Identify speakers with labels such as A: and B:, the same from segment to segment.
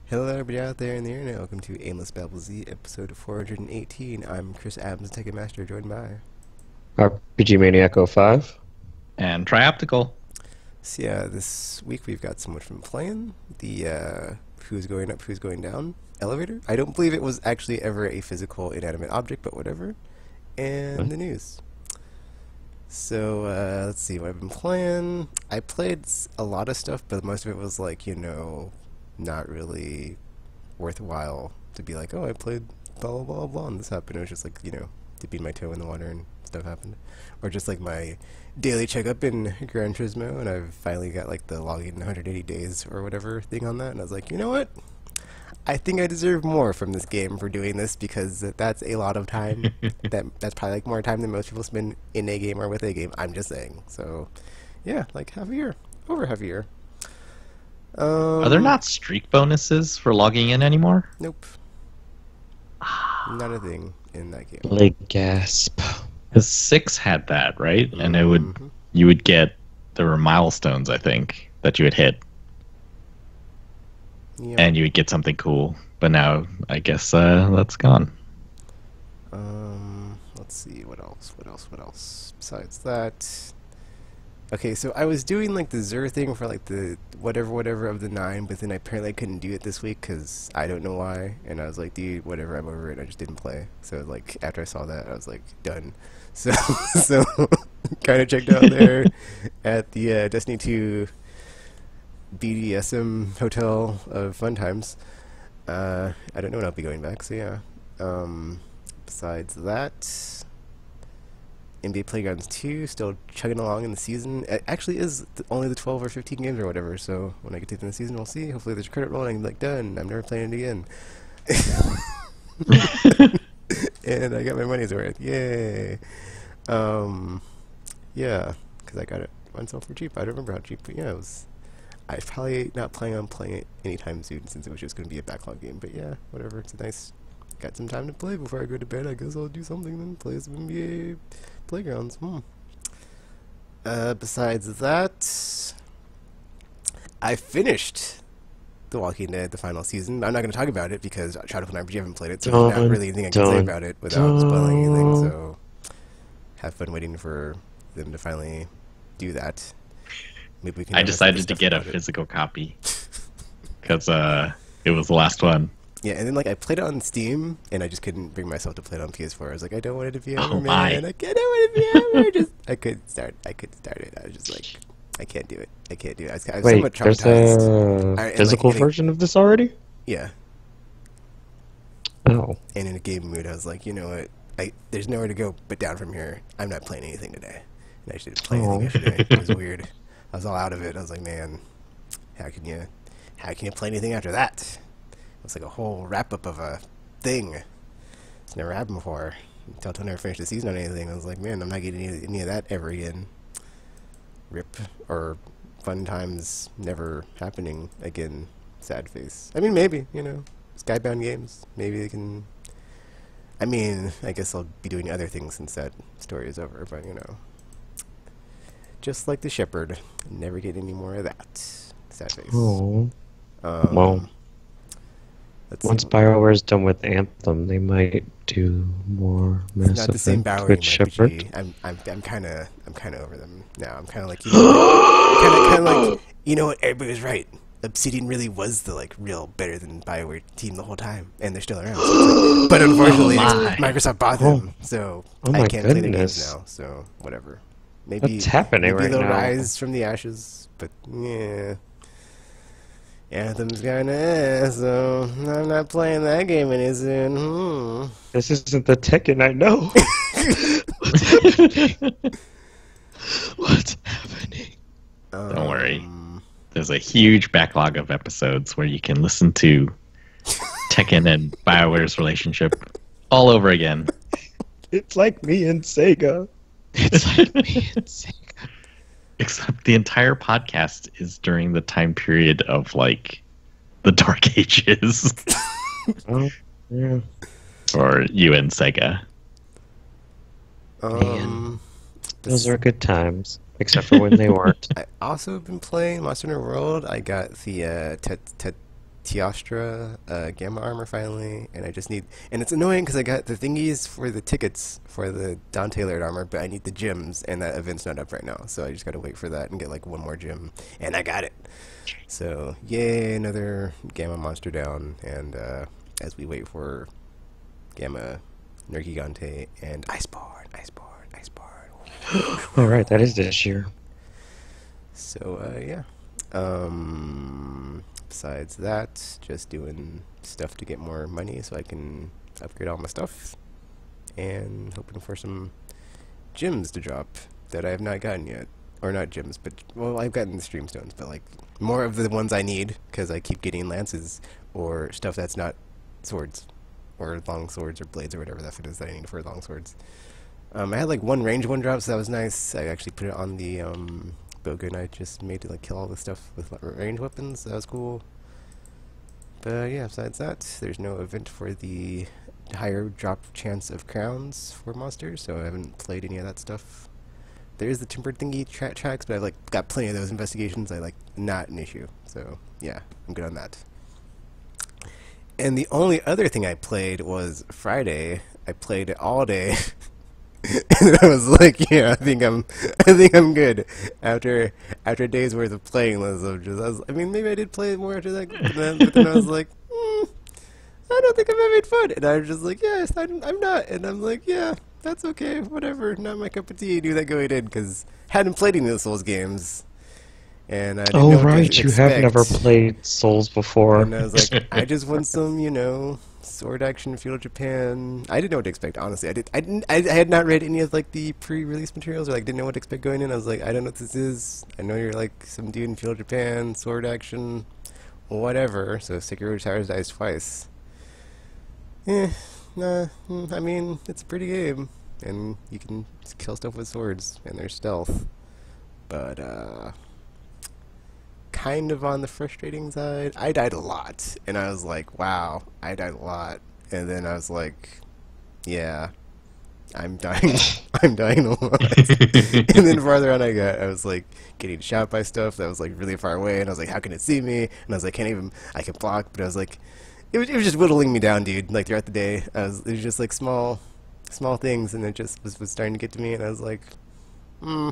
A: Hello everybody out there in the internet, welcome to Aimless Babble Z, episode 418. I'm Chris Adams, Tech Master, joined by...
B: RPG Maniac 05.
C: And Trioptical.
A: So yeah, this week we've got so much from playing. The who's going up, who's going down elevator. I don't believe it was actually ever a physical inanimate object, but whatever. And
B: What?
A: the news. So, let's see what I've been playing. I played a lot of stuff, but most of it was like, not really worthwhile to be like, oh, I played blah, blah, blah, blah, and this happened. It was just like, dipping my toe in the water and stuff happened. Or just like my daily checkup in Gran Turismo, and I've finally got like the login 180 days or whatever thing on that, and I was like, you know what? I think I deserve more from this game for doing this, because that's a lot of time. That's probably like more time than most people spend in a game or with a game. I'm just saying. So, yeah, like half a year, over half a year.
C: Are there not streak bonuses for logging in anymore?
A: Nope. Not a thing in that game.
B: Leg gasp.
C: Because 6 had that, right? And you would get, there were milestones, I think, that you would hit.
A: Yep.
C: And you would get something cool. But now, I guess that's gone.
A: Let's see, what else? Besides that... Okay, so I was doing like the Zur thing for like the whatever of the 9, but then apparently I couldn't do it this week because I don't know why. And I was like, dude, whatever, I'm over it. I just didn't play. So like after I saw that, I was like, done. So kind of checked out there at the Destiny 2 BDSM hotel of fun times. I don't know when I'll be going back. So yeah. Besides that. NBA Playgrounds 2, still chugging along in the season. It actually is only the 12 or 15 games or whatever, so when I get to the end of the season, we'll see. Hopefully there's a credit roll and I can be like, done, I'm never playing it again. And I got my money's worth. Yay! Yeah, because I got it on sale for cheap. I don't remember how cheap, but yeah, it was... I'm probably not planning on playing it anytime soon, since it was just going to be a backlog game, but yeah, whatever, it's a nice... Got some time to play before I go to bed. I guess I'll do something then. Play some NBA Playgrounds. Besides that, I finished The Walking Dead, the final season. I'm not going to talk about it because Trioptical and RPG haven't played it, so there's not really anything I can say about it without spoiling anything. So have fun waiting for them to finally do that. Maybe we can.
C: I decided to get a physical copy because it was the last one.
A: Yeah, and then like I played it on Steam, and I just couldn't bring myself to play it on PS4. I was like, I don't want it to be over,
C: Oh
A: man.
C: my.
A: I don't want it to be over. Just I could start it. I was just like, I can't do it. I was so
B: Wait,
A: much
B: there's
A: traumatized.
B: a physical version of this already?
A: Yeah,
B: Oh.
A: and in a game mood, I was like, you know what? There's nowhere to go but down from here. I'm not playing anything today. And I just didn't play anything yesterday. It was weird. I was all out of it. I was like, man, how can you play anything after that? It's like a whole wrap-up of a thing. It's never happened before. Until I never finished the season on anything. I was like, man, I'm not getting any of that ever again. Rip. Or fun times never happening again. Sad face. I mean, maybe, Skybound Games. Maybe they can... I mean, I guess I'll be doing other things since that story is over, but, Just like the Shepherd. Never get any more of that. Sad face.
B: Oh. Well, once BioWare's done with Anthem, they might do more Mass
A: It's not the same
B: Effect
A: Bowery
B: with Shepard.
A: I'm kind of over them now. I'm kind of like, kind of like, what? Everybody was right. Obsidian really was the real better than BioWare team the whole time, and they're still around. So it's like, but unfortunately, Microsoft bought them, so I can't play their games now. So whatever. Maybe
B: What's happening right
A: they'll
B: now?
A: rise from the ashes, but yeah. Anthem's kinda ass, so I'm not playing that game any soon.
B: This isn't the Tekken I know. What's happening?
C: Don't worry. There's a huge backlog of episodes where you can listen to Tekken and BioWare's relationship all over again.
B: It's like me and Sega. It's like me and Sega.
C: Except the entire podcast is during the time period of, the Dark Ages.
B: Oh, yeah.
C: For you and Sega.
B: Those are good times. Except for when they weren't.
A: I also have been playing Monster Hunter World. I got the Teostra Gamma armor finally, and I just need. And it's annoying because I got the thingies for the tickets for the Dante layered armor, but I need the gems, and that event's not up right now, so I just gotta wait for that and get like one more gem, and I got it. So yay, another Gamma monster down, and as we wait for Gamma, Nergigante, and Iceborne.
B: All right, that is this year.
A: So yeah. Besides that, just doing stuff to get more money so I can upgrade all my stuff, and hoping for some gems to drop that I have not gotten yet. Or not gems, but, well, I've gotten the stream stones, but like more of the ones I need, because I keep getting lances or stuff that's not swords or long swords or blades or whatever that it is that I need for long swords. I had like one range one drop, so that was nice. I actually put it on the bowgun I just made to like kill all the stuff with range weapons. That was cool. But yeah, besides that, there's no event for the higher drop chance of crowns for monsters, so I haven't played any of that stuff. There is the tempered thingy tracks, but I've like got plenty of those investigations. I like not an issue. So yeah, I'm good on that. And the only other thing I played was Friday. I played it all day. And I was like, yeah, I think I'm good. After a day's worth of playing this, I mean, maybe I did play more after that, but then I was like, I don't think I'm having fun. And I was just like, yes, I'm not. And I'm like, yeah, that's okay, whatever, not my cup of tea. Knew that going in because hadn't played any of the Souls games, and I didn't know what to expect.
B: You have never played Souls before.
A: And I was like, I just want some, sword action feudal Japan. I didn't know what to expect, honestly. I had not read any of like the pre-release materials, or like didn't know what to expect going in. I was like, I don't know what this is. I know you're like some dude in feudal Japan, sword action, whatever. So Sekiro Towers dies twice. Nah, I mean, it's a pretty game, and you can kill stuff with swords, and there's stealth. But kind of on the frustrating side. I died a lot, and I was like, wow, I died a lot. And then I was like, yeah, I'm dying. I'm dying a lot. And then farther on I was like getting shot by stuff that was like really far away, and I was like, how can it see me? And I was like, I can block, but I was like, it was just whittling me down, dude. Like throughout the day, it was just like small things, and it just was starting to get to me, and I was like, do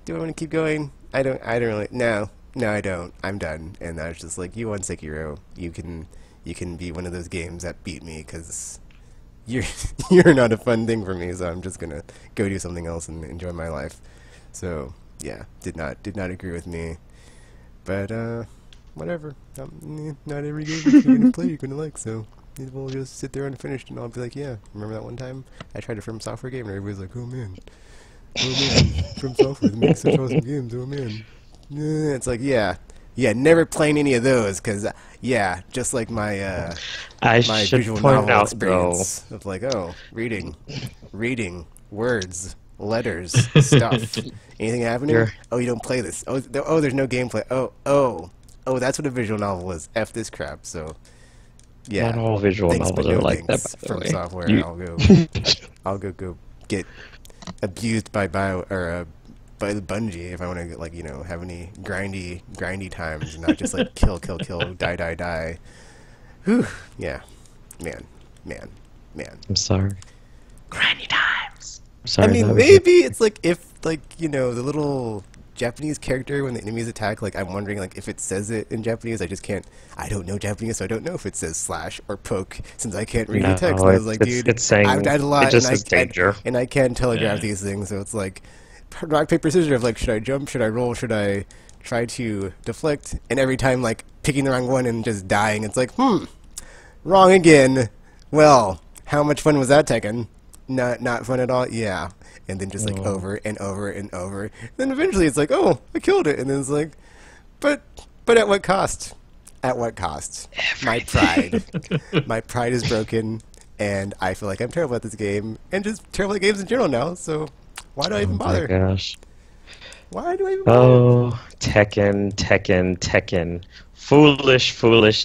A: I want to keep going? I don't really. No, I don't. I'm done. And I was just like, you won Sekiro. You can be one of those games that beat me, because you're not a fun thing for me. So I'm just gonna go do something else and enjoy my life. So yeah, did not agree with me. But whatever. Not every game you're gonna play you're gonna like. So we'll just sit there unfinished, and I'll be like, yeah. Remember that one time I tried a From Software game, and everybody's like, oh man, From Software, they make such awesome games, oh man. It's like, yeah, never playing any of those, because, yeah, just like my visual novel experience of like, oh, reading, words, letters, stuff. Anything happening? Oh, you don't play this. Oh, there's no gameplay. Oh, that's what a visual novel is. F this crap. So, yeah.
B: Not all visual novels are like that, by the
A: From
B: way.
A: Software, I'll go get abused by by the Bungie if I want to get, like, have any grindy times, and not just like kill, die. Whew. Yeah, man.
B: I'm sorry.
C: Grindy times.
B: I'm sorry.
A: I mean, maybe it's like if the little Japanese character, when the enemies attack, like I'm wondering like if it says it in Japanese. I don't know Japanese, so I don't know if it says slash or poke, since I can't read the text. And I was like, dude,
B: it's saying,
A: I've died a lot,
B: it just says danger.
A: And I can't telegraph these things, so it's like rock, paper, scissors of like, should I jump, should I roll, should I try to deflect? And every time like picking the wrong one and just dying, it's like, wrong again. Well, how much fun was that, Tekken? Not fun at all. Yeah. And then just like over and over and over. Then eventually it's like, oh, I killed it. And then it's like, but at what cost? At what cost? My pride. My pride is broken, and I feel like I'm terrible at this game, and just terrible at games in general now. So why do I even bother?
B: Oh my gosh.
A: Why do I even bother?
B: Oh, Tekken. Foolish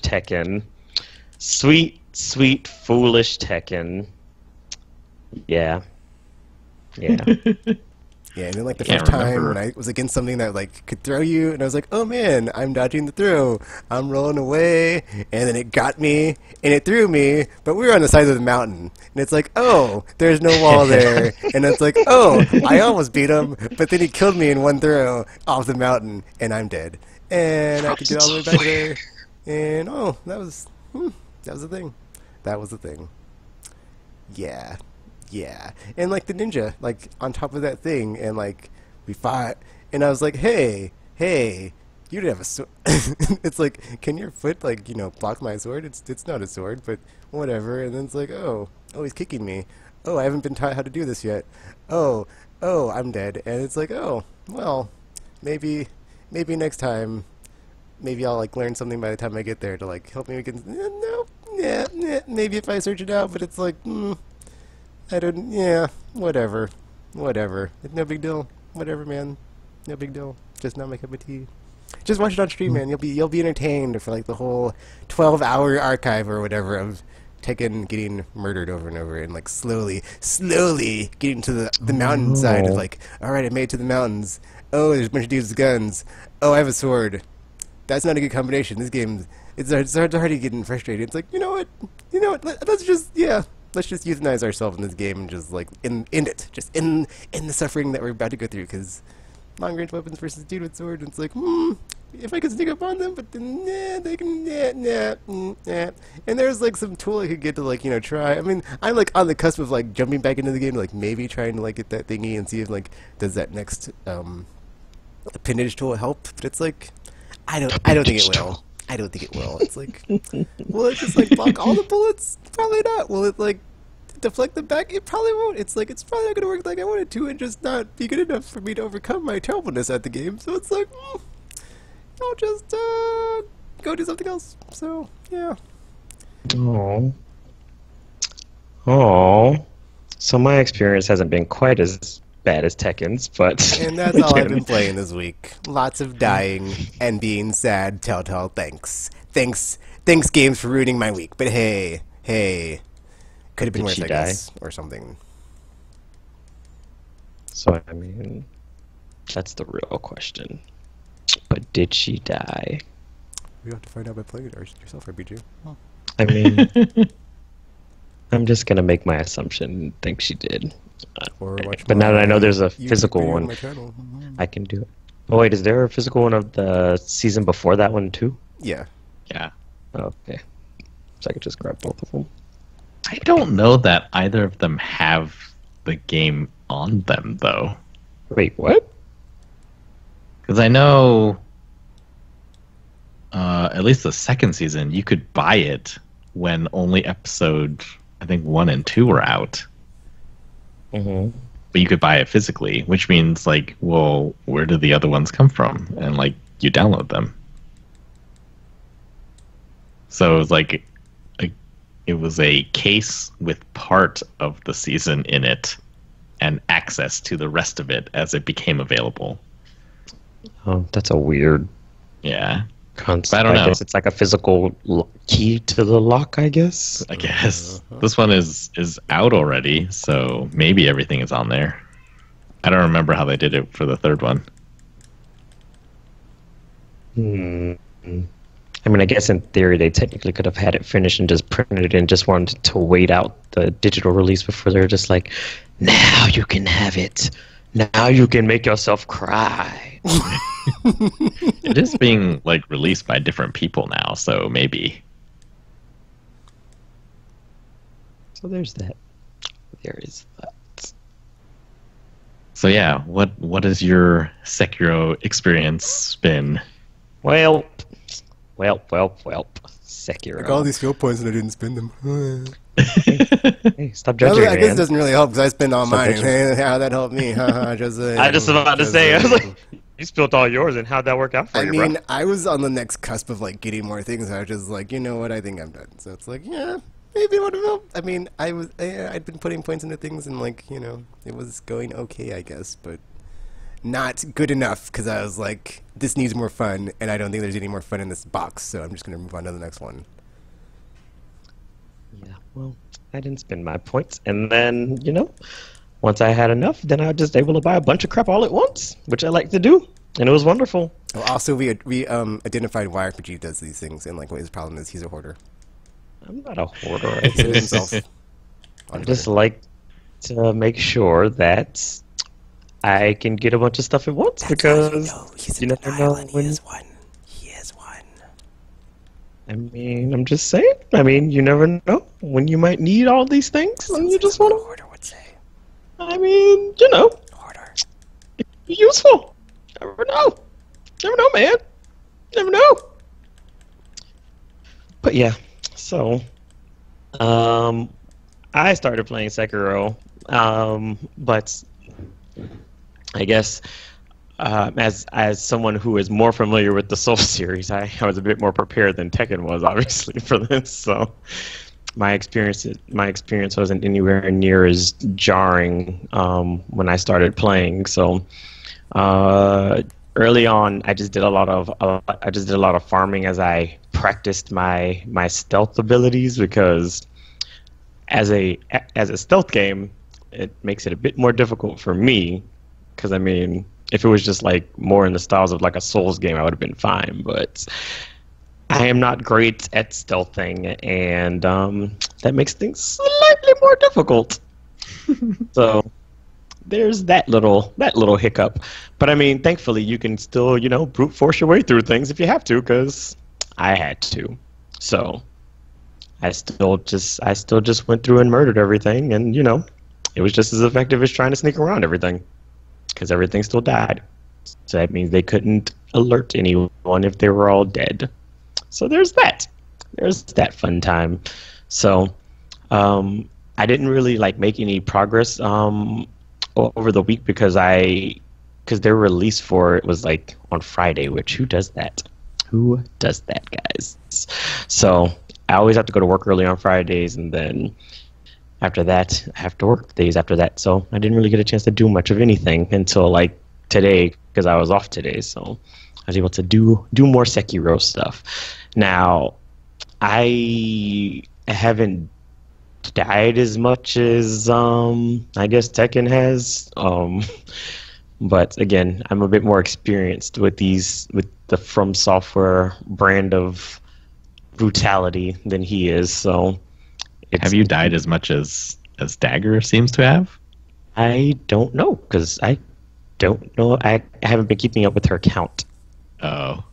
B: Tekken. Sweet, foolish Tekken. Yeah.
A: Yeah, Yeah, and then like the
C: Can't
A: first time
C: remember.
A: when I was against something that like could throw you, and I was like, oh man, I'm dodging the throw. I'm rolling away, and then it got me, and it threw me, but we were on the side of the mountain. And it's like, oh, there's no wall there. And it's like, oh, I almost beat him, but then he killed me in one throw off the mountain, and I'm dead. And I have to get all the way back there. And oh, that was the thing. That was the thing. Yeah. Yeah. And like the ninja, like on top of that thing, and like we fought, and I was like, hey, you didn't have a sword. It's like, can your foot like, block my sword? It's not a sword, but whatever. And then it's like, oh, he's kicking me. Oh, I haven't been taught how to do this yet. Oh, I'm dead. And it's like, oh, well, maybe next time, maybe I'll like learn something by the time I get there to like help me against. No, yeah, maybe if I search it out, but it's like, I don't. Yeah, whatever. It's no big deal. Whatever, man. No big deal. Just not my cup of tea. Just watch it on stream, man. You'll be entertained for like the whole 12-hour archive or whatever of Tekken getting murdered over and over, and like slowly getting to the mountainside of like, all right, I made it to the mountains. Oh, there's a bunch of dudes with guns. Oh, I have a sword. That's not a good combination. This game, it's already getting frustrated. It's like, you know what? Let's just euthanize ourselves in this game and just like end it. Just in the suffering that we're about to go through. Because long range weapons versus dude with sword, and it's like, if I could sneak up on them, but then they can, And there's like some tool I could get to like try. I mean, I'm like on the cusp of like jumping back into the game, like maybe trying to like get that thingy and see if like does that next appendage tool help. But it's like, I don't think it will. I don't think it will. It's like, will it just like block all the bullets? Probably not. Will it like deflect them back? It probably won't. It's like, it's probably not going to work like I wanted to and just not be good enough for me to overcome my terribleness at the game. So it's like, I'll just go do something else. So, yeah.
B: Oh. So my experience hasn't been quite as bad as Tekken's, but...
A: And that's all I've been playing this week. Lots of dying and being sad. Telltale, thanks. Thanks games for ruining my week. But hey. Could have been worse, I guess. Or something.
B: So, I mean, that's the real question. But did she die?
A: We have to find out by playing it yourself, RBG. Oh.
B: I mean... I'm just going to make my assumption and think she did. But now that I know there's a physical one, I can do it. Oh wait, is there a physical one of the season before that one too?
A: Yeah.
C: Yeah.
B: Okay. So I could just grab both of them.
C: I don't know that either of them have the game on them, though.
B: Wait, what?
C: Because I know, at least the second season, you could buy it when only episode, I think, 1 and 2 were out.
B: Mm-hmm.
C: But you could buy it physically, which means, like, well, where do the other ones come from? And, like, you download them. So it was like, it was a case with part of the season in it and access to the rest of it as it became available.
B: Oh, that's a weird concept.
C: I don't know.
B: I guess it's like a physical key to the lock, I guess.
C: I guess. This one is out already, so maybe everything is on there. I don't remember how they did it for the third one.
B: I mean, I guess in theory they technically could have had it finished and just printed it and just wanted to wait out the digital release before they're just like, now you can have it. Now you can make yourself cry.
C: It is being like released by different people now, so maybe.
B: So there's that. There is that.
C: So yeah, what has your Sekiro experience been?
B: Well. Sekiro.
A: I got all these skill points and I didn't spend them.
B: Hey, stop judging,
A: I guess
B: man.
A: it doesn't really help because I spent all mine. And how that helped me?
B: I just was about to say, I was like, you spilled all yours, and how'd that work out for you, bro?
A: I mean, I was on the next cusp of like getting more things. I was just like, you know what? I think I'm done. So it's like, yeah, maybe it would have helped. I mean, I'd been putting points into things, and like, it was going okay, I guess, but not good enough because I was like, this needs more fun, and I don't think there's any more fun in this box. So I'm just gonna move on to the next one.
B: Yeah, well, I didn't spend my points, and then once I had enough, then I was just able to buy a bunch of crap all at once, which I like to do, and it was wonderful.
A: Well, also, we identified why RPG does these things, and like what his problem is. He's a hoarder.
B: I'm not a hoarder.
A: He said it himself.
B: I just like to make sure that I can get a bunch of stuff at once.
A: That's
B: because
A: you never know when he is one. He is one.
B: I mean, I'm just saying. I mean, you never know when you might need all these things, and you just want to.
A: Hoarder would say.
B: I mean, you know,
A: Hoarder.
B: it's useful. Never know. Never know, man. Never know. But yeah, so I started playing Sekiro, but I guess as someone who is more familiar with the Souls series, I was a bit more prepared than Tekken was, obviously, for this. So my experience wasn't anywhere near as jarring when I started playing. So early on, I just did a lot of farming as I practiced my stealth abilities, because as a stealth game, it makes it a bit more difficult for me. Because I mean, if it was just like more in the styles of like a Souls game, I would have been fine. But I am not great at stealthing, and that makes things slightly more difficult. So there's that little hiccup. But I mean, thankfully, you can still, you know, brute force your way through things if you have to, because I had to. So I still just went through and murdered everything, and you know, it was just as effective as trying to sneak around everything, because everything still died. So that means they couldn't alert anyone if they were all dead. So there's that. There's that fun time. So I didn't really like make any progress over the week because their release for it was like on Friday, which who does that? Who does that, guys? So I always have to go to work early on Fridays, and then after that, I have to work days after that. So I didn't really get a chance to do much of anything until like today, because I was off today. So I was able to do more Sekiro stuff. Now, I haven't died as much as I guess Tekken has. But again, I'm a bit more experienced with the From Software brand of brutality than he is. So
C: have you died as much as Dagger seems to have?
B: I don't know, because I don't know. I haven't been keeping up with her count.
C: Oh.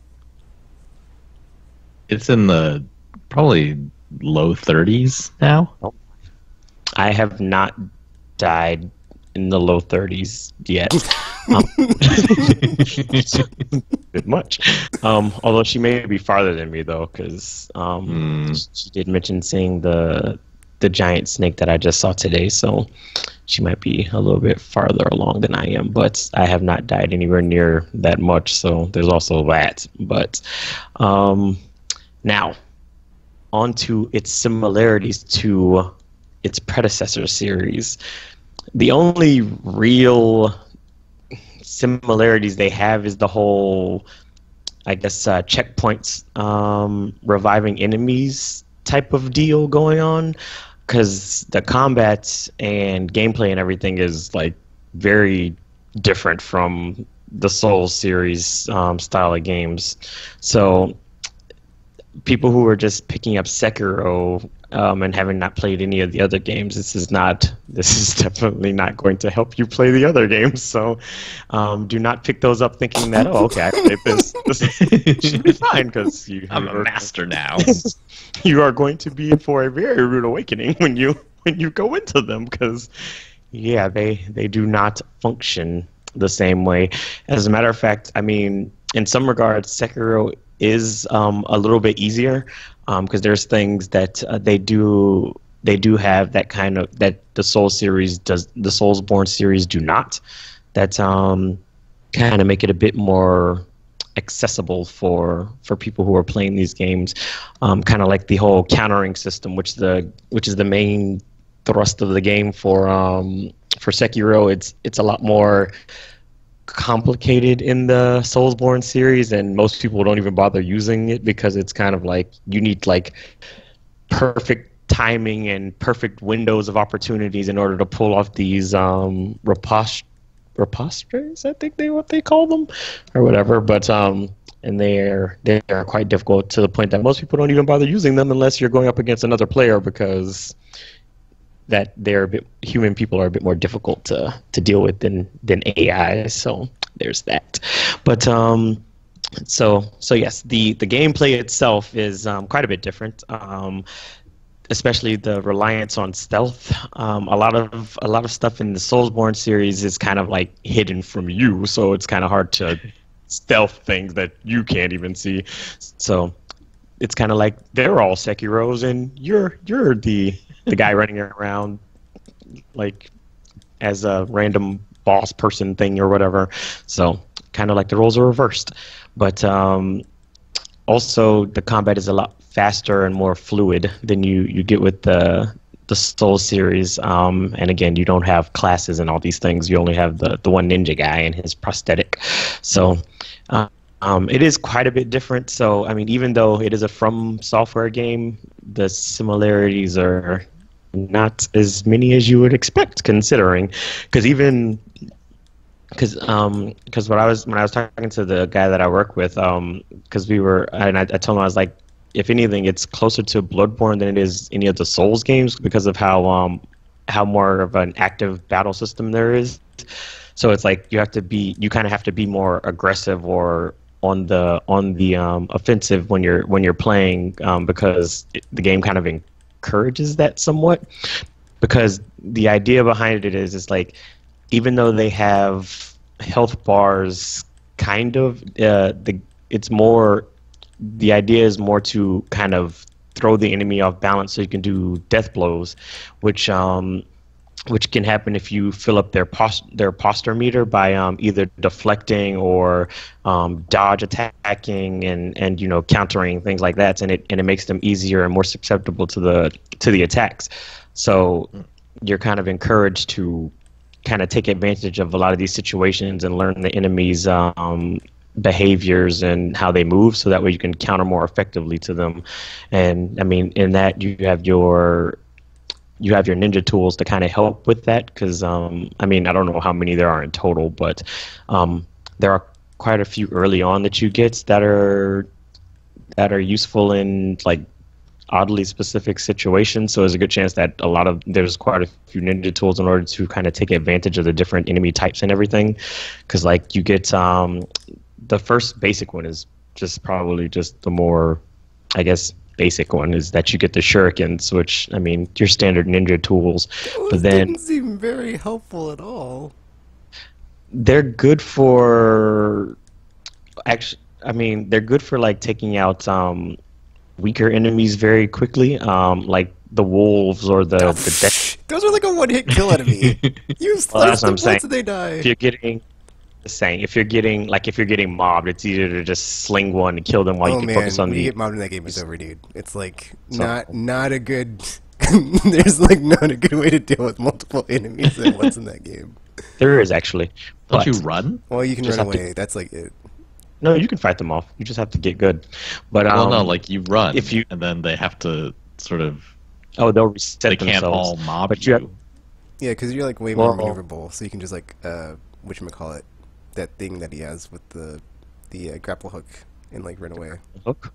C: It's in the probably low 30s now.
B: Oh. I have not died in the low 30s yet. Bit much. Although she may be farther than me, though, because she did mention seeing the giant snake that I just saw today, so she might be a little bit farther along than I am. But I have not died anywhere near that much, so there's also that. But now, on to its similarities to its predecessor series. The only real similarities they have is the whole, I guess, checkpoints reviving enemies type of deal going on, because the combat and gameplay and everything is like very different from the Souls series style of games. So people who are just picking up Sekiro and having not played any of the other games, this is definitely not going to help you play the other games. So do not pick those up thinking that, oh, okay, I played this should be fine, because
C: I'm a master now.
B: You are going to be in for a very rude awakening when you go into them, because yeah, they do not function the same way. As a matter of fact, I mean, in some regards, Sekiro is a little bit easier, because there's things that they do have that kind of, that the Soulsborne series do not, that kind of make it a bit more accessible for people who are playing these games, kind of like the whole countering system, which is the main thrust of the game for Sekiro. It's a lot more complicated in the Soulsborne series, and most people don't even bother using it, because it's kind of like you need like perfect timing and perfect windows of opportunities in order to pull off these repostures, I think what they call them, or whatever. But and they're quite difficult to the point that most people don't even bother using them unless you're going up against another player, because that human people are a bit more difficult to deal with than AI. So there's that. But so yes, the gameplay itself is quite a bit different. Especially the reliance on stealth. A lot of stuff in the Soulsborne series is kind of like hidden from you, so it's kind of hard to stealth things that you can't even see. So it's kind of like they're all Sekiros, and you're the guy running around like as a random boss person thing or whatever. So kind of like the roles are reversed, but also the combat is a lot faster and more fluid than you get with the Soul series. And again, you don't have classes and all these things. You only have the one ninja guy and his prosthetic. So it is quite a bit different. So I mean, even though it is a From Software game, the similarities are not as many as you would expect, considering because when I was talking to the guy that I work with, because I told him, I was like, if anything, it's closer to Bloodborne than it is any of the Souls games because of how more of an active battle system there is. So it's like you kind of have to be more aggressive or on the offensive when you're playing, because the game kind of encourages that somewhat. Because the idea behind it is like, even though they have health bars, kind of, the idea is more to kind of throw the enemy off balance so you can do death blows, which can happen if you fill up their posture meter by either deflecting or dodge attacking and countering things like that, and it makes them easier and more susceptible to the attacks. So you're kind of encouraged to kind of take advantage of a lot of these situations and learn the enemy's behaviors and how they move, so that way you can counter more effectively to them. And I mean, in that you have your ninja tools to kind of help with that, because I mean, I don't know how many there are in total, but there are quite a few early on that you get that are useful in like oddly specific situations. So there's a good chance that there's quite a few ninja tools in order to kind of take advantage of the different enemy types and everything, because like you get the first basic one is just probably just the more, I guess, basic one is that you get the shurikens, which, I mean, your standard ninja tools.
A: Those
B: but then
A: didn't seem very helpful at all.
B: They're good for, actually, I mean, they're good for like taking out weaker enemies very quickly, like the wolves or the
A: Those are like a one-hit kill enemy. You slice them once and they die.
B: If you're getting mobbed, it's easier to just sling one and kill them while you can focus on
A: when you get mobbed in that game, it's over, dude. It's like not a good. There's like not a good way to deal with multiple enemies at once in that game.
B: There is actually.
C: Don't you run?
A: Well, you can run away. That's like it.
B: No, you can fight them off. You just have to get good. But
C: well, no, like you run, and then they have to sort of.
B: Oh, they'll reset
C: they
B: themselves.
C: Can't all mob
B: but
C: you.
A: Yeah, because you're like way more maneuverable, so you can just like whatchamacallit, that thing that he has with the grapple hook and like run away.
B: Hook.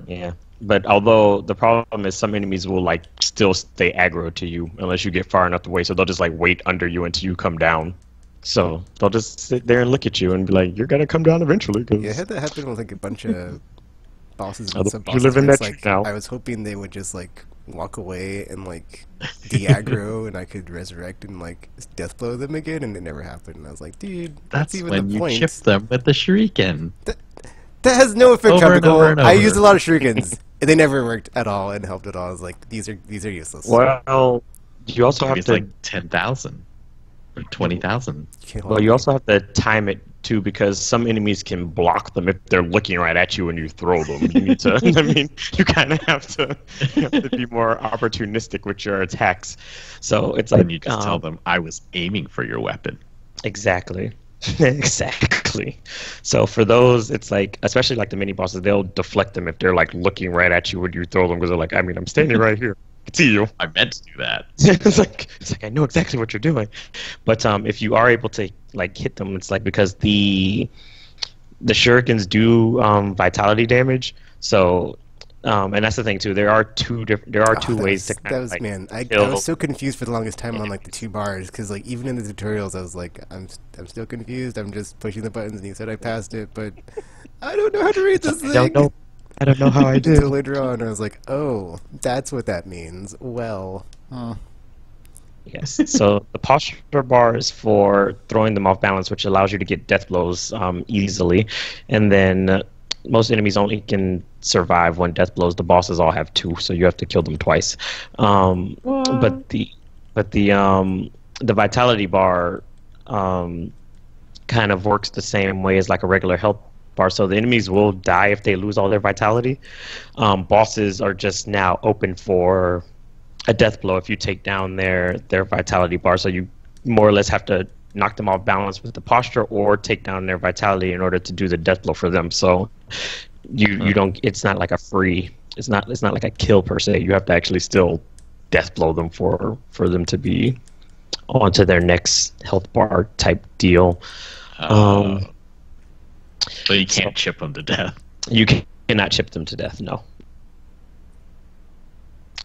B: Yeah, but although the problem is some enemies will like still stay aggro to you unless you get far enough away, so they'll just like wait under you until you come down. So they'll just sit there and look at you and be like, "You're gonna come down eventually." Cause
A: yeah, I had that happen with like a bunch of bosses and sub-bosses.
B: You live in that
A: like,
B: now.
A: I was hoping they would just like walk away and like de-aggro and I could resurrect and like death blow them again, and it never happened. And I was like, dude,
C: that's
A: even
C: when
A: the
C: you
A: point.
C: chip them with the shuriken.
A: That has no effect, Tropical. I used a lot of shurikens. They never worked at all and helped at all. I was like, these are useless.
B: Well, you also have to
C: like 10,000 or 20,000.
B: Well, you also have to time it too, because some enemies can block them if they're looking right at you when you throw them. You need to. I mean, you kind of have to be more opportunistic with your attacks. So it's like
C: you just tell them, "I was aiming for your weapon."
B: Exactly. Exactly. exactly. So for those, it's like, especially like the mini bosses, they'll deflect them if they're like looking right at you when you throw them because they're like, I mean, I'm standing right here. I can see you.
C: I meant to do that.
B: It's like I know exactly what you're doing. But if you are able to like hit them, it's like because the shurikens do vitality damage. So and that's the thing too. There are two ways to kind
A: that
B: of
A: was
B: like
A: man. I
B: kill.
A: was so confused for the longest time on like the 2 bars because like even in the tutorials I was like I'm still confused. I'm just pushing the buttons and you said I passed it, but I don't know how to read this thing.
B: I don't know how I did.
A: Until later on, I was like, oh, that's what that means. Well,
B: Yes. So the posture bar is for throwing them off balance, which allows you to get death blows easily, and then most enemies only can survive one death blows. The bosses all have 2, so you have to kill them twice. But the vitality bar kind of works the same way as like a regular health bar. So the enemies will die if they lose all their vitality. Bosses are just now open for a death blow if you take down their vitality bar. So you more or less have to knock them off balance with the posture or take down their vitality in order to do the death blow for them. So you don't. It's not like a free. It's not like a kill per se. You have to actually still death blow them for them to be onto their next health bar type deal.
C: But you can't chip them to death.
B: You cannot chip them to death. No.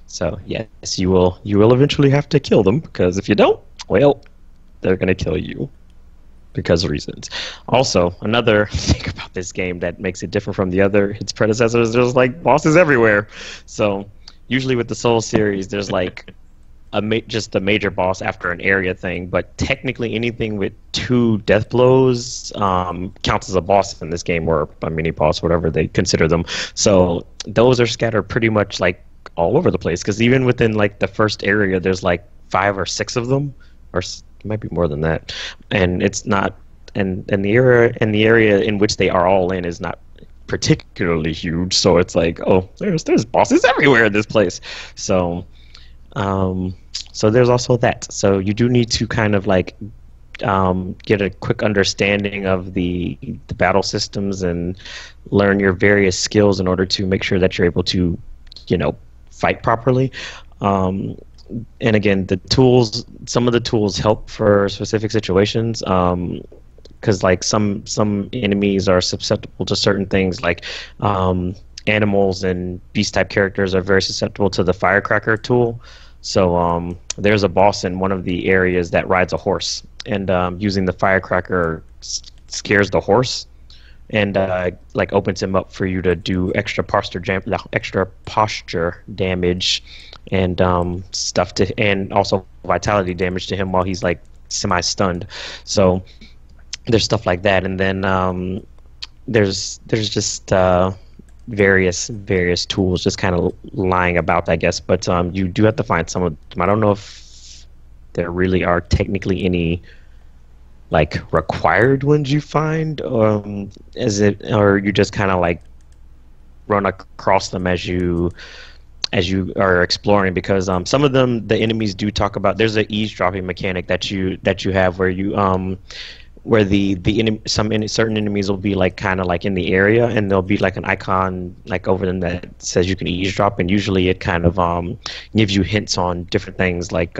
B: So yes, you will eventually have to kill them because if you don't, well, they're gonna kill you because of reasons. Also, another thing about this game that makes it different from its predecessors, there's like bosses everywhere. So usually with the Soul series, there's like just a major boss after an area thing, but technically anything with 2 death blows counts as a boss in this game, or a mini boss, whatever they consider them. So those are scattered pretty much like all over the place, because even within like the first area, there's like 5 or 6 of them, or it might be more than that. And it's not, and the area in which they are all in is not particularly huge. So it's like, oh, there's bosses everywhere in this place. So so there's also that. So you do need to kind of like get a quick understanding of the battle systems and learn your various skills in order to make sure that you're able to, fight properly. And again, some of the tools help for specific situations. Because like some enemies are susceptible to certain things, like animals and beast type characters are very susceptible to the firecracker tool. So there's a boss in one of the areas that rides a horse, and using the firecracker scares the horse, and like opens him up for you to do extra posture damage, and stuff and also vitality damage to him while he's like semi-stunned. So there's stuff like that, and then there's just various tools just kind of lying about, I guess. But you do have to find some of them. I don't know if there really are technically any like required ones you find, or you just kind of like run across them as you are exploring, because some of them, the enemies do talk about. There's an eavesdropping mechanic that you have where you where certain enemies will be like kind of like in the area, and there'll be like an icon like over them that says you can eavesdrop, and usually it kind of gives you hints on different things, like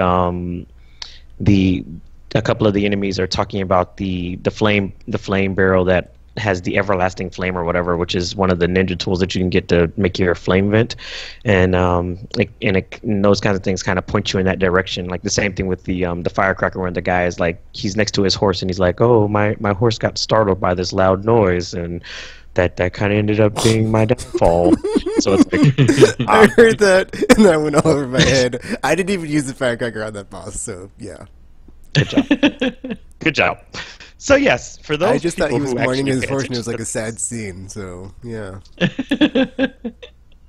B: a couple of the enemies are talking about the flame barrel that has the everlasting flame or whatever, which is one of the ninja tools that you can get to make your flame vent, and and those kinds of things kind of point you in that direction. Like the same thing with the firecracker, where the guy is like, he's next to his horse and he's like, oh, my horse got startled by this loud noise, and that kind of ended up being my downfall. So it's like,
A: I heard that and that went all over my head. I didn't even use the firecracker on that boss, so yeah.
B: Good job. Good job. So yes, for those
A: I just thought he was mourning his horse and it was like
B: to
A: a sad scene, so yeah.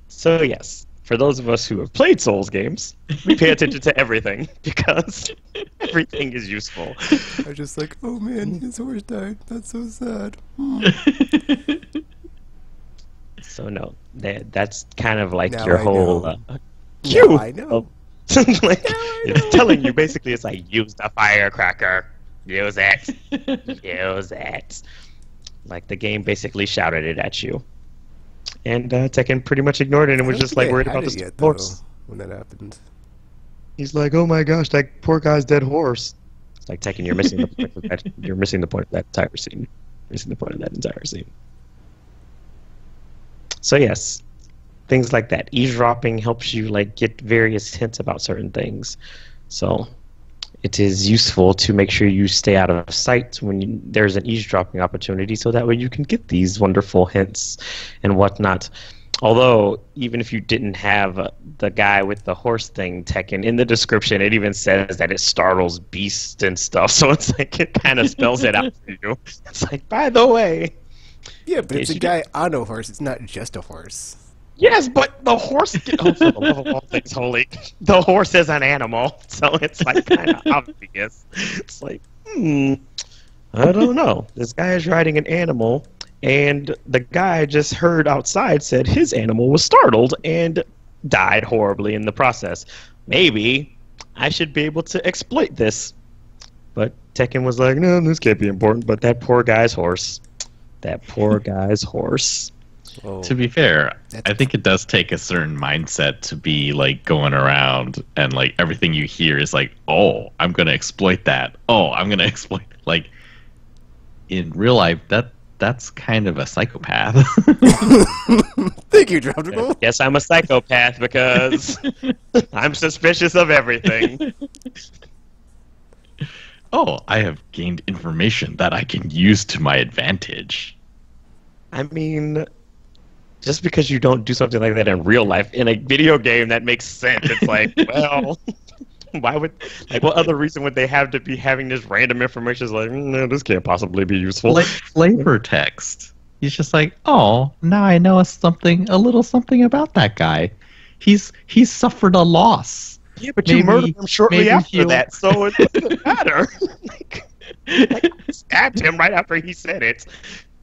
B: So yes, for those of us who have played Souls games, we pay attention to everything because everything is useful.
A: I was just like, oh man, his horse died. That's so sad.
B: So no, that's kind of like
A: Now
B: your
A: I
B: whole
A: cue. Now I know.
B: Like, it's telling you basically, it's like, use the firecracker, use it, use it. Like the game basically shouted it at you, and Tekken pretty much ignored it and was just like worried about the horse.
A: When that happened,
B: he's like, "Oh my gosh, that poor guy's dead horse." It's like Tekken, you're missing the point of that. You're missing the point of that entire scene. Missing the point of that entire scene. So yes, things like that. Eavesdropping helps you like get various hints about certain things. So it is useful to make sure you stay out of sight when there's an eavesdropping opportunity, so that way you can get these wonderful hints and whatnot. Although, even if you didn't have the guy with the horse thing, Tekken, in the description, it even says that it startles beasts and stuff. So it's like it kind of spells it out for you. It's like, by the way.
A: Yeah, but it's a guy on a horse. It's not just a horse.
B: Yes, but the horse. Oh, for the love of all things holy, the horse is an animal, so it's like kind of obvious. It's like, I don't know. This guy is riding an animal. And the guy I just heard outside said his animal was startled and died horribly in the process. Maybe I should be able to exploit this. But Tekken was like, no, this can't be important. But that poor guy's horse. That poor guy's horse.
C: Oh. To be fair, I think it does take a certain mindset to be like going around and like everything you hear is like, oh, I'm going to exploit that. Oh, I'm going to exploit. Like in real life, that's kind of a psychopath.
A: Thank you, Droptical.
B: Yes, I'm a psychopath because I'm suspicious of everything.
C: Oh, I have gained information that I can use to my advantage.
B: I mean, just because you don't do something like that in real life, in a video game, that makes sense. It's like, well, why would, like, what other reason would they have to be having this random information? It's like, no, this can't possibly be useful.
C: Like flavor text. He's just like, oh, now I know a little something about that guy. He's suffered a loss.
B: Yeah, but you murdered him shortly after that, so it doesn't matter. like, I stabbed him right after he said it.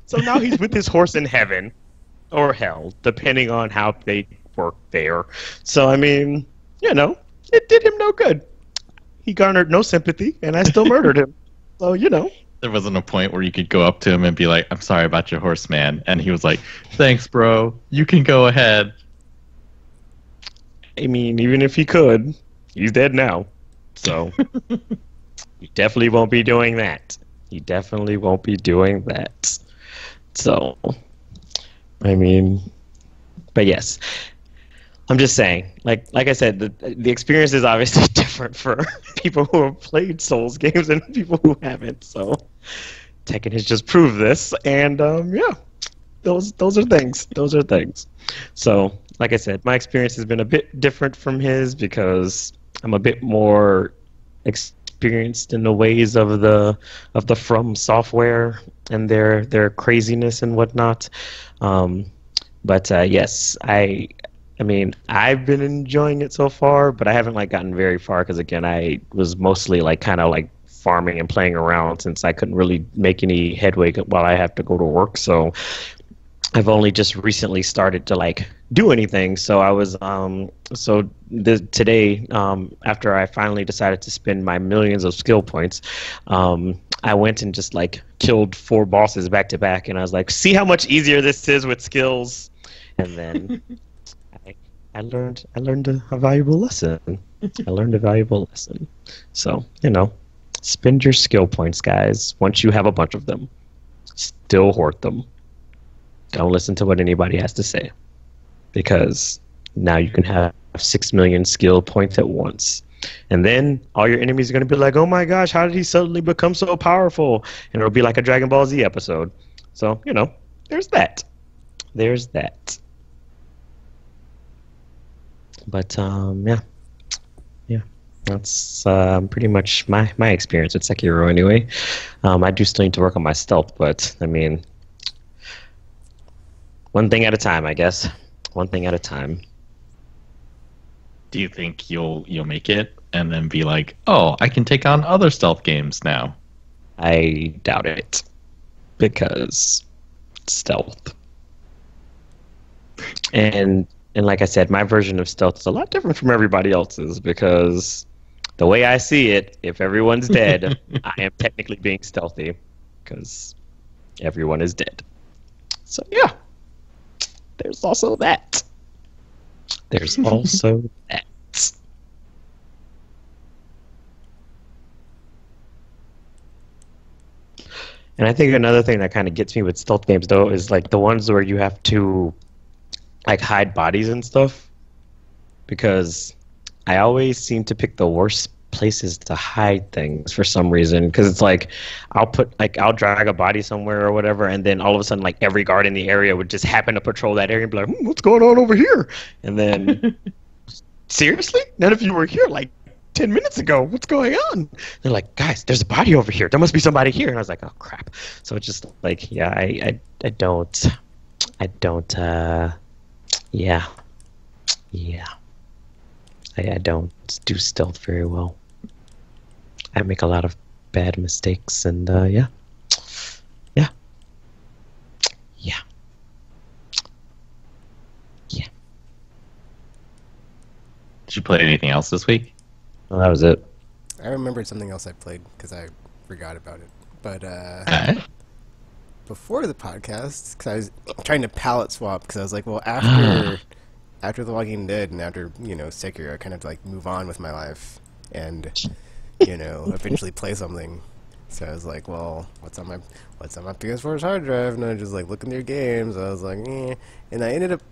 B: So now he's with his horse in heaven. Or hell, depending on how they work there. So, I mean, you know, it did him no good. He garnered no sympathy, and I still murdered him. So, you know.
C: There wasn't a point where you could go up to him and be like, I'm sorry about your horse, man. And he was like, thanks, bro. You can go ahead.
B: I mean, even if he could, he's dead now. So, he definitely won't be doing that. He definitely won't be doing that. So, I mean, but yes. I'm just saying, like I said, the experience is obviously different for people who have played Souls games and people who haven't. So Tekken has just proved this, and yeah, those are things. Those are things. So, like I said, my experience has been a bit different from his because I'm a bit more experienced in the ways of the From software and their craziness and whatnot. But yes, I mean, I've been enjoying it so far, but I haven't like gotten very far because again, I was mostly like kind of like farming and playing around since I couldn't really make any headway while I have to go to work. So I've only just recently started to like do anything. So I was today after I finally decided to spend my millions of skill points, I went and just like killed 4 bosses back to back, and I was like, see how much easier this is with skills, and then. I learned a valuable lesson. I learned a valuable lesson. So, you know, spend your skill points, guys. Once you have a bunch of them, still hoard them. Don't listen to what anybody has to say. Because now you can have 6 million skill points at once. And then all your enemies are going to be like, oh my gosh, how did he suddenly become so powerful? And it'll be like a Dragon Ball Z episode. So, you know, there's that. There's that. But yeah, that's pretty much my experience with Sekiro. Anyway, I do still need to work on my stealth, but I mean, one thing at a time, I guess. One thing at a time.
C: Do you think you'll make it and then be like, oh, I can take on other stealth games now?
B: I doubt it, because stealth and like I said, my version of stealth is a lot different from everybody else's because the way I see it, if everyone's dead, I am technically being stealthy because everyone is dead. So yeah, there's also that. There's also that. And I think another thing that kind of gets me with stealth games, though, is like the ones where you have to like hide bodies and stuff. Because I always seem to pick the worst places to hide things for some reason. Because it's like I'll drag a body somewhere or whatever, and then all of a sudden, like every guard in the area would just happen to patrol that area and be like, "What's going on over here?" And then, seriously, none of you were here like 10 minutes ago. What's going on? They're like, guys, there's a body over here. There must be somebody here. And I was like, oh crap. So it's just like, yeah, I don't, yeah, I don't do stealth very well. I make a lot of bad mistakes, and yeah.
C: Did you play anything else this week?
B: Well, that was it.
A: I remembered something else I played because I forgot about it. But before the podcast, because I was trying to palette swap, because I was like, well, after The Walking Dead and after, Sekiro, I kind of like move on with my life and, eventually play something. So I was like, well, what's on my PS4's hard drive? And I just like looking through games. I was like, eh. And I ended up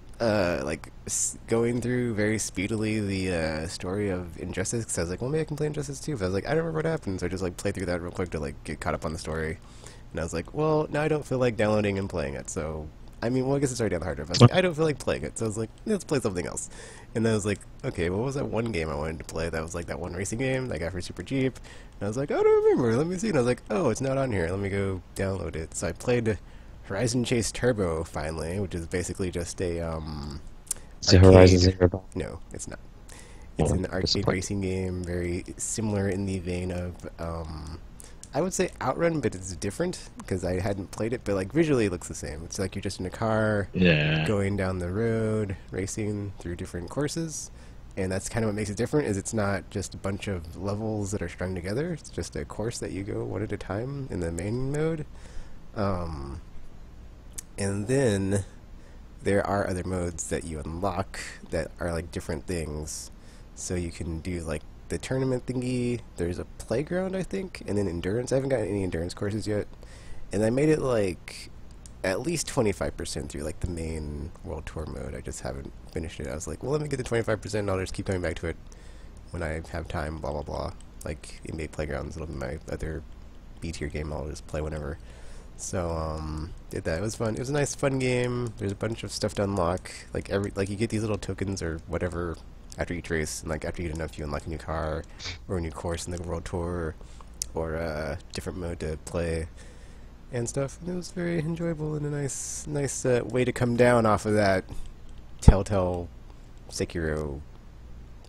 A: going through very speedily the story of Injustice, because I was like, well, maybe I can play Injustice too. But I was like, I don't remember what happened, so I just like played through that real quick to like get caught up on the story. And I was like, well, now I don't feel like downloading and playing it, so I guess it's already on the hard drive. I was like, I don't feel like playing it, so I was like, let's play something else. And then I was like, okay, what was that one game I wanted to play? That was like that one racing game that I got for super cheap. And I was like, I don't remember. Let me see. And I was like, oh, it's not on here. Let me go download it. So I played Horizon Chase Turbo finally, which is basically just a
B: Is it Horizon Zero Dawn?
A: No, it's not. It's an arcade racing game, very similar in the vein of I would say Outrun, but it's different because I hadn't played it. But like visually, it looks the same. It's like you're just in a car, going down the road, racing through different courses, and that's kind of what makes it different. Is it's not just a bunch of levels that are strung together. It's just a course that you go one at a time in the main mode, and then there are other modes that you unlock that are like different things. So you can do like the tournament thingy, there's a playground I think, and then endurance. I haven't gotten any endurance courses yet, and I made it like at least 25% through like the main world tour mode. I just haven't finished it. I was like, well, let me get the 25% and I'll just keep coming back to it when I have time, blah blah blah. Like NBA Playgrounds, it'll be my other B tier game I'll just play whenever. So did that. It was fun. It was a nice fun game. There's a bunch of stuff to unlock, like you get these little tokens or whatever after each race, and like after you get enough, you unlock a new car or a new course in the world tour or a different mode to play and stuff. And it was very enjoyable and a nice way to come down off of that Telltale Sekiro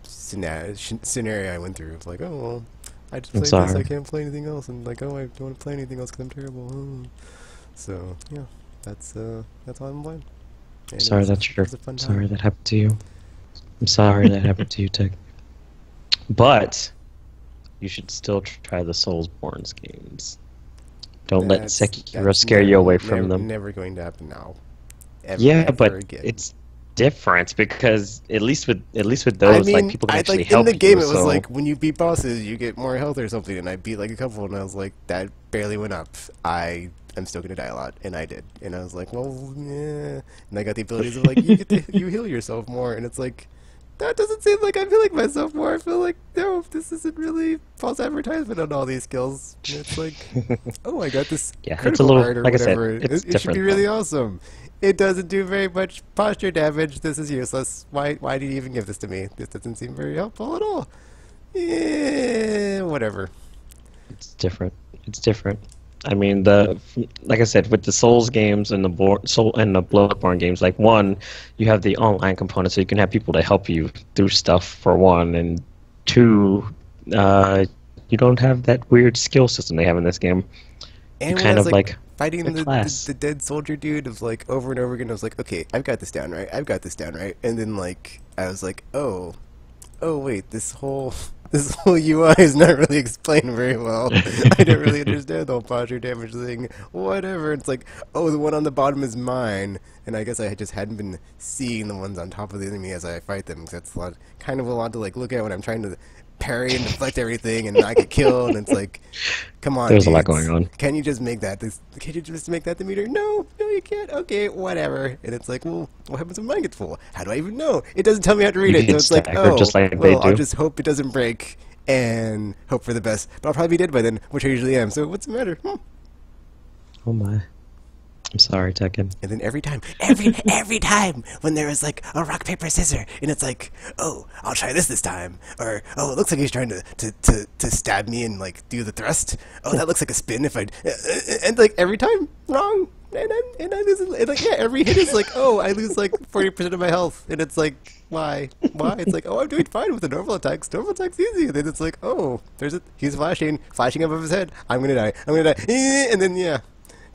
A: scenario I went through. It's like, oh well, I just played this, I can't play anything else, and like, oh, I don't want to play anything else because I'm terrible. So yeah, that's all I'm playing. And
B: sorry that happened to you. I'm sorry that happened to you, Tech. But you should still try the Soulsborne games. Don't let Sekiro scare you away from them.
A: Never going to happen now.
B: But again. It's different because at least with those, like people can actually help you.
A: In the game, it was like when you beat bosses, you get more health or something, and I beat like a couple, and I was like, that barely went up. I'm still gonna die a lot, and I did, and I was like, well, yeah. And I got the abilities of like you heal yourself more, and it's like, that doesn't seem like I'm healing myself more. I feel like, no, this isn't really false advertisement on all these skills. And it's like, oh, I got this critical heart or whatever. It should be really awesome. It doesn't do very much posture damage. This is useless. Why do you even give this to me? This doesn't seem very helpful at all. Yeah, whatever.
B: It's different. I mean, like I said, with the Souls games and the Bloodborne games, like one, you have the online component, so you can have people to help you do stuff for one, and two, you don't have that weird skill system they have in this game.
A: And
B: you kind of like
A: fighting the dead soldier dude of like over and over again. I was like, okay, I've got this down right. And then like I was like, oh, oh wait, this whole UI is not really explained very well. I don't really understand the whole posture damage thing. Whatever. It's like, oh, the one on the bottom is mine, and I guess I just hadn't been seeing the ones on top of the enemy as I fight them, because that's kind of a lot to like look at when I'm trying to parry and deflect everything and not get killed. And it's like, come on,
B: there's
A: dudes.
B: a lot going on.
A: Can you just make that? Can you just make that the meter? No, you can't. Okay, whatever. And it's like, well, what happens when mine gets full? How do I even know? It doesn't tell me how to read it. So it's like, oh,
B: just like
A: well, I'll just hope it doesn't break and hope for the best. But I'll probably be dead by then, which I usually am. So what's the matter?
B: Oh my. I'm sorry, Tekken.
A: And then every time when there is like a rock, paper, scissors, and it's like, oh, I'll try this time, or oh, it looks like he's trying to stab me and like do the thrust. Oh, that looks like a spin if I, and like every time wrong, and I lose, and like yeah, every hit is like, oh, I lose like 40% of my health, and it's like, why? It's like, oh, I'm doing fine with the normal attacks. Normal attacks easy, and then it's like, oh, he's flashing above his head. I'm gonna die, and then yeah.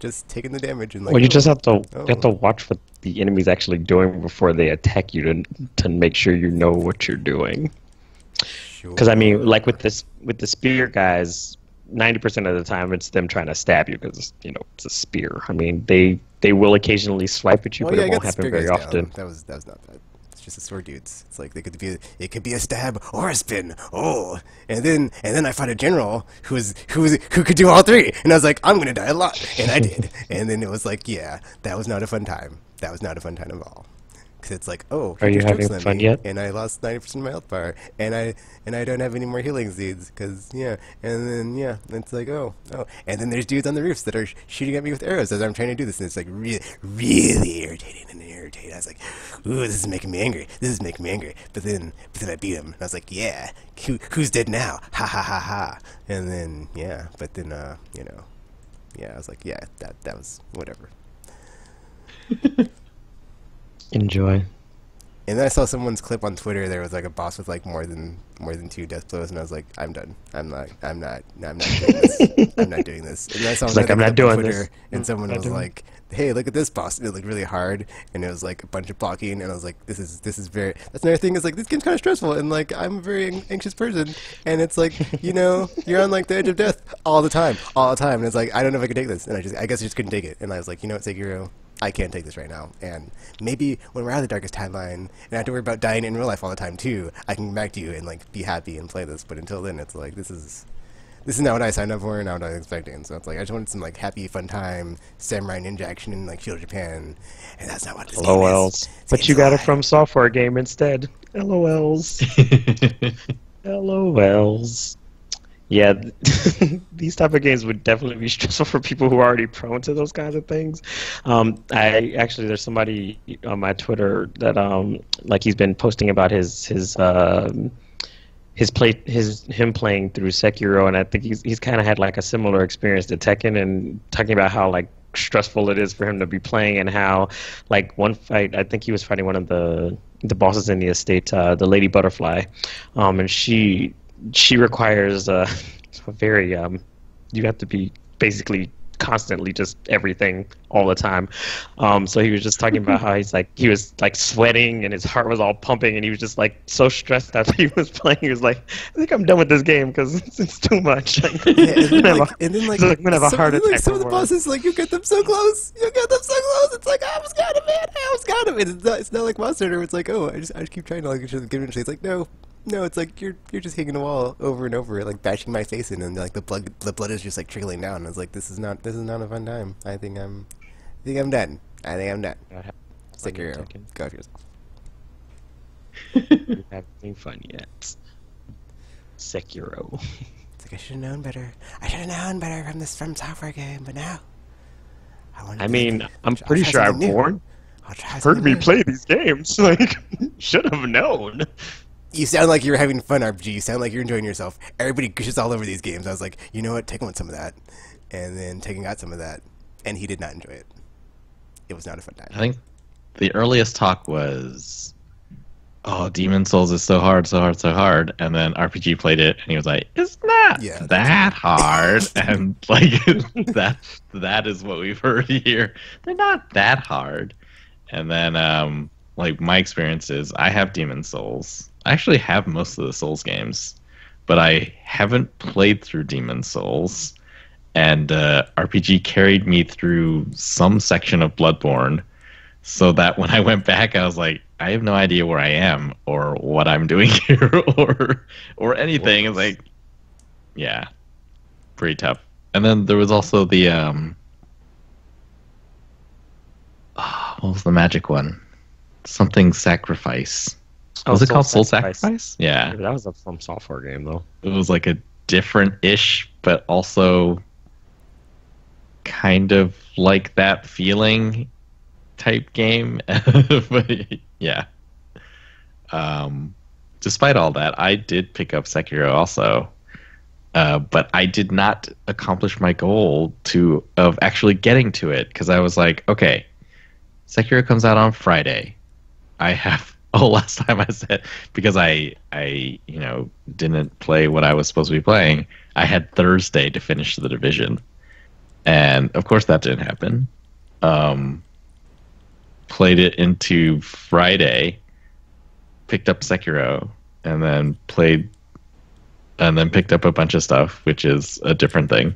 A: Just taking the damage and like.
B: Well, you just have to watch what the enemy's actually doing before they attack you to make sure you know what you're doing. Because I mean, like with the spear guys, 90% of the time it's them trying to stab you because it's a spear. I mean, they will occasionally swipe at you, but it won't happen very often.
A: That was not bad. Just the sword dudes. It's like it could be a stab or a spin. Oh, and then I fought a general who could do all three, and I was like, I'm gonna die a lot, and I did. And then it was like, yeah, that was not a fun time. That was not a fun time at all. Because it's like, oh,
B: are you having fun yet?
A: And I lost 90% of my health bar, and I don't have any more healing seeds. Because yeah, and then yeah, it's like oh, and then there's dudes on the roofs that are shooting at me with arrows as I'm trying to do this, and it's like really irritating and irritating. I was like, ooh, this is making me angry. But then I beat him, and I was like, yeah, who's dead now? Ha ha ha ha. And then yeah, but then yeah, I was like, yeah, that was whatever.
B: Enjoy.
A: And then I saw someone's clip on Twitter. There was like a boss with like more than 2 death blows, and I was like, I'm done. I'm not doing this. I'm not doing this. And then I saw
B: like, I'm not doing this.
A: And someone was like, hey, look at this boss. And it looked really hard, and it was like a bunch of blocking, and I was like, this is very. That's another thing is like this game's kind of stressful, and like I'm a very anxious person, and it's like you're on like the edge of death all the time, and it's like I don't know if I can take this, and I guess I just couldn't take it, and I was like, you know what, Sekiro, I can't take this right now, and maybe when we're out of the darkest timeline and I have to worry about dying in real life all the time too, I can come back to you and like be happy and play this. But until then, it's like this is not what I signed up for and not what I was expecting. So it's like I just wanted some like happy, fun time, samurai ninja action in like Feudal Japan, and that's not what this game is.
B: But you got it from software game instead. LOLs. LOLs. Yeah, these type of games would definitely be stressful for people who are already prone to those kinds of things. There's somebody on my Twitter that like he's been posting about him playing through Sekiro, and I think he's kind of had like a similar experience to Tekken, and talking about how like stressful it is for him to be playing, and how like one fight, I think he was fighting one of the bosses in the estate, the Lady Butterfly, and she requires a very you have to be basically constantly just everything all the time. So he was just talking about how he was like sweating and his heart was all pumping, and he was just like so stressed after he was playing. He was like, I think I'm done with this game because it's too much.
A: Yeah, and then I'm gonna have a heart attack. Some of the bosses, like, you get them so close. It's like, I almost got him, man. I almost got him. And it's not like Monster Hunter where it's like, oh, I just keep trying to like get him. It's like, no, it's like you're just hitting the wall over and over, like bashing my face in, and like the blood is just like trickling down. And it's like this is not a fun time. I think I'm done. Sekiro, go for yourself.
B: You're having fun yet? Sekiro.
A: It's like I should have known better. From software game, but now
B: I'm pretty sure I've heard me play these games. Like, should have known.
A: You sound like you're having fun, RPG. You sound like you're enjoying yourself. Everybody gushes all over these games. I was like, you know what? Tekken wants some of that. And then Tekken got some of that. And he did not enjoy it. It was not a fun time.
C: I think the earliest talk was, oh, Demon Souls is so hard. And then RPG played it, and he was like, it's not that hard. And like, that is what we've heard here. They're not that hard. And then, like, my experience is I have Demon Souls. I actually have most of the Souls games, but I haven't played through Demon's Souls. And RPG carried me through some section of Bloodborne, so that when I went back, I was like, I have no idea where I am or what I'm doing here or anything. It's like, yeah, pretty tough. And then there was also the what was the magic one? Something Sacrifice. Was it called Soul Sacrifice? Yeah.
B: That was a From Software game, though.
C: It was like a different-ish, but also kind of like that feeling type game. But yeah. Despite all that, I did pick up Sekiro also. But I did not accomplish my goal of actually getting to it, because I was like, okay, Sekiro comes out on Friday. I have last time I said, because I didn't play what I was supposed to be playing, I had Thursday to finish The Division. And of course that didn't happen. Played it into Friday, picked up Sekiro, and then picked up a bunch of stuff, which is a different thing.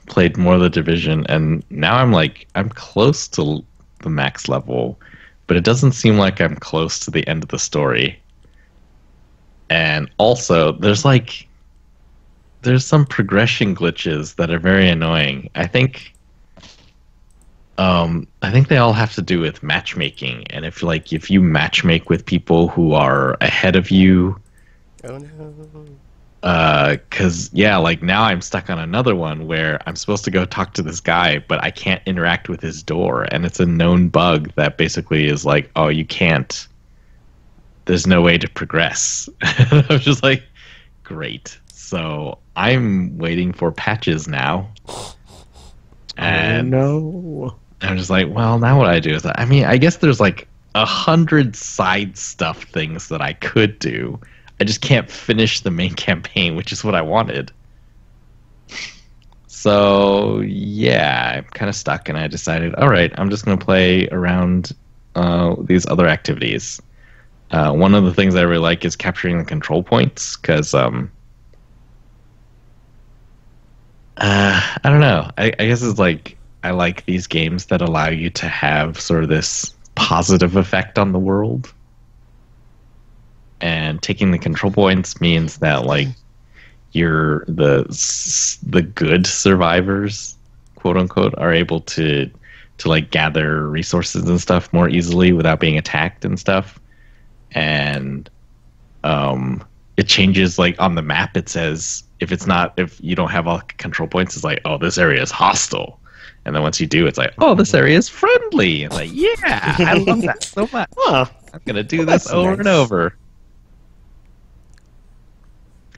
C: Played more of The Division, and now I'm close to the max level, but it doesn't seem like I'm close to the end of the story. And also, there's some progression glitches that are very annoying. I think they all have to do with matchmaking, and if you matchmake with people who are ahead of you,
A: oh no.
C: Because now I'm stuck on another one where I'm supposed to go talk to this guy, but I can't interact with his door, and it's a known bug that basically is like, oh, you can't. There's no way to progress. I'm just like, great. So I'm waiting for patches now, and
B: no.
C: I'm just like, well, now what I do is, I guess there's 100 side stuff things that I could do. I just can't finish the main campaign, which is what I wanted. So, yeah, I'm kind of stuck, and I decided, all right, I'm just going to play around these other activities. One of the things I really like is capturing the control points, because, I don't know. I guess it's I like these games that allow you to have sort of this positive effect on the world. And taking the control points means that you're the good survivors, quote unquote, are able to gather resources and stuff more easily without being attacked and stuff. And it changes on the map. It says if you don't have all control points, it's like, oh, this area is hostile. And then once you do, it's like, oh, this area is friendly. It's like, yeah, I love that so much. I'm gonna do this over and over.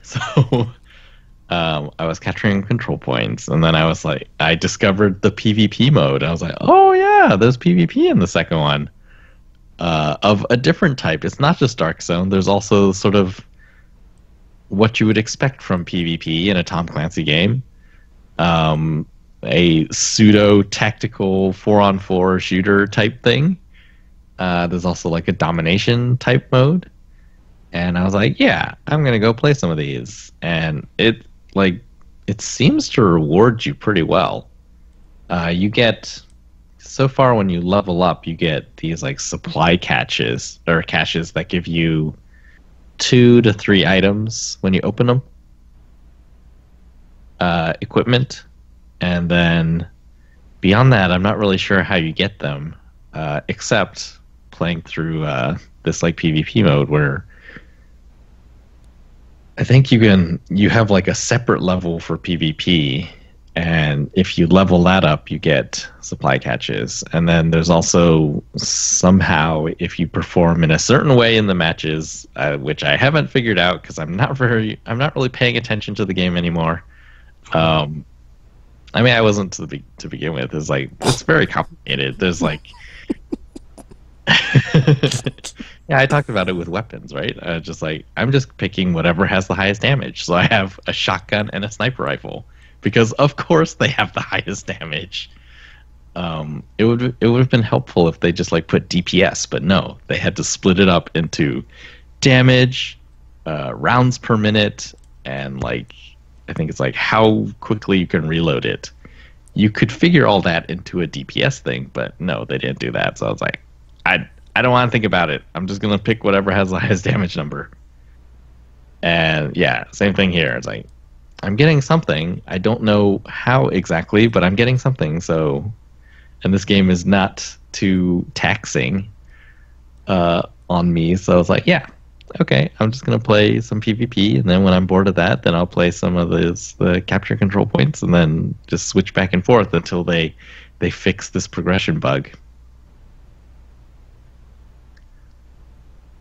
C: So I was capturing control points, and then I discovered the PvP mode. I was like, oh yeah, there's PvP in the second one, of a different type. It's not just Dark Zone. There's also sort of what you would expect from PvP in a Tom Clancy game. A pseudo-tactical 4-on-4 shooter type thing. There's also a domination type mode. And I was like, yeah, I'm going to go play some of these. And it seems to reward you pretty well. You get, so far when you level up, you get these supply caches that give you 2 to 3 items when you open them. Equipment. And then beyond that, I'm not really sure how you get them, except playing through this PvP mode where I think you have a separate level for PvP, and if you level that up, you get supply caches. And then there's also somehow, if you perform in a certain way in the matches, which I haven't figured out because I'm not really paying attention to the game anymore. I wasn't to begin with. It's very complicated. There's yeah, I talked about it with weapons, right? I'm just picking whatever has the highest damage. So I have a shotgun and a sniper rifle because, of course, they have the highest damage. it would have been helpful if they just like put DPS, but no, they had to split it up into damage, rounds per minute, and like I think it's like how quickly you can reload it. You could figure all that into a DPS thing, but no, they didn't do that. So I was like, I don't want to think about it. I'm just gonna pick whatever has the highest damage number. And yeah, same thing here. It's like I'm getting something. I don't know how exactly, but I'm getting something. So, and this game is not too taxing on me. So I was like, yeah, okay, I'm just gonna play some PvP, and then when I'm bored of that, then I'll play some of the capture control points, and then just switch back and forth until they fix this progression bug.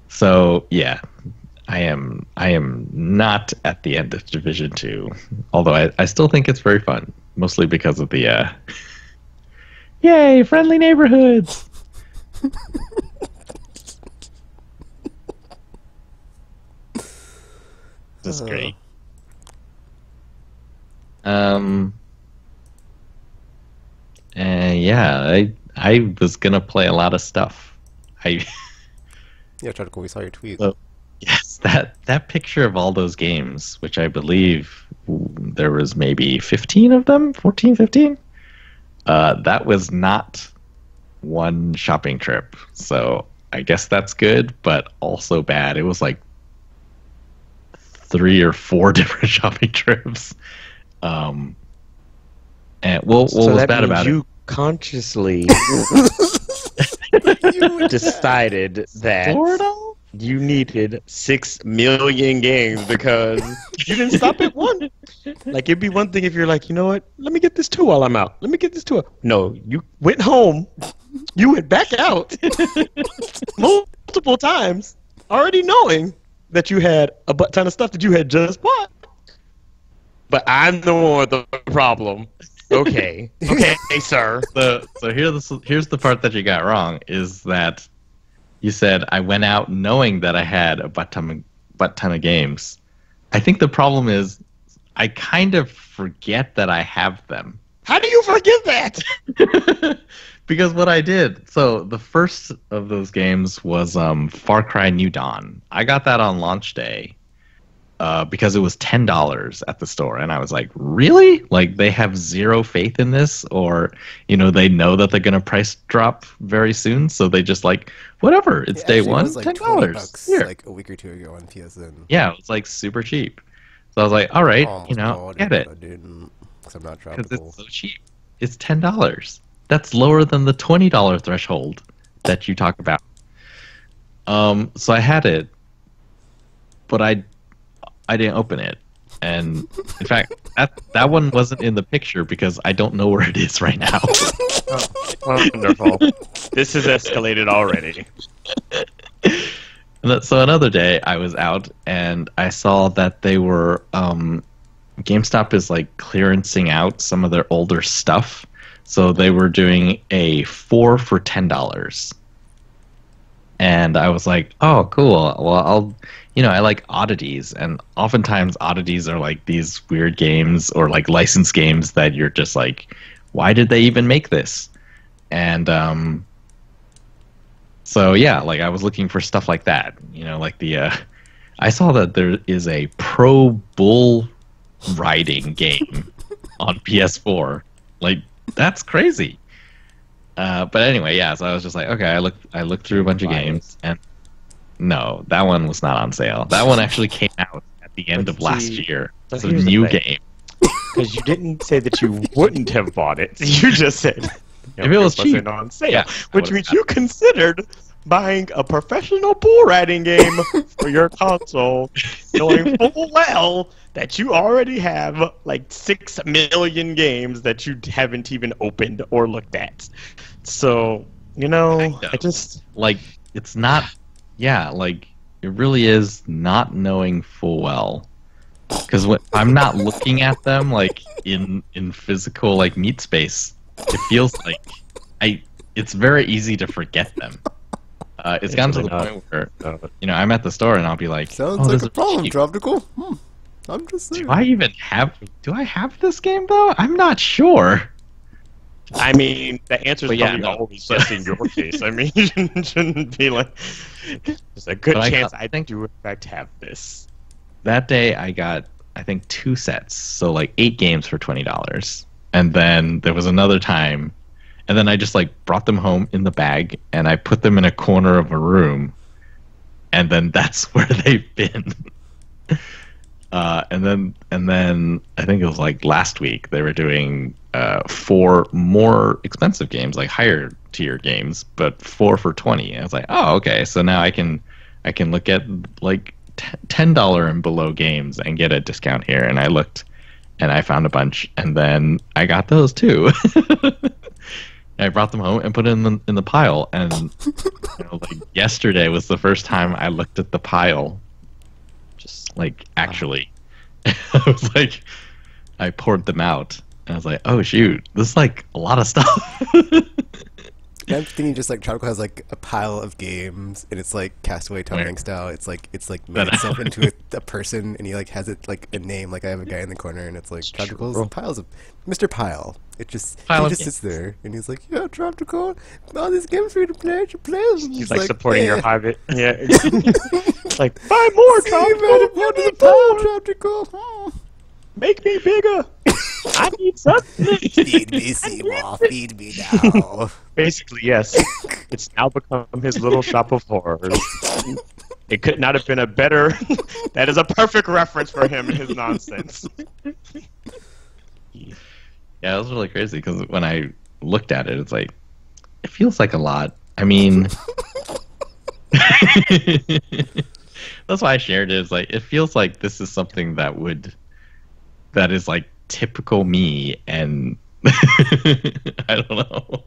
C: So yeah, I am not at the end of Division 2, although I still think it's very fun, mostly because of the yay, friendly neighborhoods. This is great. And yeah, I was gonna play a lot of stuff.
A: Yeah, Chuticle, we saw your tweet.
C: So, yes, that picture of all those games, which I believe there was maybe 15 of them, 14, 15. That was not one shopping trip. So I guess that's good, but also bad. It was like 3 or 4 different shopping trips. And what was bad about it?
B: You consciously decided that you needed 6 million games because you didn't stop at one. Like, it'd be one thing if you're like, you know what? Let me get this too while I'm out. Let me get this too. No, you went home. You went back out multiple times, already knowing that you had a butt ton of stuff that you had just bought. But I'm the one with the problem. Okay, sir.
C: So here's the part that you got wrong, is that you said I went out knowing that I had a butt ton of games. I think the problem is I kind of forget that I have them.
B: How do you forget that?
C: Because what I did, so the first of those games was Far Cry New Dawn. I got that on launch day. Because it was $10 at the store, and I was like, really? Like, they have zero faith in this, or they know that they're gonna price drop very soon, so they just like, whatever, it's day one,
A: it was like
C: $10 here.
A: Like a week or two ago on PSN.
C: Yeah, it was like super cheap. So I was like, all right, get it.
A: I didn't, because I'm not
C: because
A: tropical.
C: it's so cheap. It's $10. That's lower than the $20 threshold that you talk about. So I had it, but I didn't open it, and in fact, that one wasn't in the picture because I don't know where it is right now.
B: Oh, wonderful. This has escalated already.
C: So another day, I was out and I saw that they were GameStop is like clearancing out some of their older stuff, so they were doing a 4 for $10. And I was like, oh, cool. Well, I like oddities. And oftentimes oddities are like these weird games or like licensed games that you're just like, why did they even make this? And so, yeah, like I was looking for stuff like that. Like I saw that there is a pro bull riding game on PS4. Like, that's crazy. But anyway, yeah. So I was just like, okay. I looked through a bunch of games, and no, that one was not on sale. That one actually came out at the end of last year. It's a new game.
B: Because you didn't say that you wouldn't have bought it. You just said
C: if it was cheap
B: on sale,
C: yeah,
B: which means you considered buying a professional bull riding game for your console, knowing full well that you already have like 6 million games that you haven't even opened or looked at. So, I just
C: like it's not. Yeah, like it really is not knowing full well, because I'm not looking at them like in physical like meat space. It feels like it's very easy to forget them. It's gotten to the point where I'm at the store and I'll be like,
A: sounds like a problem, Tropical. I'm just saying.
C: Do I have this game though? I'm not sure.
B: I mean, the answer is
C: yeah,
B: probably
C: no.
B: always yes in your case. I mean, you shouldn't be like, there's a good chance I do in fact have this.
C: That day I got, I think, 2 sets, so like 8 games for $20. And then there was another time, and then I just like brought them home in the bag, and I put them in a corner of a room, and then that's where they've been. And then I think it was like last week they were doing 4 more expensive games, like higher tier games, but 4 for 20. And I was like, oh, okay, so now I can look at like $10 and below games and get a discount here. And I looked, and I found a bunch, and then I got those too. I brought them home and put it in the pile. And like yesterday was the first time I looked at the pile. Just like actually, I was like, I poured them out, and I was like, oh shoot, this is like a lot of stuff.
A: I'm thinking just like Tropical has like a pile of games, and it's like Castaway Tom Hanks style. It's like made itself into a person, and he like has it like a name. Like I have a guy in the corner, and it's like Tropical's piles of Mr. Pile. It just sits there, and he's like, yeah, Tropical, all these games for you to play. You play them.
B: He's like supporting your habit. Yeah. Like, buy more,
A: Tropical.
B: Make me bigger. I need something.
A: Feed me, Seymour. Feed me now.
B: Basically, yes. It's now become his little shop of horrors. It could not have been a better... That is a perfect reference for him and his nonsense.
C: Yeah, it was really crazy, because when I looked at it, it's like, it feels like a lot. I mean... That's why I shared it. It's like, it feels like this is something that is like typical me, and I don't know.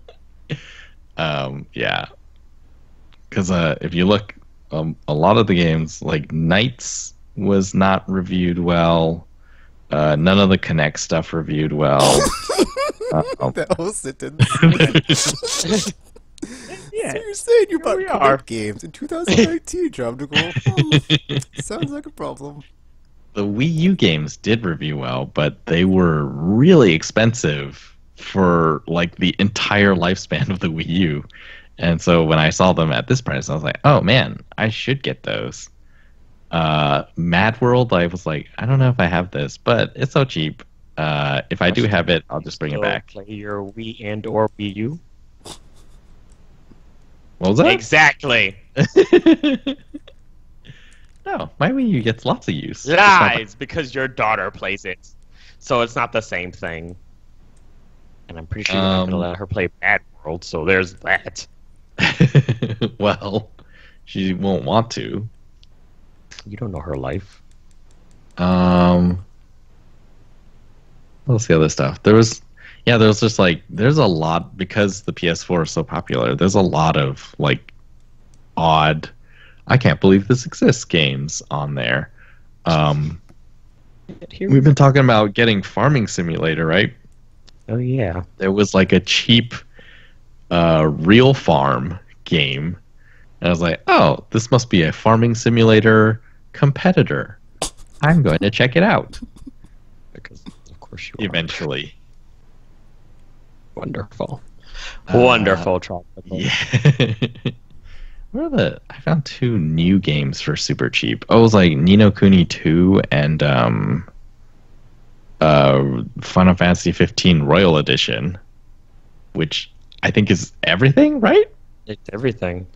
C: Yeah, because if you look, a lot of the games, like Knights was not reviewed well. None of the Connect stuff reviewed well.
A: That whole sentence. Yeah. So you're saying you bought Connect games in 2019, Tropical? Sounds like a problem.
C: The Wii U games did review well, but they were really expensive for like the entire lifespan of the Wii U. And so when I saw them at this price, I was like, oh man, I should get those. Mad World, I was like, I don't know if I have this, but it's so cheap. If I do have it, I'll just bring it back.
B: Play your Wii and or Wii U?
C: What was that?
B: Exactly.
C: No, my Wii U gets lots of use.
B: Lies, because your daughter plays it. So it's not the same thing. And I'm pretty sure you're not going to let her play Mad World, so there's that.
C: Well, she won't want to.
B: You don't know her life.
C: What's the other stuff? There was just like, there's a lot, because the PS4 is so popular, there's a lot of like odd, I can't believe this exists games on there. We've been talking about getting Farming Simulator, right?
B: Oh yeah.
C: There was like a cheap Real Farm game. And I was like, oh, this must be a Farming Simulator competitor. I'm going to check it out.
B: Because of course you are.
C: Eventually.
B: Wonderful. Wonderful, Tropical.
C: Yeah. I found 2 new games for super cheap. Oh, it was like Ni no Kuni 2 and Final Fantasy 15 Royal Edition, which I think is everything, right?
B: It's everything.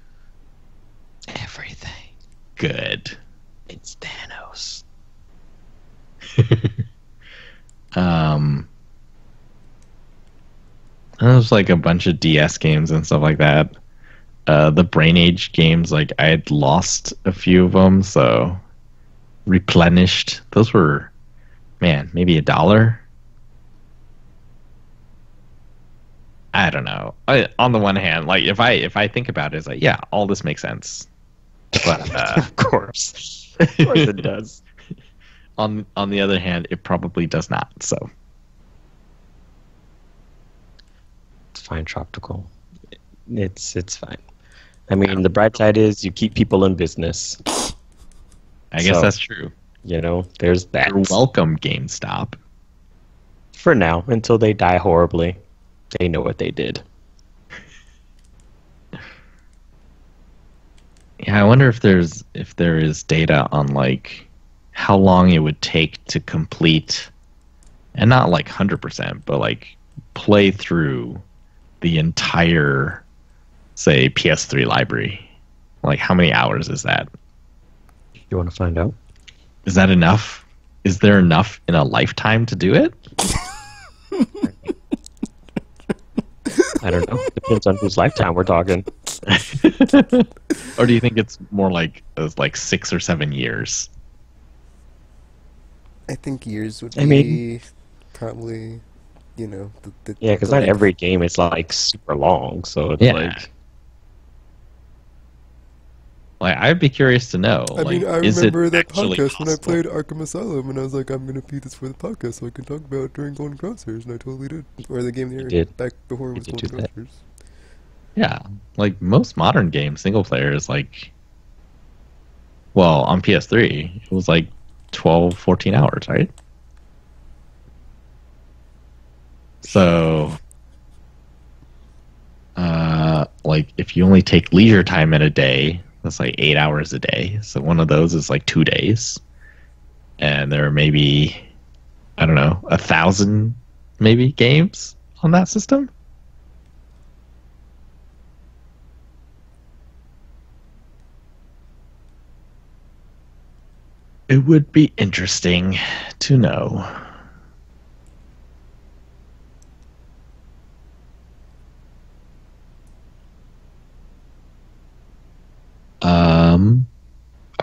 C: Everything. Good.
B: It's Thanos.
C: There's like a bunch of DS games and stuff like that. The Brain Age games, like I had lost a few of them, so replenished. Those were, man, maybe $1. I don't know. On the one hand, like if I think about it, it's like, yeah, all this makes sense. But
B: of course it does.
C: On the other hand, it probably does not. So
B: it's fine, Tropical. It's fine. I mean, the bright side is you keep people in business.
C: I guess that's true.
B: You know, there's that.
C: You're welcome, GameStop.
B: For now, until they die horribly. They know what they did.
C: Yeah, I wonder if there is data on like how long it would take to complete, and not like 100%, but like play through the entire, say, PS3 library. Like, how many hours is that?
B: You want to find out?
C: Is that enough? Is there enough in a lifetime to do it?
B: I don't know. Depends on whose lifetime we're talking.
C: Or do you think it's more like 6 or 7 years?
A: I think years would be probably, you know,
B: yeah, because not every game is like super long, so it's
C: like I'd be curious to know.
A: I mean, I remember that podcast when I played Arkham Asylum, and I was like, I'm gonna beat this for the podcast so I can talk about it during Golden Crosshairs, and I totally did. Or the game the year back before it was Golden Crosshairs.
C: Yeah, like most modern games, single player is like, well, on PS3, it was like 12, 14 hours, right? So, like, if you only take leisure time in a day, that's like 8 hours a day. So one of those is like 2 days. And there are maybe, I don't know, 1,000 maybe games on that system. It would be interesting to know.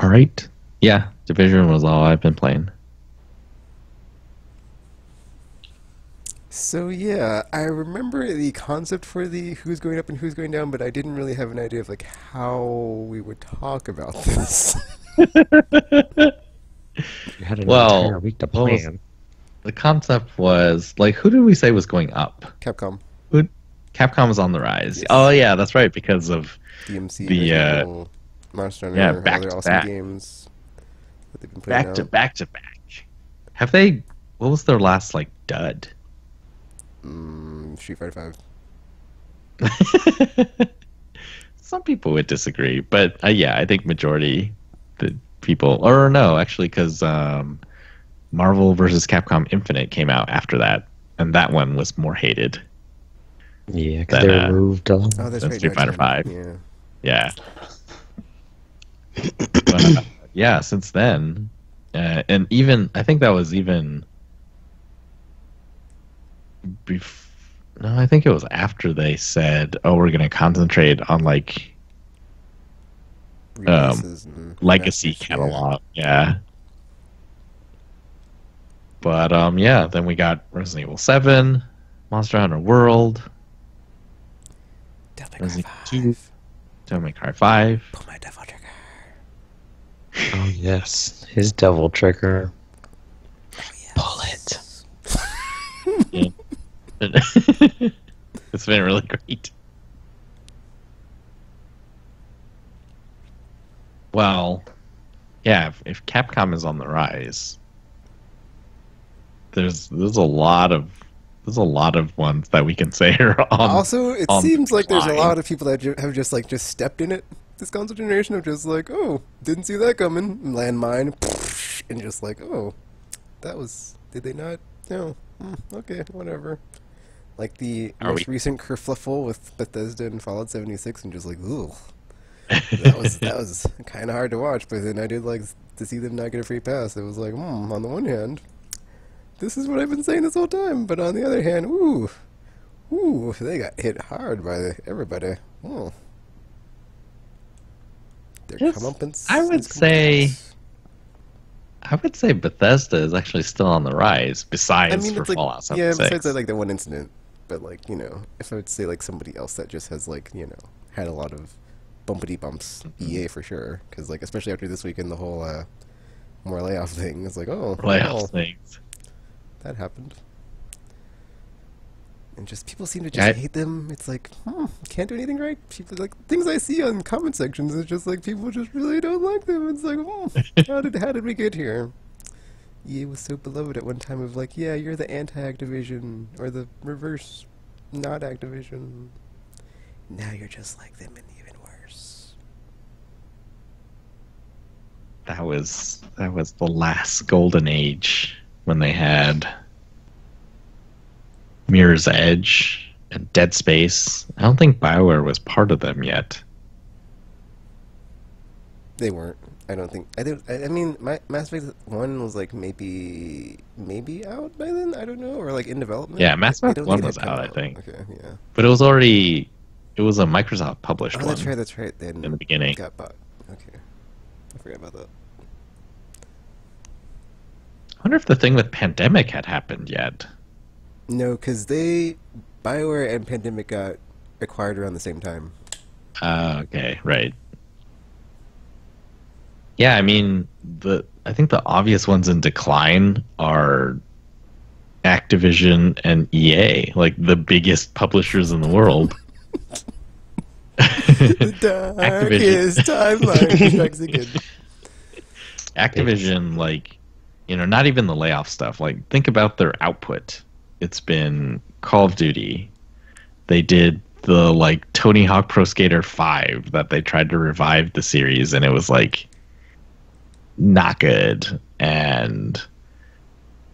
C: All right. Yeah, Division was all I've been playing.
A: So yeah, I remember the concept for the who's going up and who's going down, but I didn't really have an idea of like how we would talk about this.
B: You had an entire week to plan.
C: The concept was like, who did we say was going up?
A: Capcom.
C: Capcom was on the rise.
A: Yes.
C: Oh yeah, that's right, because of
A: DMC,
C: the
A: Monster Hunter,
C: back
A: other
C: to
A: awesome
C: back.
A: games that they've been putting out.
C: back to back. Have they? What was their last like dud?
A: Street Fighter
C: 5. Some people would disagree, but yeah, I think majority the people, or no, actually, because Marvel vs. Capcom Infinite came out after that, and that one was more hated.
B: Yeah, because they removed
A: that's right,
C: Street Fighter 5. Yeah. But, yeah, since then, and even I think that was even before. No, I think it was after they said, "Oh, we're going to concentrate on like legacy catalog." Yeah. But yeah, then we got Resident Evil 7, Monster Hunter World, Resident Evil 2, Devil May Cry 5.
A: Pull my devil trigger.
B: Oh yes, his devil trigger.
A: Oh, yes.
B: Pull it.
C: Yeah. It's been really great. Well, yeah, if Capcom is on the rise, there's a lot of ones that we can say are on.
A: Also, it seems like there's a lot of people that have just stepped in it this console generation of just like, oh, didn't see that coming, landmine, and just like, oh, that was, did they not? No, okay, whatever. Like the most recent kerfluffle with Bethesda and Fallout 76, and just like, ooh, that was kind of hard to watch. But then I did like to see them not get a free pass. It was like, on the one hand, this is what I've been saying this whole time, but on the other hand, ooh, they got hit hard by everybody. Their comeuppance.
C: I would say Bethesda is actually still on the rise. Besides for Fallout 76,
A: yeah, besides that, like the one incident. But like, you know, if I would say like somebody else that just has like, you know, had a lot of bumpity bumps, EA for sure. Because like, especially after this weekend, the whole more layoff thing. It's like, oh,
C: layoff things.
A: That happened. And just people seem to just hate them. It's like, can't do anything right. People like things I see on comment sections. It's just like people just really don't like them. It's like, how did we get here? EA was so beloved at one time of like, yeah, you're the anti-Activision or the reverse Not Activision. Now you're just like them and even worse.
C: That was the last golden age when they had Mirror's Edge and Dead Space. I don't think BioWare was part of them yet.
A: They weren't. I don't think. I mean, Mass Effect 1 was like maybe out by then. I don't know, or like in development.
C: Yeah, Mass Effect 1 was out, I think.
A: Okay, yeah.
C: But it was a Microsoft published one.
A: That's right. Then
C: in the beginning,
A: got bought. Okay, I forgot about that.
C: I wonder if the thing with Pandemic had happened yet.
A: No, because BioWare and Pandemic got acquired around the same time.
C: Okay, right. Yeah, I mean, I think the obvious ones in decline are Activision and EA, like the biggest publishers in the world.
A: The darkest timeline strikes again.
C: Activision, like, not even the layoff stuff. Like, think about their output. It's been Call of Duty. They did the, like, Tony Hawk Pro Skater 5 that they tried to revive the series, and it was, like, not good. And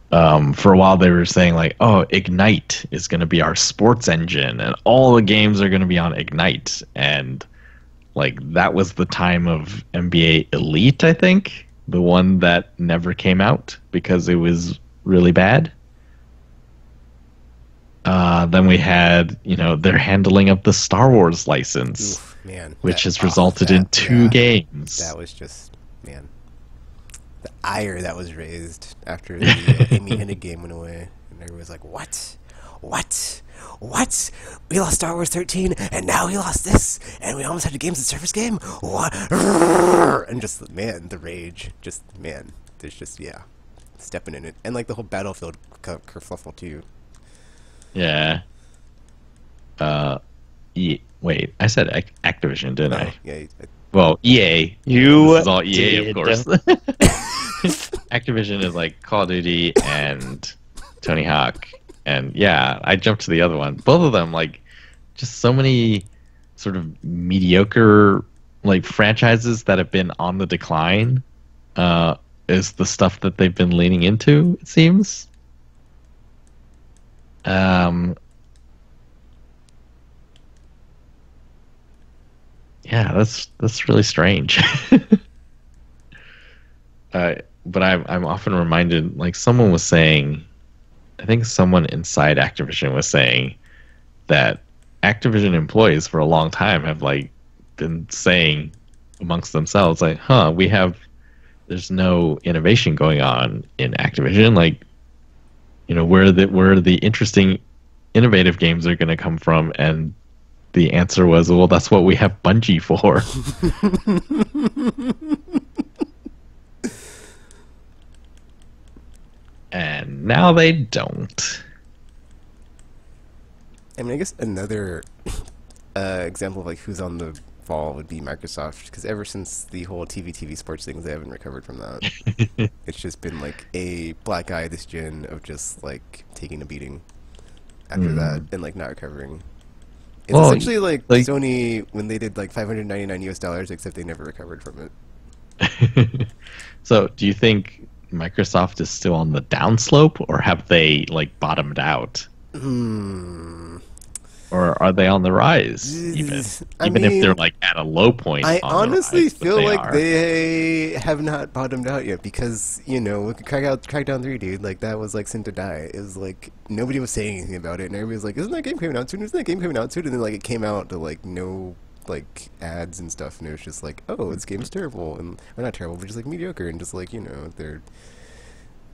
C: for a while they were saying, like, oh, Ignite is going to be our sports engine, and all the games are going to be on Ignite. And, like, that was the time of NBA Elite, I think. The one that never came out because it was really bad. Then we had, their handling of the Star Wars license,
A: Oof, man,
C: which has resulted in 2 games.
A: That was just, man, the ire that was raised after the Amy Hennig game went away. And everyone was like, what? What? We lost Star Wars 13, and now we lost this, and we almost had a Games of Surface game? What? And just, man, the rage. Just, man, there's just, yeah, stepping in it. And, like, the whole Battlefield kerfluffle, too.
C: Yeah. Wait, I said Activision, didn't I?
A: Yeah.
C: Well, EA. This is all EA, of course. Activision is like Call of Duty and Tony Hawk. And yeah, I jumped to the other one. Both of them, like, just so many sort of mediocre, like, franchises that have been on the decline is the stuff that they've been leaning into, it seems. Yeah, that's really strange. But I'm often reminded, like, someone was saying, I think someone inside Activision was saying that Activision employees for a long time have, like, been saying amongst themselves, like, there's no innovation going on in Activision, like, where the interesting, innovative games are going to come from. And the answer was, well, that's what we have Bungie for. And now they don't.
A: I mean, I guess another example of, like, who's on the fall would be Microsoft, because ever since the whole TV sports things, they haven't recovered from that. It's just been like a black eye this gen of just, like, taking a beating after that and, like, not recovering. It's essentially like Sony when they did, like, $599 except they never recovered from it.
C: So do you think Microsoft is still on the downslope, or have they, like, bottomed out? Or are they on the rise, even if they're, like, at a low point?
A: I honestly feel like they have not bottomed out yet, because, look at Crackdown 3, dude. Like, that was, like, sent to die. It was like nobody was saying anything about it, and everybody was like, "Isn't that game coming out soon? Isn't that game coming out soon?" And then, like, it came out to, like, no, like, ads and stuff, and it was just like, "Oh, this game's terrible," and not terrible, but just, like, mediocre, and just, like, they're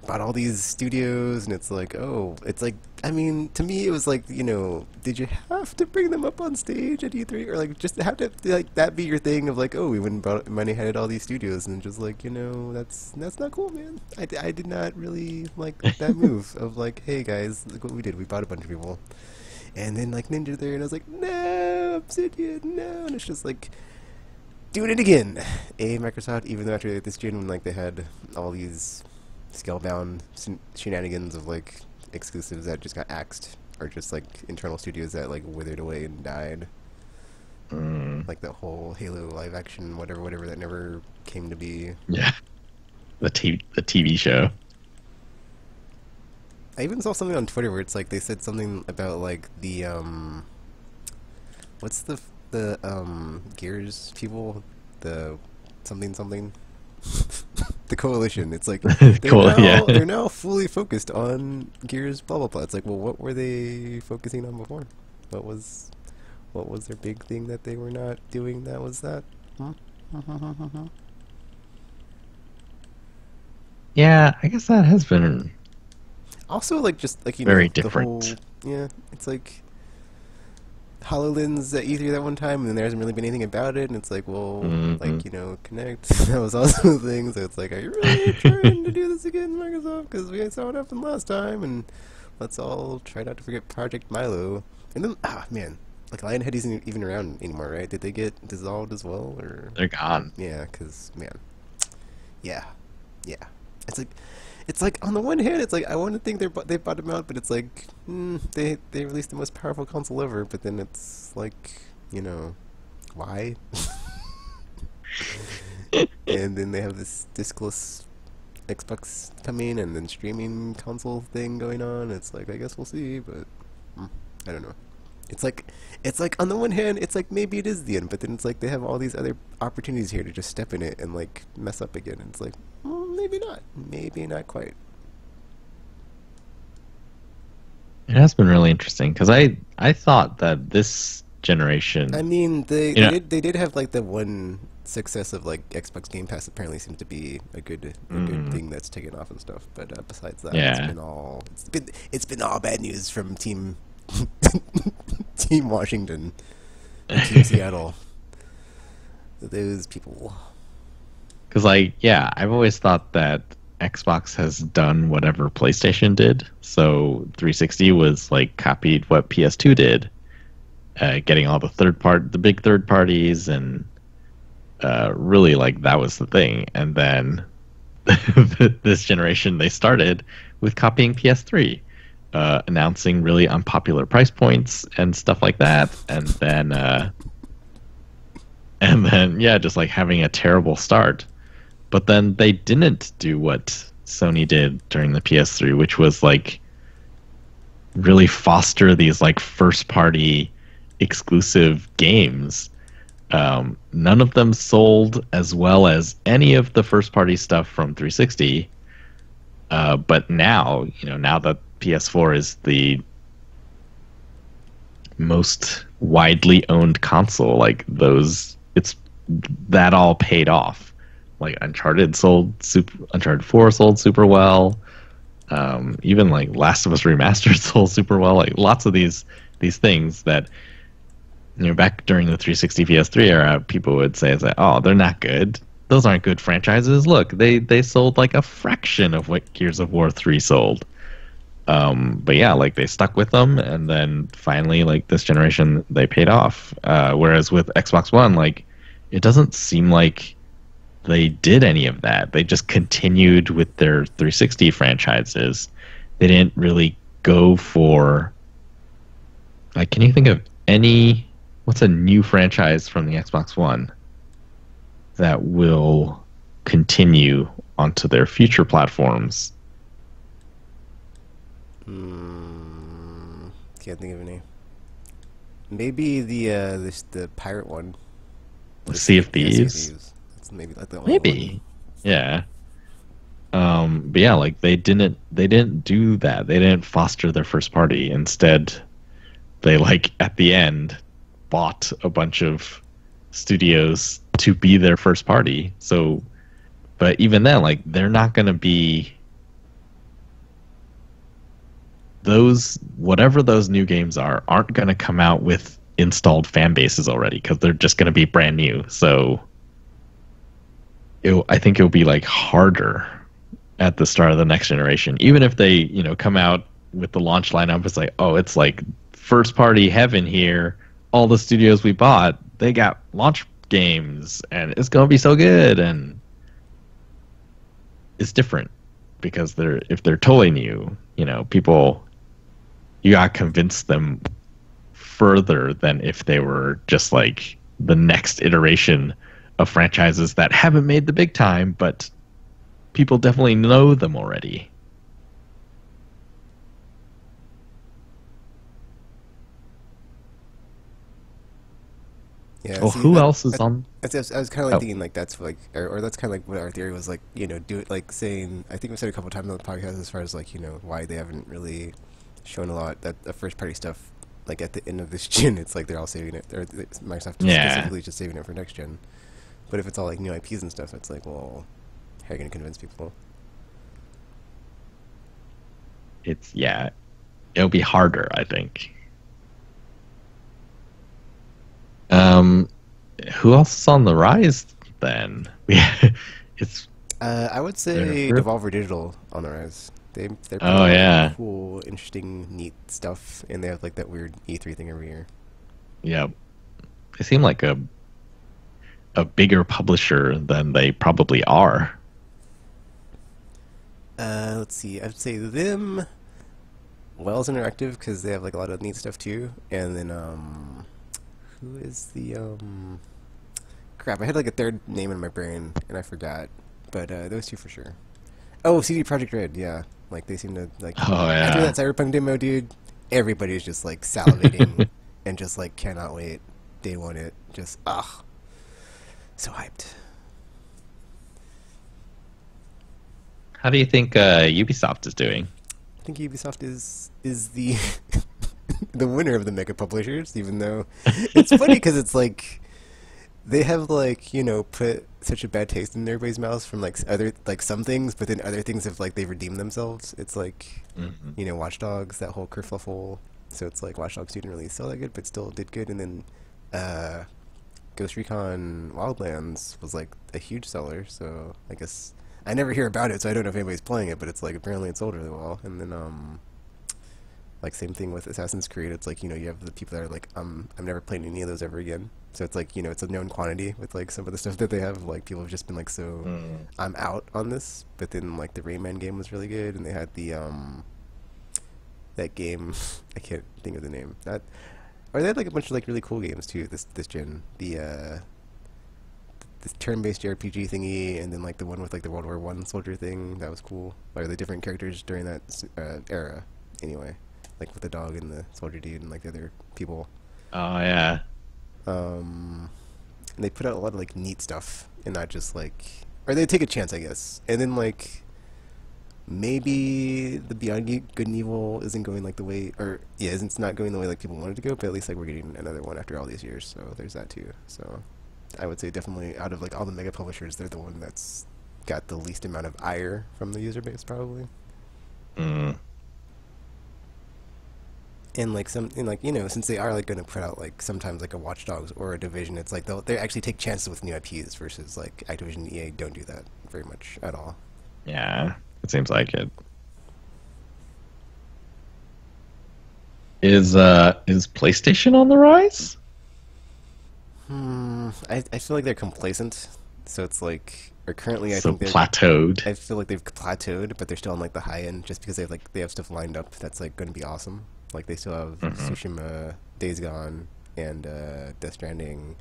A: bought all these studios, and it's like, oh, it's like, I mean, to me, it was like, did you have to bring them up on stage at E3, or, like, just have to, like, that be your thing of, like, oh, we went and money had all these studios, and just, like, that's not cool, man. I did not really like that move of, like, hey guys, look what we did, we bought a bunch of people, and then, like, Ninja there, and I was like, no, Obsidian, no, and it's just like doing it again. Microsoft, even though after this gen, when, like, they had all these scalebound shenanigans of, like, exclusives that just got axed are just like internal studios that like withered away and died. Like the whole Halo live action, whatever that never came to be.
C: Yeah, the TV show.
A: I even saw something on Twitter where it's like they said something about like the what's the Gears people, the something the coalition. It's like they're now fully focused on Gears blah blah blah. It's like, well, what were they focusing on before? What was their big thing that they were not doing? That was that.
C: Yeah, I guess that has been
A: also like just like
C: very different.
A: The whole, yeah, it's like HoloLens at E3 that one time, and then there hasn't really been anything about it, and it's like, well, like, Connect, that was also the thing, so it's like, are you really trying to do this again, Microsoft? Because we saw what happened last time, and let's all try not to forget Project Milo. And then, man, like, Lionhead isn't even around anymore, right? Did they get dissolved as well, or?
C: They're gone.
A: Yeah, because, man, yeah. It's like on the one hand, it's like I want to think they bought him out, but it's like they released the most powerful console ever. But then it's like, why? And then they have this discless Xbox coming, and then streaming console thing going on. It's like, I guess we'll see, but I don't know. It's like on the one hand, it's like maybe it is the end, but then it's like they have all these other opportunities here to just step in it and like mess up again. And it's like, maybe not quite.
C: It has been really interesting because I thought that this generation.
A: I mean, they did have like the one success of like Xbox Game Pass. Apparently, seems to be a good thing that's taken off and stuff. But besides that, it's been all bad news from Team Washington, and Team Seattle. Those people.
C: Because I've always thought that Xbox has done whatever PlayStation did. So 360 was like copied what PS2 did, getting all the big third parties, and really like that was the thing. And then this generation they started with copying PS3, announcing really unpopular price points and stuff like that, and then just like having a terrible start. But then they didn't do what Sony did during the PS3, which was like really foster these like first-party exclusive games. None of them sold as well as any of the first-party stuff from 360. But now, now that PS4 is the most widely owned console, like that all paid off. Like Uncharted 4 sold super well. Even like Last of Us Remastered sold super well. Like lots of these things that back during the 360 PS3 era, people would say, "Oh, they're not good. Those aren't good franchises. Look, they sold like a fraction of what Gears of War 3 sold." But yeah, like they stuck with them, and then finally, like this generation, they paid off. Whereas with Xbox One, like it doesn't seem like they did any of that. They just continued with their 360 franchises. They didn't really go for, like, can you think of what's a new franchise from the Xbox One that will continue onto their future platforms?
A: Can't think of any. Maybe the pirate one.
C: Sea of Thieves.
A: Maybe like the only one.
C: Yeah. But yeah, like they didn't do that. They didn't foster their first party. Instead, they like at the end bought a bunch of studios to be their first party. So, but even then, like they're not going to be whatever those new games aren't going to come out with installed fan bases already, because they're just going to be brand new. So I think it'll be like harder at the start of the next generation, even if they come out with the launch lineup. It's like, oh, it's like first party heaven here. All the studios we bought, they got launch games, and it's gonna be so good. And it's different because if they're totally new, people you gotta convince them further than if they were just like the next iteration of franchises that haven't made the big time, but people definitely know them already.
A: Yeah.
C: Well,
A: See,
C: who else is on?
A: I was kind of like thinking like that's like, or that's kind of like what our theory was like. Do it like saying. I think we said a couple times on the podcast as far as like why they haven't really shown a lot that the first party stuff. Like at the end of this gen, it's like they're all saving it. Or Microsoft specifically just saving it for next gen. But if it's all like new IPs and stuff, it's like, well, how are you gonna convince people?
C: It'll be harder, I think. Who else is on the rise then? It's.
A: I would say Devolver Digital on the rise. They're cool, interesting, neat stuff, and they have like that weird E3 thing every year.
C: Yeah, they seem like a bigger publisher than they probably are.
A: Let's see. I'd say them. Wells Interactive because they have like a lot of neat stuff too, and then who is the crap? I had like a third name in my brain and I forgot, but those two for sure. Oh, CD Projekt Red, yeah. Like they seem to like after that Cyberpunk demo, dude. Everybody's just like salivating and just like cannot wait. Day one, it just so hyped.
C: How do you think Ubisoft is doing?
A: I think Ubisoft is the the winner of the mega publishers, even though it's funny because it's like they have like put such a bad taste in everybody's mouths from like other like some things, but then other things have like they've redeemed themselves. It's like Watch Dogs, that whole kerfuffle. So it's like Watch Dogs didn't really sell that good, but still did good, and then Ghost Recon Wildlands was like a huge seller. So I guess I never hear about it, so I don't know if anybody's playing it, but it's like apparently it sold really well. And then like same thing with Assassin's Creed. It's like you have the people that are like I'm never playing any of those ever again. So it's like it's a known quantity with like some of the stuff that they have. Like people have just been like I'm out on this. But then like the Rayman game was really good, and they had the that game I can't think of the name. Or they had like a bunch of like really cool games too. This gen this turn-based RPG thingy, and then like the one with like the World War I soldier thing that was cool. Or the different characters during that era. Anyway, like with the dog and the soldier dude and like the other people.
C: Oh yeah.
A: And they put out a lot of like neat stuff, and not just like, or they take a chance, I guess. And then like maybe the Beyond Good and Evil isn't going like the way, or it's not going the way like people wanted to go. But at least like we're getting another one after all these years, so there's that too. So I would say definitely out of like all the mega publishers, they're the one that's got the least amount of ire from the user base, probably. And like since they are like going to put out like sometimes like a Watch Dogs or a Division, it's like they actually take chances with new IPs versus like Activision and EA don't do that very much at all.
C: Yeah, it seems like it. Is PlayStation on the rise?
A: I feel like they're complacent, so it's like, or currently I think they're
C: plateaued.
A: I feel like they've plateaued, but they're still on like the high end just because they have stuff lined up that's like going to be awesome. Like they still have Tsushima, Days Gone, and Death Stranding,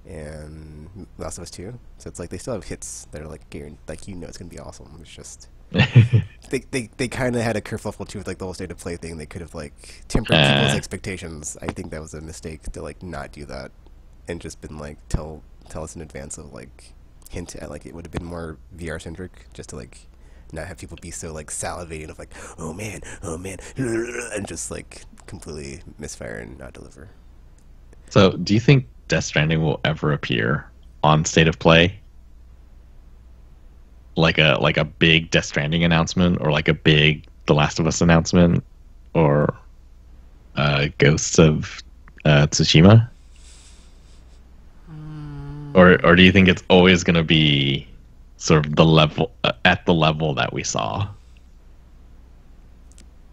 A: and Last of Us 2. So it's like they still have hits that are like guaranteed, like it's gonna be awesome. It's just they kind of had a kerfuffle too with like the whole state of play thing. They could have like tempered people's expectations. I think that was a mistake to like not do that, and just been like tell us in advance of like hint at like it would have been more VR centric, just to like not have people be so like salivating of like oh man and just like completely misfire and not deliver.
C: So do you think Death Stranding will ever appear on State of Play? Like a big Death Stranding announcement, or like a big The Last of Us announcement, or Ghosts of Tsushima? Or do you think it's always going to be sort of the level at the level that we saw?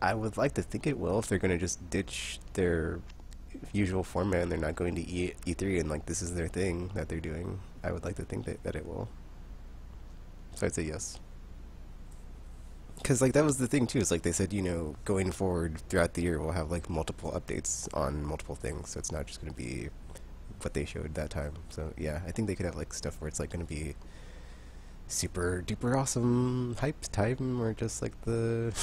A: I would like to think it will, if they're going to just ditch their usual format and they're not going to E3 and like this is their thing that they're doing. I would like to think that it will. So I'd say yes. Because like that was the thing too. Is like they said, going forward throughout the year, we'll have like multiple updates on multiple things. So it's not just going to be what they showed that time. So yeah, I think they could have like stuff where it's like going to be super duper awesome hype time, or just like the.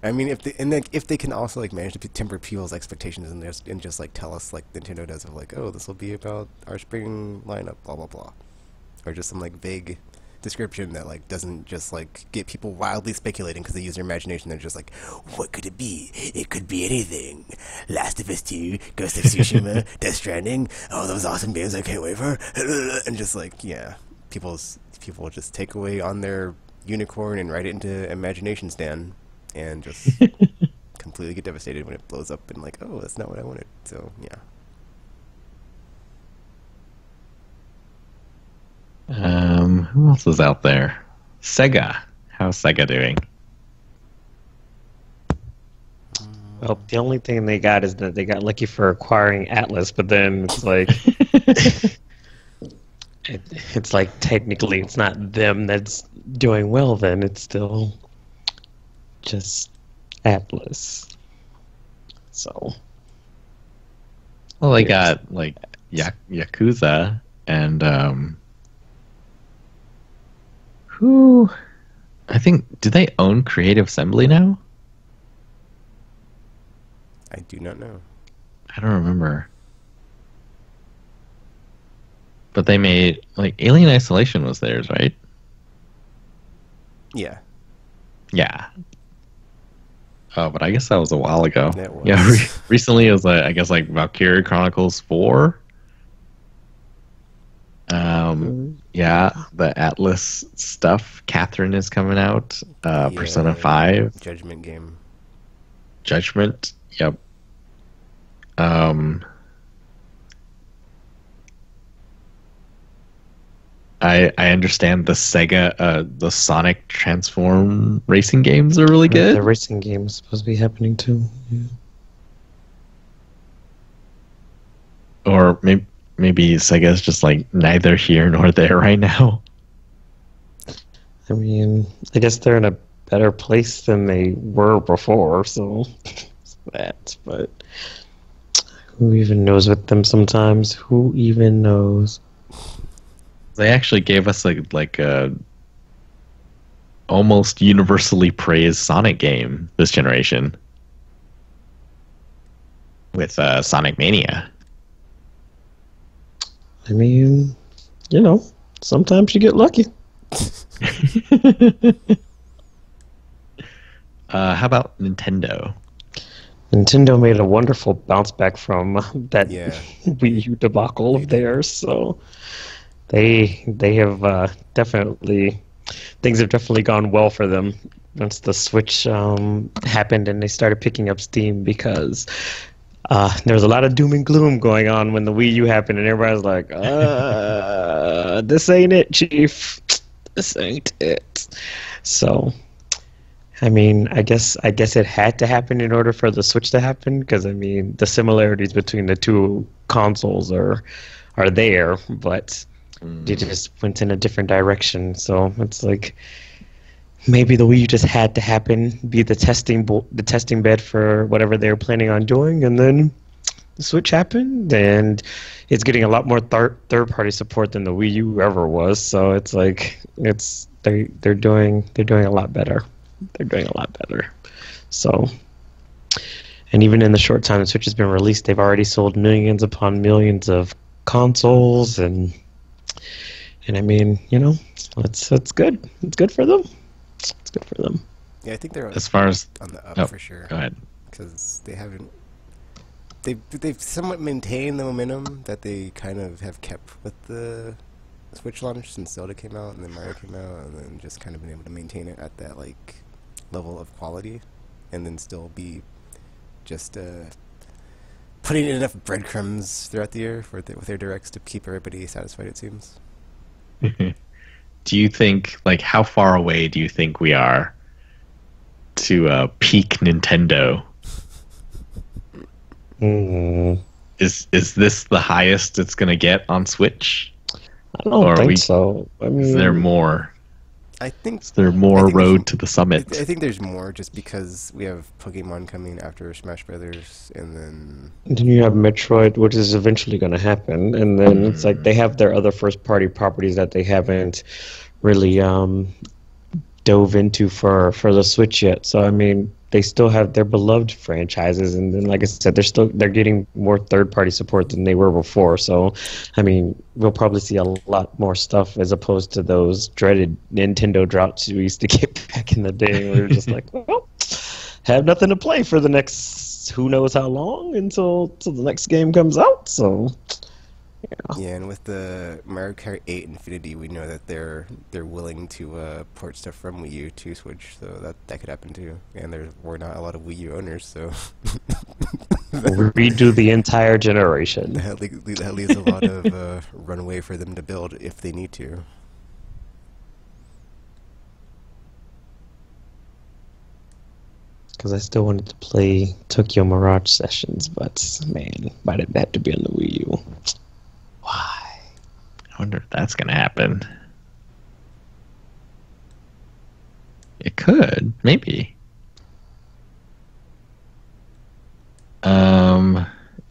A: I mean, if they can also like manage to temper people's expectations and just like tell us like Nintendo does of like, oh, this will be about our spring lineup, blah blah blah, or just some like vague description that like doesn't just like get people wildly speculating because they use their imagination. They're just like, what could it be? It could be anything. Last of Us 2, Ghost of Tsushima, Death Stranding, all those awesome games I can't wait for, and just like, yeah, people just take away on their unicorn and write it into imagination stand and just completely get devastated when it blows up and like, oh, that's not what I wanted. So yeah.
C: Who else is out there? Sega. How's Sega doing?
B: Well, the only thing they got is that they got lucky for acquiring Atlus, but then it's like it's like technically it's not them that's doing well. Then it's still just Atlus. So,
C: well, they got like Yakuza and who? I think, do they own Creative Assembly now?
A: I do not know.
C: I don't remember. But they made, like, Alien Isolation was theirs, right?
A: Yeah.
C: Yeah. Oh, but I guess that was a while ago.
A: That was.
C: Yeah, recently it was, I guess, like, Valkyria Chronicles 4. Yeah, the Atlus stuff. Catherine is coming out. Persona 5.
A: Judgment game.
C: Judgment. Yep. I understand the Sega, the Sonic Transform racing games are really good.
B: The racing game is supposed to be happening too. Yeah.
C: Or maybe Sega's just like neither here nor there right now.
B: I mean, I guess they're in a better place than they were before, so that. But who even knows with them sometimes? Who even knows?
C: They actually gave us like a almost universally praised Sonic game this generation with Sonic Mania.
B: I mean, sometimes you get lucky.
C: How about Nintendo?
B: Nintendo made a wonderful bounce back from that Wii U debacle of theirs, so they have definitely, things have definitely gone well for them once the Switch happened and they started picking up steam, because there was a lot of doom and gloom going on when the Wii U happened, and everybody's like, this ain't it, Chief. This ain't it. So, I mean, I guess it had to happen in order for the Switch to happen, because, I mean, the similarities between the two consoles are there, but they just went in a different direction. So it's like, maybe the Wii U just had to happen, be the testing bed for whatever they were planning on doing, and then the Switch happened, and it's getting a lot more third-party support than the Wii U ever was. So it's like they're doing a lot better. They're doing a lot better. So, and even in the short time the Switch has been released, they've already sold millions upon millions of consoles, and I mean, it's good. It's good for them. It's good for them.
A: Yeah, I think they're
C: as far as
A: on the up for sure.
C: Go ahead.
A: Because they've somewhat maintained the momentum that they kind of have kept with the Switch launch since Zelda came out and then Mario came out, and then just kind of been able to maintain it at that like level of quality, and then still be just putting in enough breadcrumbs throughout the year with their directs to keep everybody satisfied, it seems.
C: Do you think, like, how far away do you think we are to peak Nintendo? Is this the highest it's going to get on Switch?
B: I don't think so. I mean,
C: is there more?
A: I think
C: is there more road to the summit?
A: I think there's more just because we have Pokemon coming after Smash Brothers, and then
B: you have Metroid, which is eventually going to happen, and then it's like they have their other first-party properties that they haven't really dove into for the Switch yet. So I mean, they still have their beloved franchises, and then like I said, they're getting more third-party support than they were before. So I mean, we'll probably see a lot more stuff as opposed to those dreaded Nintendo droughts we used to get back in the day. We were just like, well, have nothing to play for the next who knows how long until the next game comes out. So
A: yeah, and with the Mario Kart 8 Infinity, we know that they're willing to port stuff from Wii U to Switch, so that could happen too. And we're not a lot of Wii U owners, so
B: redo the entire generation.
A: That leaves a lot of runway for them to build if they need to.
B: Because I still wanted to play Tokyo Mirage Sessions, but man, might have had to be on the Wii U. Why?
C: I wonder if that's going to happen. It could, maybe.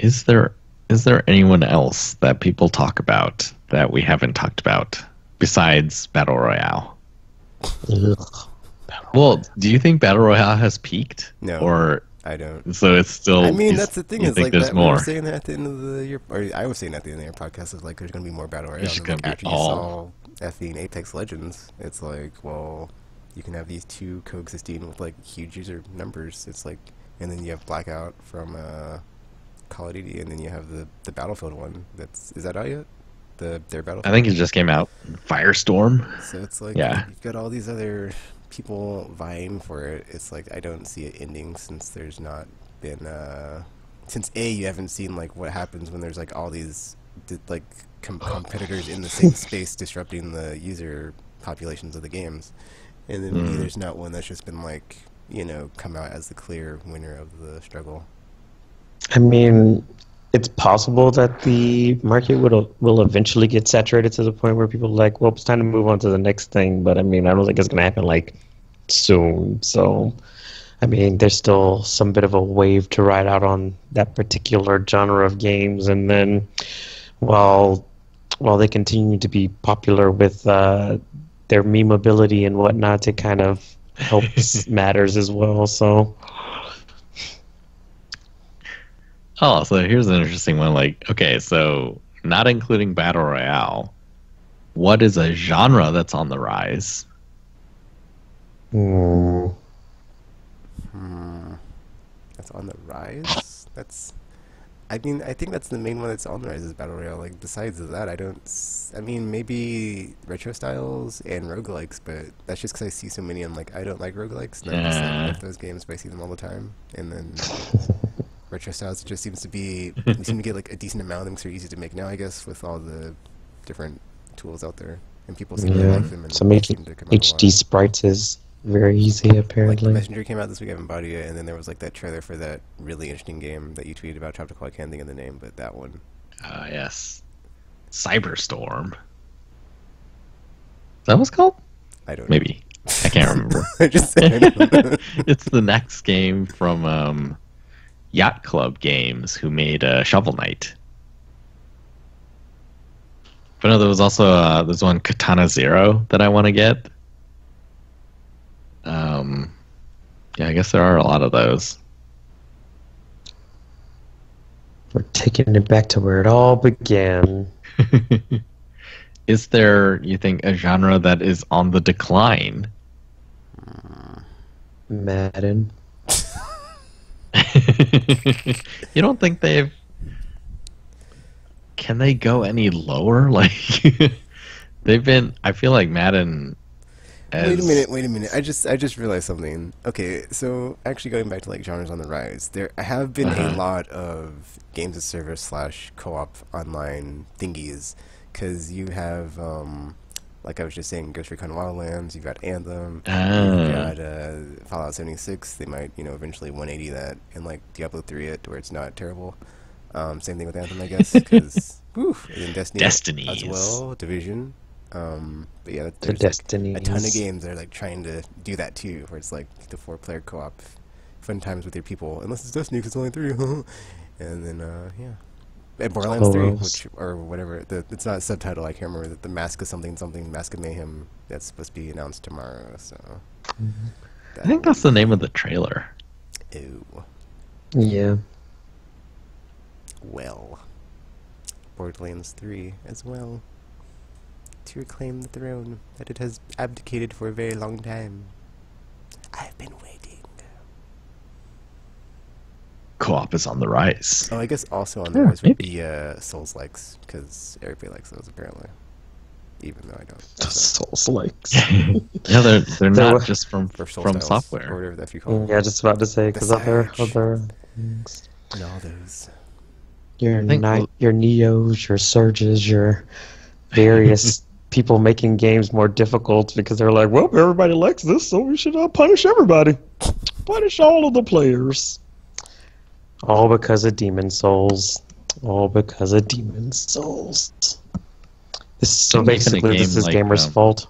C: Is there anyone else that people talk about that we haven't talked about besides Battle Royale? Well, do you think Battle Royale has peaked?
A: No.
C: Or
A: I don't.
C: So it's still.
A: I mean, that's the thing is like that.
C: More.
A: We were saying that at the end of the year, or I was saying at the end of the year podcast is like there's gonna be more Battle Royale. Like, after you saw effing Apex Legends, it's like, well, you can have these two coexisting with like huge user numbers. It's like, and then you have Blackout from Call of Duty, and then you have the Battlefield one. Is that out yet? Their Battlefield.
C: I think it just came out. Firestorm.
A: So it's like,
C: yeah,
A: you've got all these other people vying for it. It's like I don't see it ending since there's not been since you haven't seen like what happens when there's like all these like competitors in the same space disrupting the user populations of the games, and then there's not one that's just been like, you know, come out as the clear winner of the struggle.
B: I mean, it's possible that the market will eventually get saturated to the point where people are like, well, it's time to move on to the next thing. But I mean, I don't think it's going to happen like soon. So, I mean, there's still some bit of a wave to ride out on that particular genre of games. And then while they continue to be popular with their memeability and whatnot, it kind of helps matters as well. So.
C: Oh, so here's an interesting one. Like, okay, so not including Battle Royale, what is a genre that's on the rise?
A: That's on the rise? I mean, I think that's the main one that's on the rise is Battle Royale. Like, besides that, I mean, maybe retro styles and roguelikes, but that's just because I see so many and, like, I don't like roguelikes. And I just like those games, but I see them all the time. And then retro styles, it just seems to be, we seem to get, like, a decent amount of them because they're easy to make now, I guess, with all the different tools out there. And people seem to like them. And
B: some HD sprites is very easy, apparently.
A: Like Messenger came out this week, I haven't bought it yet, and then there was like that trailer for that really interesting game that you tweeted about, Tropical. I can't think of the name, but that one.
C: Yes. Cyberstorm. Is that what it's called?
A: I don't know.
C: Maybe. I can't remember.
A: I just said
C: it's the next game from Yacht Club Games, who made Shovel Knight. But no, there was also there's one Katana Zero that I want to get. Yeah, I guess there are a lot of those.
B: We're taking it back to where it all began.
C: Is there, you think, a genre that is on the decline?
B: Madden.
C: You don't think they've... Can they go any lower? Like, they've been... I feel like Madden...
A: Wait a minute. I just realized something. Okay, so actually going back to like genres on the rise, there have been a lot of games as service / co-op online thingies, because you have like I was just saying, Ghost Recon Wildlands, you've got Anthem, you've got Fallout 76. They might, you know, eventually 180 that, and like Diablo 3 it to where it's not terrible. Same thing with Anthem, I guess, because and then Destiny as well, Division. But yeah,
B: The
A: there's like a ton of
B: Destinies.
A: games that are like trying to do that too, where it's like the 4-player co-op, fun times with your people. Unless it's Destiny, because it's only 3. And then yeah, and Borderlands
B: Slow
A: 3,
B: rolls.
A: which or whatever. It's not a subtitle. I can't remember. The Mask of something something Mask of Mayhem. That's supposed to be announced tomorrow. So
C: I
A: that
C: think
A: will
C: that's the
A: be.
C: name of the trailer.
A: Ew.
B: Yeah.
A: Well, Borderlands 3 as well, to reclaim the throne that it has abdicated for a very long time. I've been waiting.
C: Co-op is on the rise.
A: Oh, I guess also on the
C: Yeah,
A: rise would
C: maybe.
A: be Souls likes, because everybody likes those apparently, even though I don't. So.
B: Souls likes.
C: Yeah, they're
B: There
C: not
B: were,
C: just from
A: Or Soul Styles, or
C: software.
A: whatever that you call them.
B: yeah, just about to say
A: The
B: because
A: Surge,
B: other things.
A: and all those.
B: Your
C: I think
B: your Neos, your Surges, your various people making games more difficult because they're like, well, everybody likes this, so we should punish everybody, punish all of the players. All because of Demon Souls. All because of Demon Souls. So
C: think even a
B: basically, this
C: game
B: is
C: like
B: gamers' fault.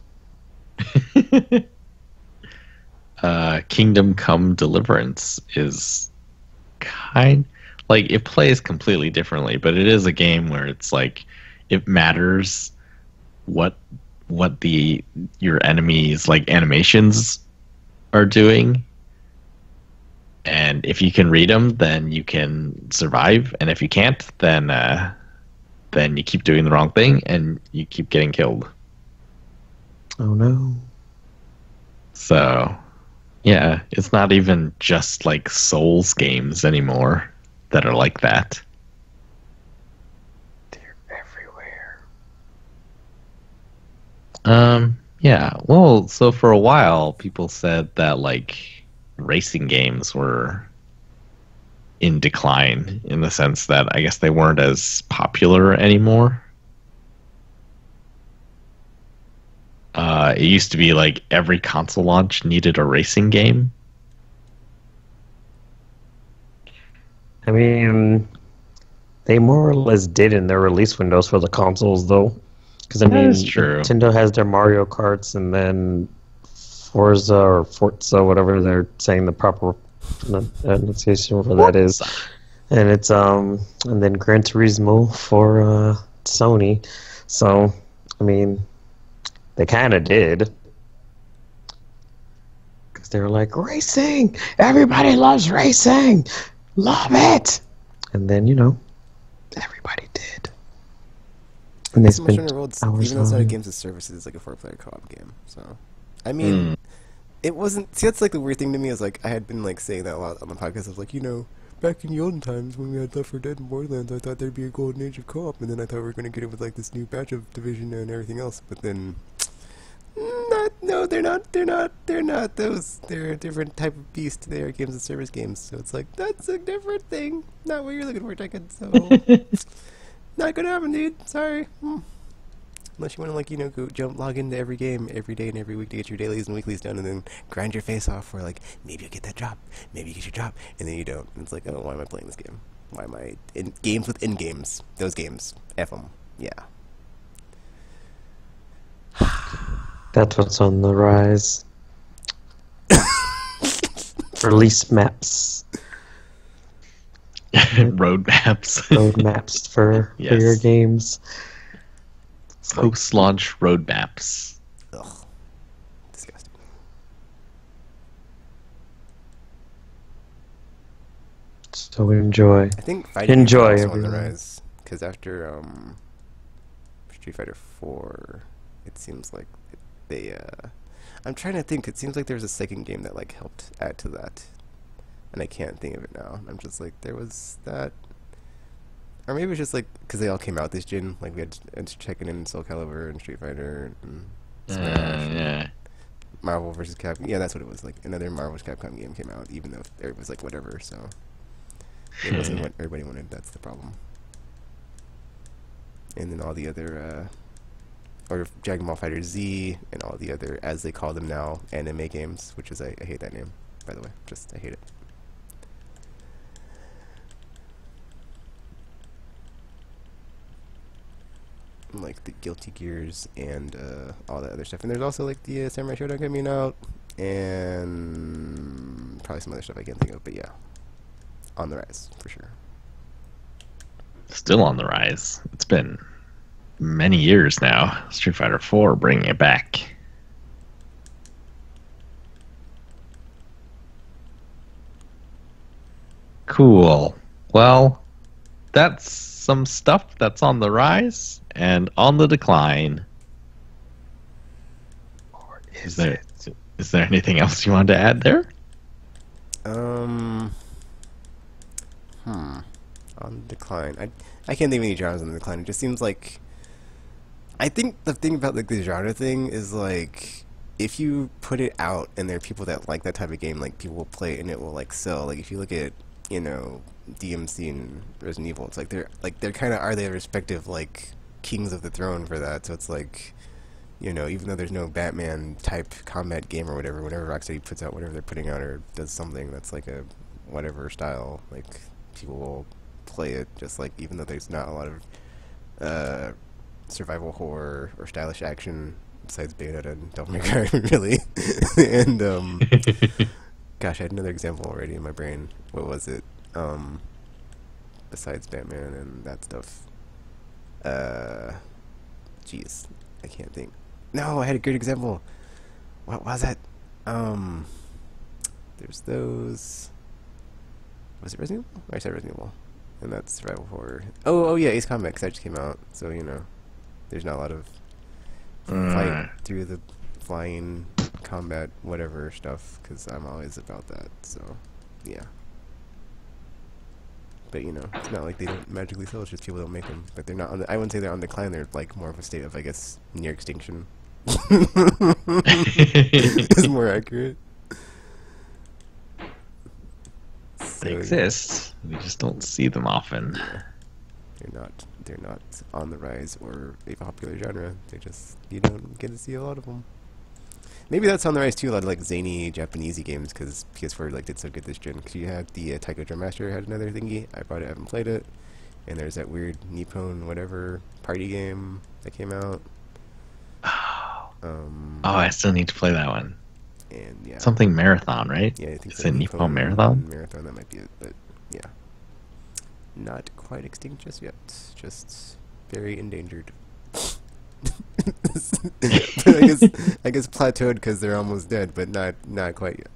C: Kingdom Come Deliverance is kind like it plays completely differently, but it is a game where it's like it matters what the your enemies like animations are doing, and if you can read them, then you can survive, and if you can't, then you keep doing the wrong thing and you keep getting killed.
B: Oh no.
C: So yeah, it's not even just like Souls games anymore that are like that.
B: They're everywhere.
C: Yeah. Well, so for a while, people said that like racing games were in decline in the sense that I guess they weren't as popular anymore. It used to be like every console launch needed a racing game.
B: I mean, they more or less did in their release windows for the consoles, though. Because, I
C: That is
B: mean,
C: true.
B: Nintendo has their Mario Karts, and then Forza or Forza, whatever they're saying the proper pronunciation for that is. And it's, and then Gran Turismo for Sony. So, I mean, they kind of did. Because they were like, racing! Everybody loves racing! Love it! And then, everybody did. And they
A: So much
B: spent
A: Worlds,
B: hours
A: even though it's not a
B: on
A: games as services, it's like a 4-player co-op game. So, I mean, it wasn't. See, that's like the weird thing to me is like I had been like saying that a lot on the podcast. I was like, back in the olden times when we had Left 4 Dead and Borderlands, I thought there'd be a golden age of co-op, and then I thought we were gonna get it with like this new batch of Division and everything else. But then, no, they're not. They're not those. They're a different type of beast. They are games as service games. So it's like that's a different thing. Not what you're looking for, Tekken. So. Not gonna happen, dude. Sorry. Unless you want to, like, go log into every game every day and every week to get your dailies and weeklies done, and then grind your face off for, like, maybe you'll get that drop, maybe you get your drop, and then you don't. And it's like, oh, why am I playing this game? Why am I in games within games? Those games. F them. Yeah.
B: That's what's on the rise. Release maps.
C: Roadmaps.
B: Roadmaps for your
C: Yes.
B: games.
C: Post-launch roadmaps.
A: Ugh. Disgusting.
B: So enjoy.
A: I think fighting
B: Enjoy,
A: games are also on the
B: everyone.
A: rise. Because after Street Fighter 4, it seems like they. I'm trying to think. It seems like there's a second game that like helped add to that, and I can't think of it now. I'm just like there was that, or maybe it's just like because they all came out this gen. Like we had Tekken and Soul Calibur and Street Fighter and Smash and
C: Yeah.
A: Marvel vs. Capcom. Yeah, that's what it was. Like another Marvel vs. Capcom game came out, even though it was like whatever. So it wasn't what everybody wanted. That's the problem. And then all the other, or Dragon Ball Fighter Z, and all the other, as they call them now, anime games, which is, I hate that name, by the way. Just, I hate it. Like the Guilty Gears and all that other stuff. And there's also like the Samurai Shodown coming out, and probably some other stuff I can't think of. But yeah, on the rise for sure.
C: Still on the rise. It's been many years now. Street Fighter 4 bringing it back. Cool. Well, that's some stuff that's on the rise and on the decline. Or is there anything else you wanted to add there?
A: On decline. I can't think of any genres on the decline. It just seems like, I think the thing about like the genre thing is like, if you put it out and there are people that like that type of game, like people will play it and it will like sell. Like if you look at, you know, DMC and Resident Evil, it's like they're kind of are their respective like kings of the throne for that. So it's like, you know, even though there's no Batman type combat game or whatever, whenever Rocksteady puts out whatever they're putting out or does something that's like a whatever style, like people will play it, just like even though there's not a lot of survival horror or stylish action besides Bayonetta and Devil May Cry really. And gosh, I had another example already in my brain. What was it? Besides Batman and that stuff. Jeez, I can't think. No, I had a great example. What was that? There's those. Was it Resident Evil? I said Resident Evil. And that's survival horror. Oh yeah, Ace Combat, 'cause that just came out. So, you know, there's not a lot of fight through the flying combat whatever stuff, because I'm always about that. So, yeah. But, you know, it's not like they don't magically sell, it's just people don't make them. But they're not on the, I wouldn't say they're on decline, they're like more of a state of, I guess, near extinction. It's more accurate.
C: They exist. We just don't see them often.
A: Yeah. They're not on the rise or a popular genre. They just, you don't get to see a lot of them. Maybe that's on the rise too, a lot of like zany Japanesey games, because PS4 like did so good this gen. Because you had the Taiko Drum Master had another thingy. I bought it, I haven't played it. And there's that weird Nippon whatever party game that came out.
C: I still need to play that one.
A: And yeah,
C: something marathon, right?
A: Yeah, I think
C: it's a Nippon marathon.
A: Marathon, that might be it, but yeah, not quite extinct just yet. Just very endangered. But I guess plateaued because they're almost dead, but not quite yet.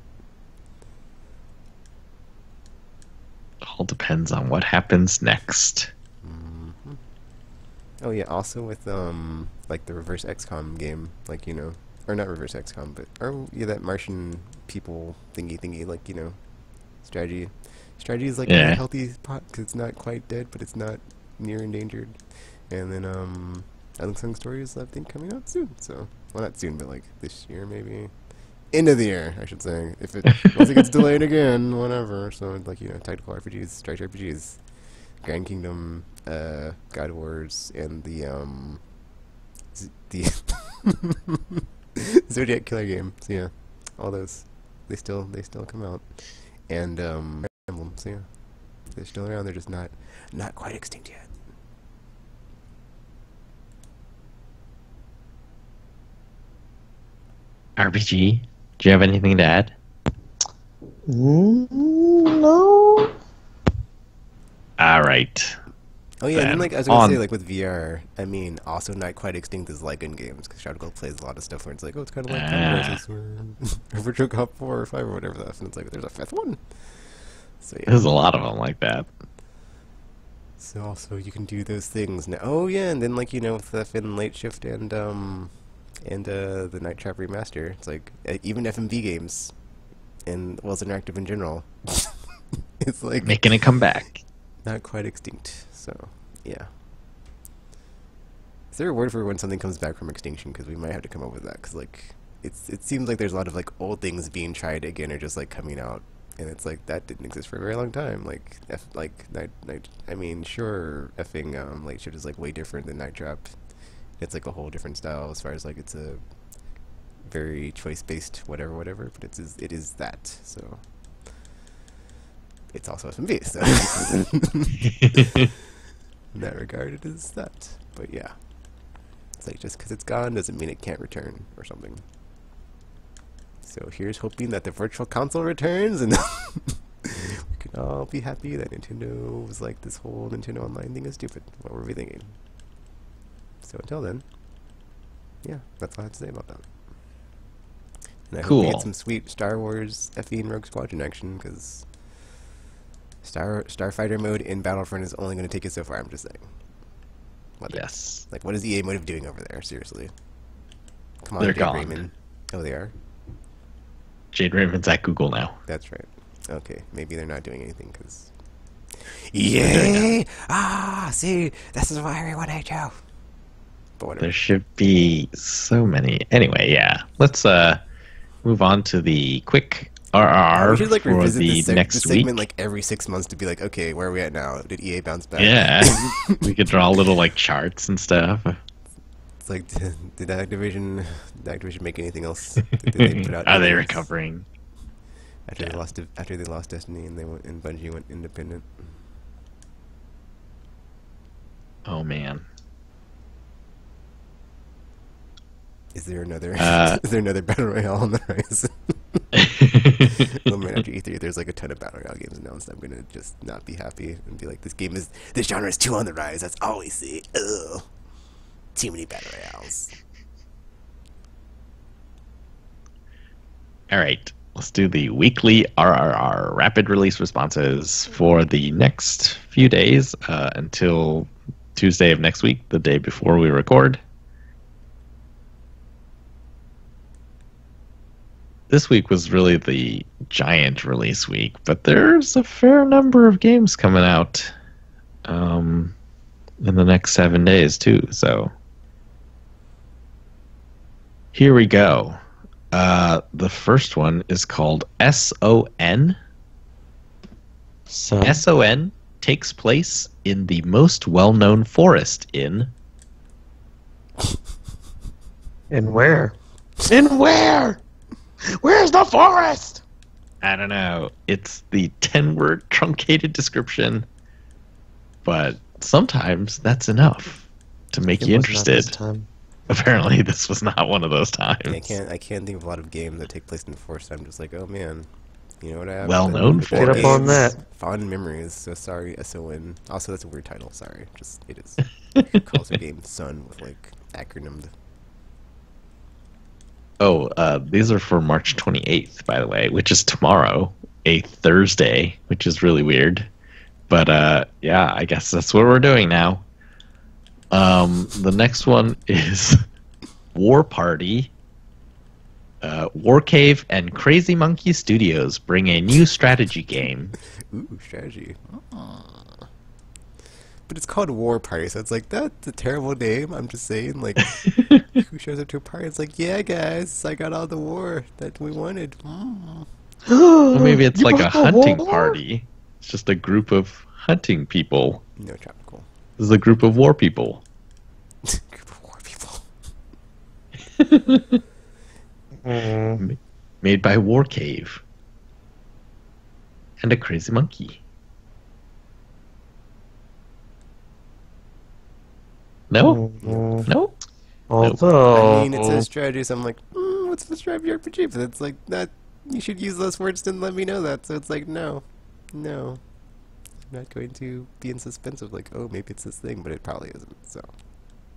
C: All depends on what happens next.
A: Mm-hmm. Oh yeah, also with like the reverse XCOM game, like, you know, or not reverse XCOM, but yeah, that Martian people thingy, like, you know, strategy is like a healthy pot because it's not quite dead, but it's not near endangered. And then Unsung Stories, I think, coming out soon. So, well, not soon, but like this year maybe, end of the year, I should say. If it once it gets delayed again, whatever. So like, you know, tactical RPGs, strategy RPGs, Grand Kingdom, God Wars, and the Zodiac Killer game. So yeah, all those they still come out, and Emblem. So yeah, they're still around. They're just not quite extinct yet.
C: RPG. Do you have anything to add?
B: No.
C: All right.
A: Oh yeah, and then, like, I was gonna say, like, with VR, I mean, also not quite extinct is Lycan games, because Shadow Cloud plays a lot of stuff where it's like, oh, it's kind of like Time Crisis or Virtual Cop 4 or 5 or whatever that is, and it's like, there's a fifth one. So yeah.
C: There's a lot of them like that.
A: So also, you can do those things now. Oh yeah, and then, like, you know, with the Finn Late Shift and the Night Trap Remaster, it's like, even FMV games, and, well, it's interactive in general, it's like...
C: making a comeback.
A: Not quite extinct, so, yeah. Is there a word for when something comes back from extinction? Because we might have to come up with that, because, like, it seems like there's a lot of, like, old things being tried again or just, like, coming out, and it's like, that didn't exist for a very long time. Like, I mean, sure, effing Late Shift is, like, way different than Night Trap. It's, like, a whole different style as far as, like, it's a very choice-based whatever, but it is that, so... It's also FMV, so in that regard, it is that. But yeah, It's like just because it's gone doesn't mean it can't return or something. So here's hoping that the Virtual Console returns and we can all be happy that Nintendo was like, this whole Nintendo Online thing is stupid. What were we thinking? So until then, yeah, that's all I have to say about that. And I hope we get some sweet Star Wars FE and Rogue Squadron action, because Starfighter mode in Battlefront is only going to take you so far, I'm just saying.
C: Yes.
A: Like, what is EA Motive doing over there? Seriously. Come on,
C: They're
A: Jade
C: gone.
A: Raymond. Oh, they are?
C: Jade Raymond's at Google now.
A: That's right. Okay, maybe they're not doing anything, because... Yay! Ah, see, this is why everyone hates you. But whatever.
C: There should be so many. Anyway, yeah. Let's move on to the quick RR
A: we should, like,
C: for the next
A: this segment,
C: week.
A: like, every 6 months to be like, okay, where are we at now? Did EA bounce back?
C: Yeah. We could draw little, like, charts and stuff.
A: It's like, did Activision make anything else? Did they put out
C: Are they
A: anything else?
C: recovering?
A: After they lost Destiny and Bungie went independent.
C: Oh, man.
A: Is there another battle royale on the horizon? Well, man, after E3, there's like a ton of battle royale games announced. I'm gonna just not be happy and be like, this genre is too on the rise. That's all we see. Ugh, too many battle royales.
C: All right. Let's do the weekly RRR, rapid release responses, for the next few days until Tuesday of next week, the day before we record. This week was really the giant release week, but there's a fair number of games coming out in the next 7 days, too. So here we go. The first one is called SON. SON takes place in the most well-known forest in...
B: In where? In where? Where's the forest?
C: I don't know. It's the 10-word truncated description, but sometimes that's enough to make you interested. Apparently, this was not one of those times.
A: I can't think of a lot of games that take place in the forest. I'm just like, oh man, you know what I have?
C: Well-known
B: Get up on that.
A: Fond memories. So sorry, SON. Also, that's a weird title. Sorry, just it is. Who calls a game Sun with like acronymed?
C: Oh, these are for March 28th, by the way, which is tomorrow, a Thursday, which is really weird. But yeah, I guess that's what we're doing now. The next one is War Party. War Cave and Crazy Monkey Studios bring a new strategy game.
A: Ooh, strategy. But it's called War Party, so it's like, that's a terrible name. I'm just saying, like, who shows up to a party? It's like, yeah, guys, I got all the war that we wanted.
C: Well, maybe it's like a hunting party. It's just a group of hunting people.
A: No, tropical.
C: This is a group of war people.
A: Group of war people.
C: Made by War Cave. And a Crazy Monkey. No? No?
B: Although...
A: I mean, it says strategy, so I'm like, what's the strategy RPG? But it's like, that, you should use those words to let me know that. So it's like, no. I'm not going to be in suspense of like, oh, maybe it's this thing, but it probably isn't, so.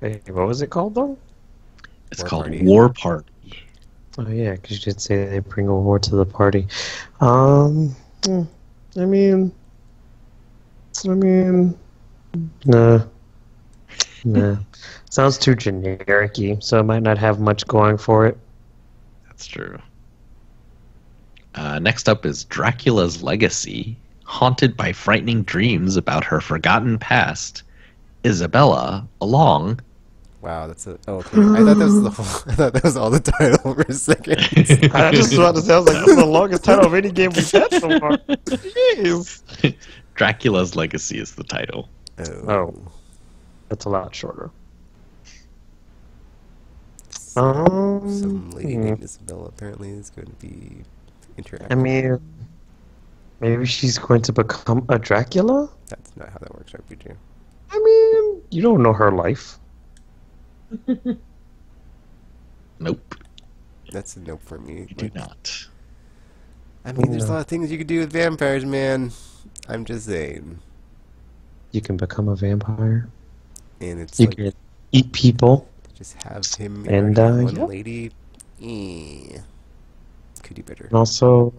B: Hey, what was it called, though?
C: It's called War Party.
B: Oh, yeah, because you did say they bring a war to the party. I mean, nah. Sounds too generic-y, so it might not have much going for it.
C: That's true. Next up is Dracula's Legacy. Haunted by frightening dreams about her forgotten past, Isabella, along...
A: Wow, that's a... Oh, okay. I thought that was the whole... I thought that was all the title for a second.
B: I just was about to say, I was like, this is the longest title of any game we've had so far. Jeez.
C: Dracula's Legacy is the title.
B: Oh. That's a lot shorter.
A: Some lady named Isabella apparently is going to be interactive.
B: I mean, maybe she's going to become a Dracula?
A: That's not how that works, RPG.
B: I mean, you don't know her life.
C: Nope.
A: That's a nope for me.
C: You do not.
A: I mean, there's a lot of things you could do with vampires, man. I'm just saying.
B: You can become a vampire.
A: And it's
B: you
A: like,
B: can eat people.
A: just have him
B: and
A: one
B: yep.
A: lady. Could do better.
B: And also,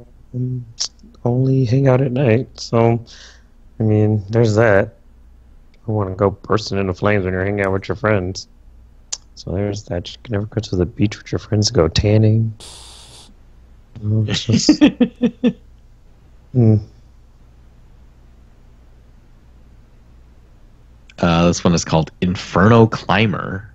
B: only hang out at night. So, I mean, there's that. I want to go bursting into flames when you're hanging out with your friends. So there's that. You can never go to the beach with your friends to go tanning. It's just,
C: This one is called Inferno Climber.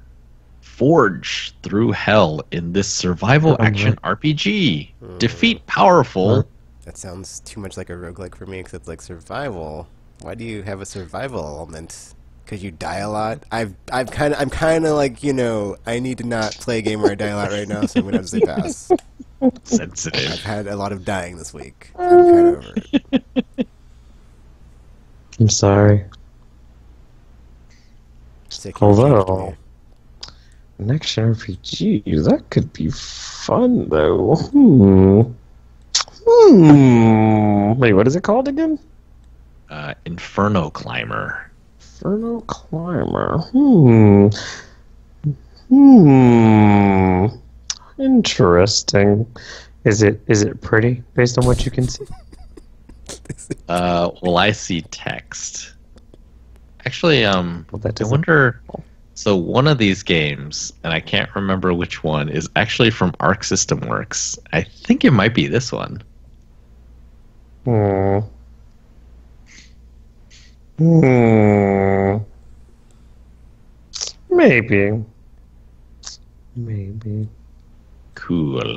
C: Forge through hell in this survival action RPG. Defeat powerful.
A: That sounds too much like a roguelike for me, except like survival. Why do you have a survival element? Because you die a lot? I'm kind of like, you know, I need to not play a game where I die a lot right now, so I'm going to have to say pass.
C: Sensitive.
A: I've had a lot of dying this week. I'm kind of over it.
B: I'm sorry. Although, next RPG, that could be fun, though. Wait, what is it called again?
C: Inferno Climber.
B: Inferno Climber. Interesting. Is it pretty based on what you can see?
C: Well, I see text. Actually, I
B: that
C: wonder. So one of these games, and I can't remember which one, is actually from Arc System Works. I think it might be this one.
B: Maybe.
C: Cool.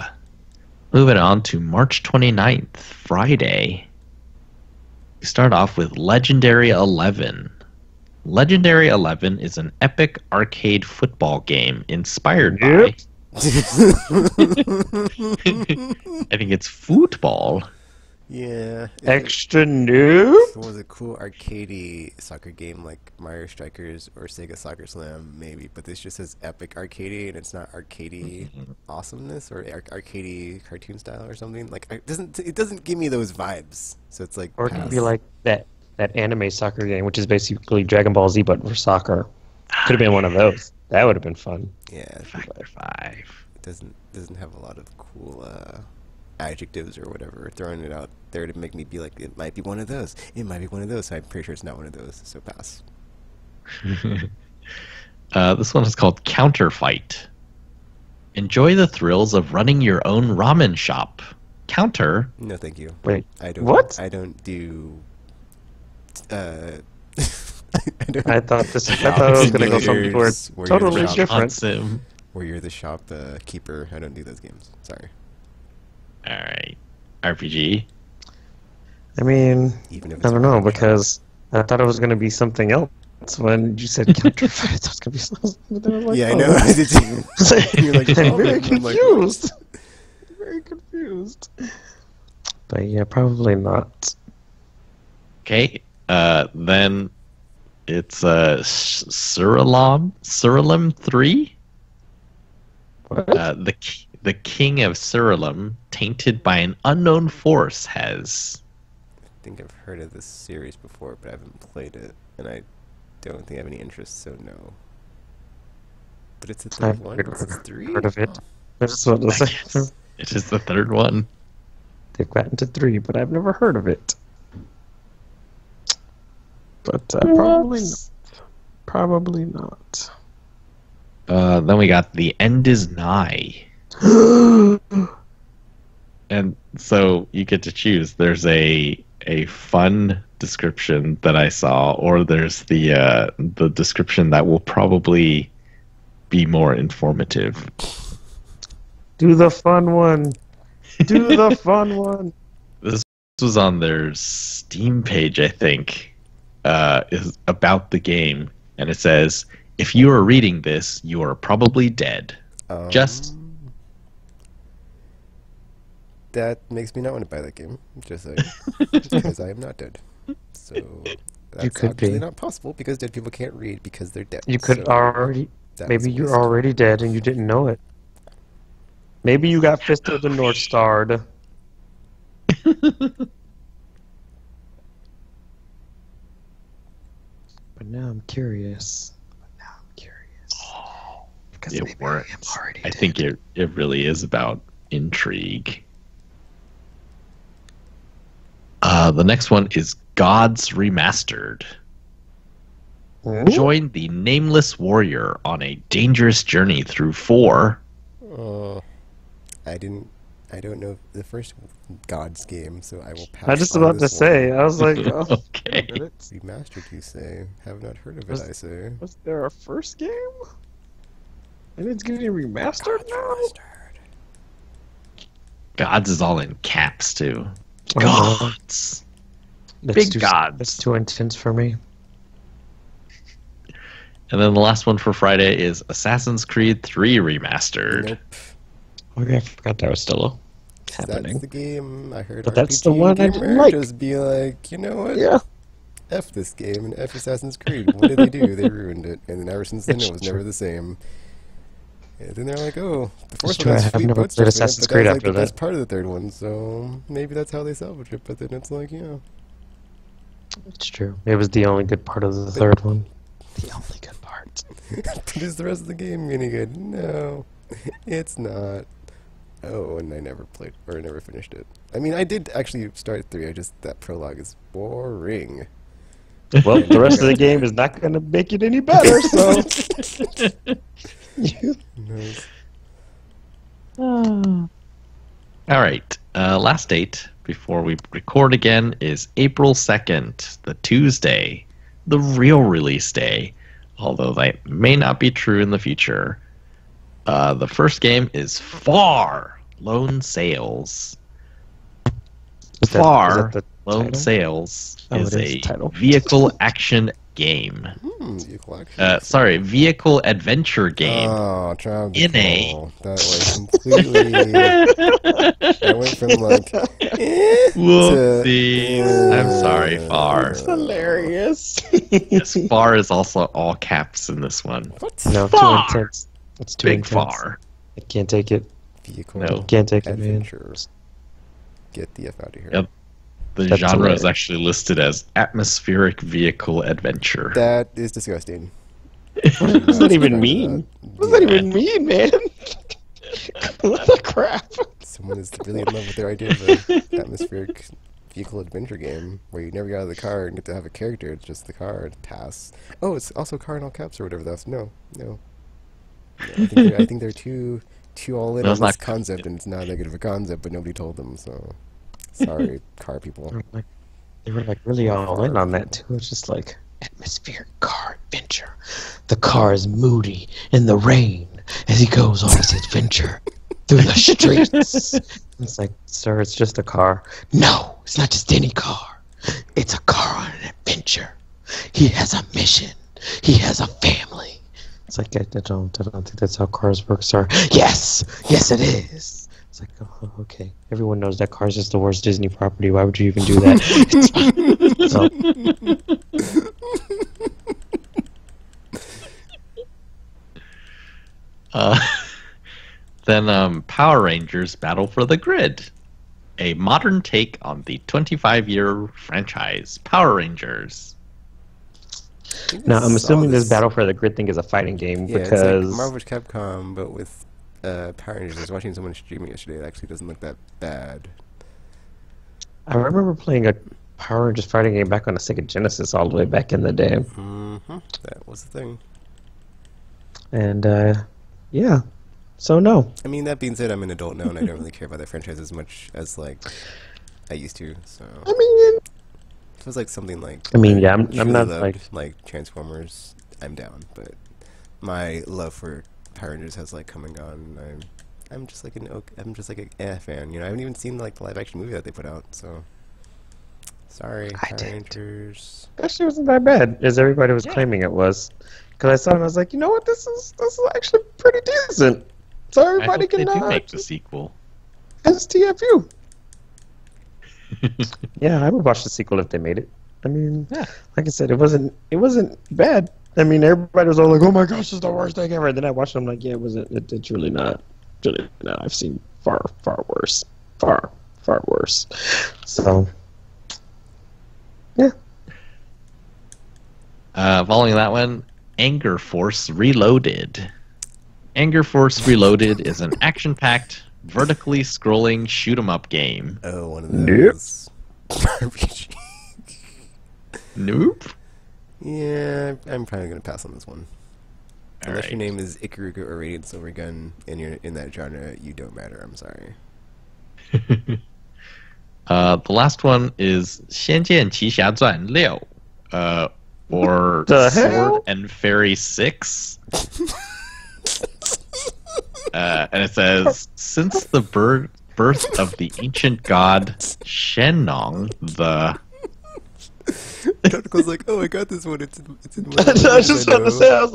C: Moving on to March 29th, Friday. We start off with Legendary 11. Legendary 11 is an epic arcade football game inspired by... I think it's football.
A: Yeah.
B: Extra new?
A: If it was a cool arcadey soccer game like Mario Strikers or Sega Soccer Slam, maybe. But this just says epic arcadey, and it's not arcadey awesomeness or arcadey cartoon style or something. Like it doesn't give me those vibes. So it's like.
B: Or it could be like that anime soccer game, which is basically Dragon Ball Z but for soccer. Could have been one of those. That would have been fun.
A: Yeah.
C: Factor 5.
A: It doesn't have a lot of cool adjectives or whatever, throwing it out there to make me be like, it might be one of those. It might be one of those. So I'm pretty sure it's not one of those. So pass.
C: This one is called Counterfight. Enjoy the thrills of running your own ramen shop. Counter.
A: No, thank you.
B: Wait,
A: I don't.
B: what?
A: I don't do. I
B: thought it was gonna go somewhere totally different.
A: Where you're the shop keeper. I don't do those games. Sorry.
C: All right. RPG.
B: I mean,
A: even if
B: I don't know, because I thought it was going to be something else when you said counterfeit. I was going to be something. Like,
A: yeah, I know. I did too. You're like,
B: I'm very confused. Very confused. But yeah, probably not.
C: Okay. Then it's Surilum 3.
B: What?
C: The king of Surilum, tainted by an unknown force, has...
A: I think I've heard of this series before, but I haven't played it, and I don't think I have any interest, so no. But it's the third one? It's 3?
B: Heard of it. That's what
C: it is the third one.
B: They've gotten to 3, but I've never heard of it. But probably not. Probably not.
C: Then we got The End is Nigh. And so you get to choose. There's a fun description that I saw, or there's the description that will probably be more informative.
B: Do the fun one. Do the fun one.
C: This was on their Steam page, I think, is about the game, and it says, "If you are reading this, you are probably dead." Just.
A: That makes me not want to buy that game, just like, because I am not dead. So that's
B: could
A: obviously
B: be.
A: not possible because dead people can't read because they're dead.
B: You could already Maybe you're already dead and you didn't know it. Maybe you got fisted and North Starred. But now I'm curious. Because
C: it
B: maybe
C: works.
B: I am already
C: I
B: dead.
C: think it really is about intrigue. The next one is Gods Remastered.
B: Ooh.
C: Join the nameless warrior on a dangerous journey through 4.
A: I don't know the first Gods game, so I will pass.
B: I was just
A: on
B: about to
A: this
B: say.
A: one.
B: I was like, oh,
C: Okay.
A: Remastered, you say? Have not heard of it, I say.
B: Was there a first game? And it's getting remastered now?
C: Gods is all in caps, too.
B: Oh,
C: Gods.
B: That's
C: Big gods.
B: That's too intense for me.
C: And then the last one for Friday is Assassin's Creed 3 Remastered.
A: Nope.
B: Oh yeah, I forgot that was still happening.
A: That's the game. I heard
B: But
A: RPG
B: that's the one I didn't
A: Gamer
B: like.
A: just be like, you know what?
B: Yeah.
A: F this game and F Assassin's Creed. What did they do? They ruined it. And then ever since then, it was never the same. And then they're like, oh, the fourth one has
B: I've
A: sweet
B: never
A: butt
B: played
A: stuff in it,
B: Assassin's
A: but
B: Creed
A: that was like
B: after
A: the best
B: that.
A: part of the third one, so maybe that's how they salvage it. But then it's like, yeah.
B: It's true. It was the only good part of the third one. The only good part.
A: But is the rest of the game any good? No, it's not. Oh, and I never played, or never finished it. I mean, I did actually start 3, that prologue is boring.
B: Well, the rest of the game is not going to make it any better, so...
A: Nice.
C: All right. Last date before we record again is April 2nd, the Tuesday, the real release day, although that may not be true in the future. The first game is Far Lone Sails. Far Lone Sails is a vehicle action game.
A: Vehicle action.
C: Sorry, vehicle adventure game.
A: Oh, child.
C: In a-
A: That was completely. I went from like.
C: Whoopsies. I'm sorry, Far.
B: It's hilarious.
C: Yes, Far is also all caps in this one.
A: What?
B: No,
C: Far.
B: too intense. It's too
C: Big
B: intense.
C: Far.
B: I can't take it.
A: Vehicle
C: No.
B: Can't take it, man.
A: adventure. Get the F out of here.
C: Yep. The
B: That's
C: genre
B: right.
C: is actually listed as atmospheric vehicle adventure.
A: That is disgusting.
B: What does that even mean? What does that even mean, man? What the crap?
A: Someone is really in love with their idea of an atmospheric vehicle adventure game where you never get out of the car and get to have a character. It's just the car and pass. Oh, it's also car in all caps or whatever. That's no. I think they're too all in
C: No,
A: on
C: it's
A: this
C: not-
A: concept, and it's not that good of a concept, but nobody told them. So sorry, car people.
B: They were like really all in on that too. It's just like atmospheric car adventure. The car is moody in the rain as he goes on his adventure through the streets. It's like, sir, it's just a car. No, it's not just any car. It's a car on an adventure. He has a mission. He has a family. It's like I don't think that's how cars work, sir. Yes, it is. It's like, oh, okay. Everyone knows that car's just the worst Disney property. Why would you even do that? It's
C: Then Power Rangers Battle for the Grid, a modern take on the 25-year franchise Power Rangers.
B: Now, I'm assuming this Battle for the Grid thing is a fighting game
A: Yeah, it's
B: because...
A: like Marvel vs. Capcom, but with Power Rangers. I was watching someone streaming yesterday. It actually doesn't look that bad.
B: I remember playing a Power Rangers fighting game back on the Sega Genesis all the way back in the day.
A: Mm-hmm. That was the thing.
B: And, yeah. So, no.
A: I mean, that being said, I'm an adult now, and I don't really care about that franchise as much as, like, I used to, so...
B: I mean...
A: If it was, like, something like...
B: yeah, I'm
A: truly
B: not,
A: loved, like, Transformers, I'm down, but my love for Power Rangers has, like, come and gone, and I'm just, like, I'm just, like, a fan, you know? I haven't even seen, like, the live-action movie that they put out, so... Sorry, Power Rangers.
B: Actually, it wasn't that bad, as everybody was claiming it was. Because I saw it and I was like, you know what, this is actually pretty decent. So
C: I
B: everybody
C: hope they
B: can
C: do make the sequel.
B: STFU. Yeah, I would watch the sequel if they made it. I mean,
C: Yeah.
B: like I said, it wasn't bad. I mean, everybody was all like, "Oh my gosh, this is the worst thing ever." And then I watched it, I'm like, "Yeah, it wasn't. It's really not. Really not. I've seen far worse. Far worse." So, yeah.
C: Following that one, Anger Force Reloaded. Anger Force Reloaded is an action-packed, vertically scrolling shoot-'em-up game.
A: Oh, one of those.
C: Nope.
A: Yeah, I'm probably gonna pass on this one. Unless
C: right.
A: your name is Ikaruga or Radiant Silvergun and you're in that genre, you don't matter. I'm sorry.
C: The last one is 仙剑奇侠传6, or
B: The
C: Sword
B: hell?
C: and Fairy 6. And it says, since the birth of the ancient god Shenong, the...
A: Tentacle's like, oh, I got this one. It's in one.
B: I was just about to say, I was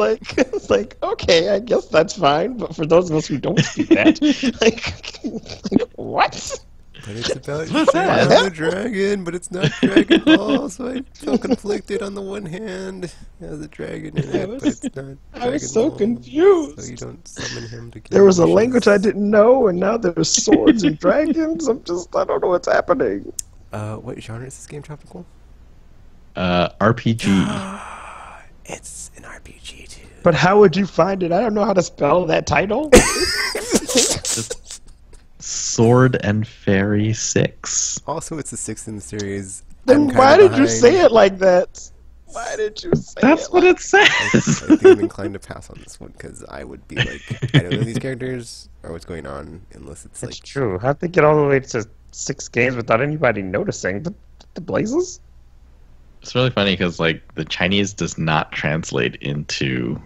B: like, okay, I guess that's fine. But for those of us who don't speak that, like, what?
A: But it's about the dragon, but it's not Dragon Ball, so I feel conflicted. On the one hand, it has a dragon in it, but it's not Dragon
B: I was so
A: Ball,
B: confused.
A: so you don't summon him to kill
B: There was a
A: wishes.
B: language I didn't know, and now there's swords and dragons. I don't know what's happening.
A: What genre is this game, Tropical?
C: RPG.
A: It's an RPG too.
B: But how would you find it? I don't know how to spell that title.
C: Sword and Fairy 6.
A: Also, it's the 6th in the series.
B: Then why did you say it like that? Why did you say
C: That's
B: it
C: what
B: like
C: it says.
A: I think I'm inclined to pass on this one because I would be like, I don't know these characters or what's going on unless it's
B: It's
A: like.
B: true. How'd they get all the way to 6 games without anybody noticing? The blazes?
C: It's really funny because like the Chinese does not translate into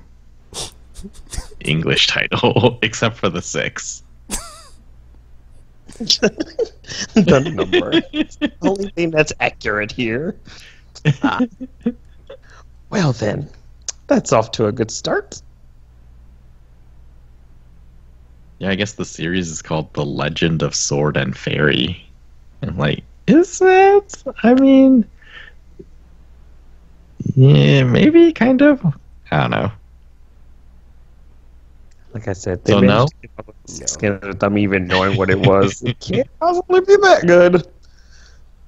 C: English title except for the 6.
B: The number. It's the only thing that's accurate here. Well then, that's off to a good start.
C: Yeah, I guess the series is called The Legend of Sword and Fairy. And like, is it? I mean, yeah, maybe kind of. I don't know.
B: Like I said, they
C: So
B: managed
C: no?
B: to get all the 6 games without them even knowing what it was. It can't possibly be that good.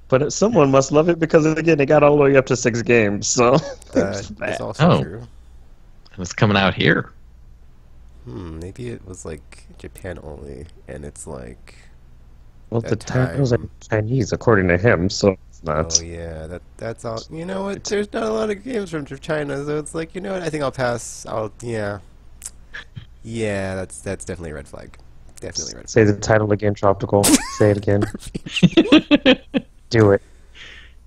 B: But someone must love it because, again, they got all the way up to 6 games. So
A: That's also
C: Oh.
A: true.
C: It's coming out here.
A: Maybe it was like Japan only, and it's like.
B: well,
A: that
B: the titles are
A: time-
B: Chinese, according to him. So it's not.
A: Oh yeah, that's all. You know what? There's not a lot of games from China, so it's like, you know what? I think I'll pass. Yeah, that's definitely a red flag. Definitely a red
B: Say
A: flag.
B: the title again, Tropical. Say it again. Do it.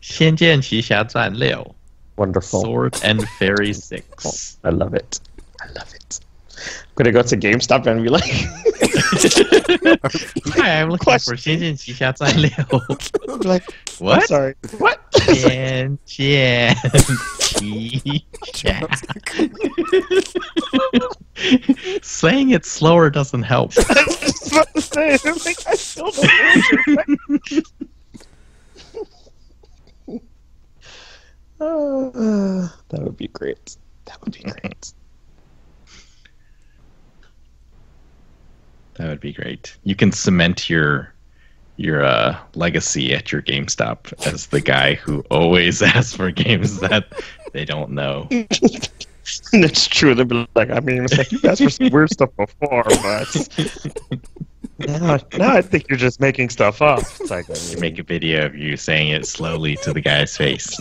C: 仙剑奇侠传6,
B: Wonderful.
C: Sword and Fairy 6.
B: I love it. I love it. I'm gonna go to GameStop and be like,
C: Hi, I'm looking for 仙剑奇侠传6.
B: I'm like, I'm
C: What?
B: sorry. What?
C: 仙剑奇侠. Saying it slower doesn't help.
B: I was just about to say it. I'm like, I still don't know what you're saying. That would be great. That would be great.
C: That would be great. You can cement your legacy at your GameStop as the guy who always asks for games that they don't know.
B: It's true. They'll be like, I mean, it's like you guys were some weird stuff before, but now I think you're just making stuff up. It's like,
C: You make a video of you saying it slowly to the guy's face.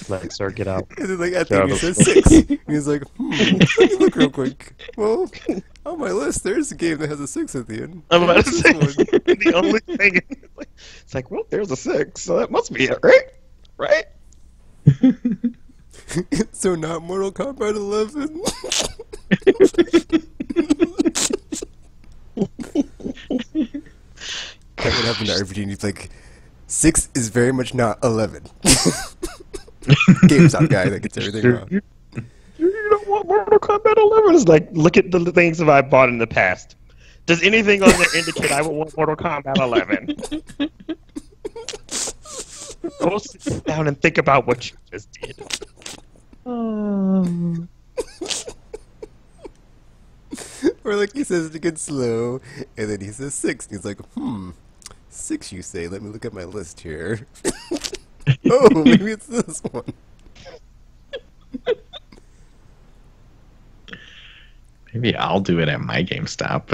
B: like, sir, get out.
A: And then, like, I think he said 6. And he's like, let me look real quick. Well, on my list, there's a game that has a 6 at the end.
B: I'm about to
A: This
B: say
A: one.
B: the only thing. It's like, well, there's a 6, so that must be it, right? Right?
A: So not Mortal Kombat 11. That would happen to RPG, and he's like, 6 is very much not 11. GameStop guy that gets everything wrong.
B: You don't want Mortal Kombat 11? It's like, look at the things that I bought in the past. Does anything on there indicate I would want Mortal Kombat 11? Go sit down and think about what you just did.
A: Or like he says it gets slow, and then he says 6. And he's like, 6 you say? Let me look at my list here. Oh, maybe it's this one.
C: Maybe I'll do it at my GameStop.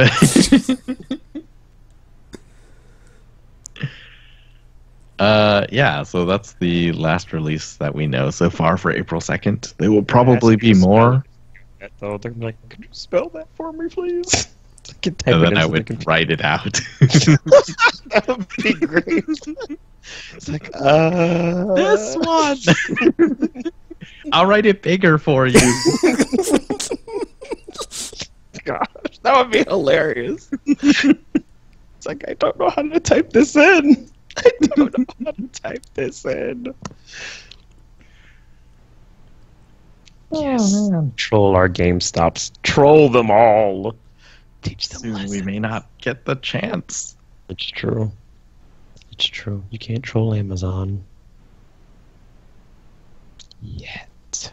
C: Yeah, so that's the last release that we know so far for April 2nd. There will probably be more.
B: Though they're like, could you spell that for me, please?
C: And then I would write it out.
B: That would be great. It's like,
C: this one. I'll write it bigger for you.
B: Gosh, that would be hilarious. It's like, I don't know how to type this in. I don't know how to type this in. Yes. Oh, man. Troll our GameStops. Troll them all. Teach them
C: Soon
B: lessons.
C: we may not get the chance.
B: It's true. It's true. You can't troll Amazon. Yet.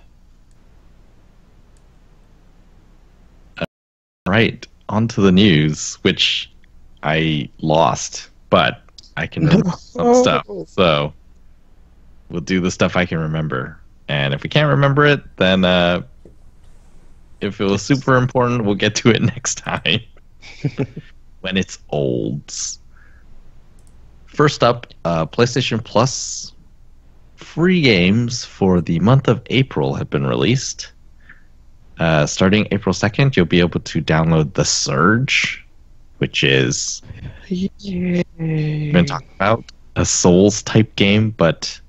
C: Right, on to the news, which I lost, but I can remember some stuff. So we'll do the stuff I can remember. And if we can't remember it, then if it was super important, we'll get to it next time. When it's old. First up, PlayStation Plus free games for the month of April have been released. Starting April 2nd, you'll be able to download The Surge, which is we're going to talk about a Souls-type game, but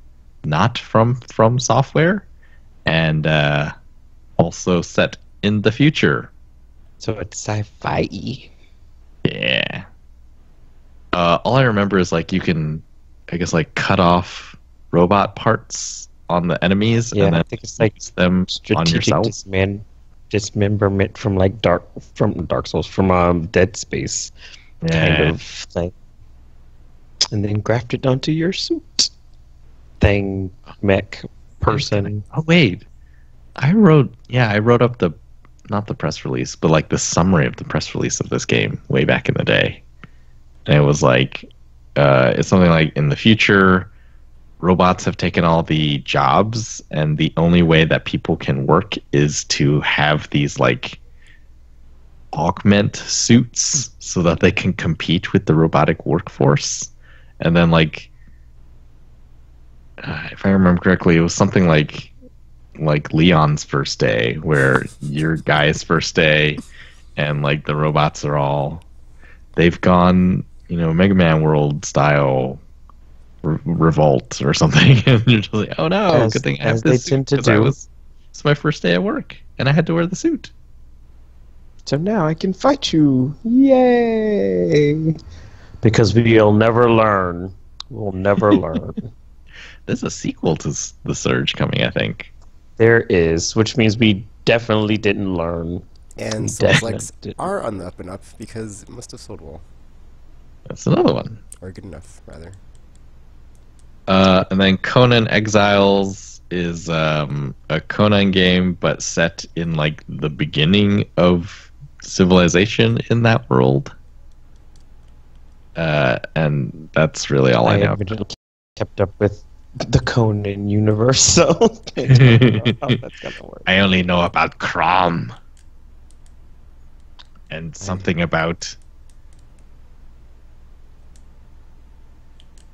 C: not from Software, and also set in the future.
B: So it's sci-fi-y.
C: Yeah. All I remember is like you can, I guess, like cut off robot parts on the enemies,
B: Yeah,
C: and then
B: I think it's like
C: use them on yourself.
B: Dismemberment from like Dark Souls, from Dead Space kind of thing, and then graft it onto your suit thing, mech person.
C: Oh wait, I wrote up the, not the press release, but like the summary of the press release of this game way back in the day, and it was like it's something like, in the future, robots have taken all the jobs, and the only way that people can work is to have these like augment suits so that they can compete with the robotic workforce. And then like if I remember correctly, it was something like Leon's first day, where your guy's first day, and like the robots are all, they've gone, Mega Man World style revolt or something, and you're just like, oh no, good thing I have this suit, because it's my first day at work and I had to wear the suit.
B: So now I can fight you. Yay! Because we'll never learn. We'll never learn.
C: There's a sequel to The Surge coming, I think.
B: There is, which means we definitely didn't learn.
A: And Souls-likes are on the up and up because it must have sold well.
C: That's another one.
A: Or good enough, rather.
C: And then Conan Exiles is a Conan game, but set in like the beginning of civilization in that world. And that's really all I know.
B: I haven't kept up with the Conan universe, so I don't know how that's gonna work.
C: I only know about Crom and something about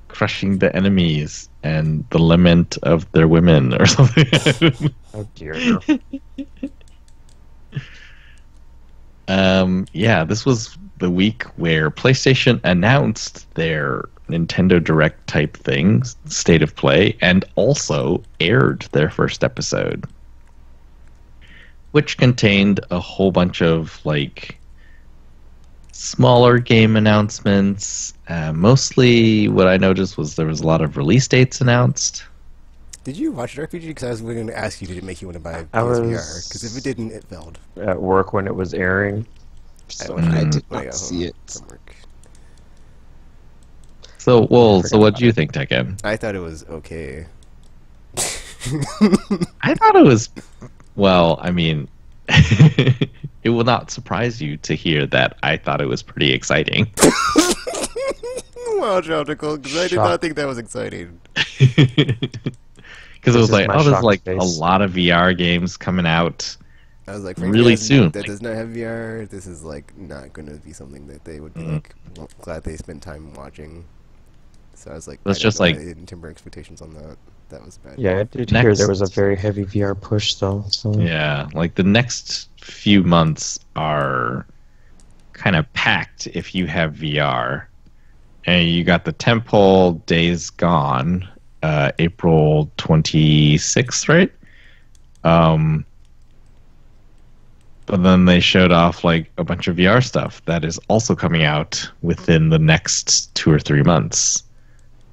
C: crushing the enemies and the lament of their women or something.
B: Oh dear.
C: Yeah, this was the week where PlayStation announced their Nintendo Direct type things, State of Play, and also aired their first episode, which contained a whole bunch of like smaller game announcements. Mostly what I noticed was there was a lot of release dates announced.
A: Did you watch it, RPG? Because I was going to ask you, did it make you want to buy PSVR? Because if it didn't, it failed.
B: At work when it was airing, so I did not see it.
A: From work.
C: So what do you think, Tekken?
A: I thought it was okay.
C: I thought it was. Well, I mean, it will not surprise you to hear that I thought it was pretty exciting.
A: Wow, Tropical, because I did not think that was exciting.
C: Because it was like, oh, there's like a lot of VR games coming out.
A: I was like,
C: really soon.
A: That does not have VR. This is like not going to be something that they would be like glad they spent time watching. So I was like,
C: that's just like
A: I didn't temper expectations on that. That was bad.
B: Yeah, I did hear there was a very heavy VR push though. So.
C: Yeah, like the next few months are kind of packed if you have VR. And you got the tentpole Days Gone, April 26th, right? But then they showed off like a bunch of VR stuff that is also coming out within the next 2 or 3 months.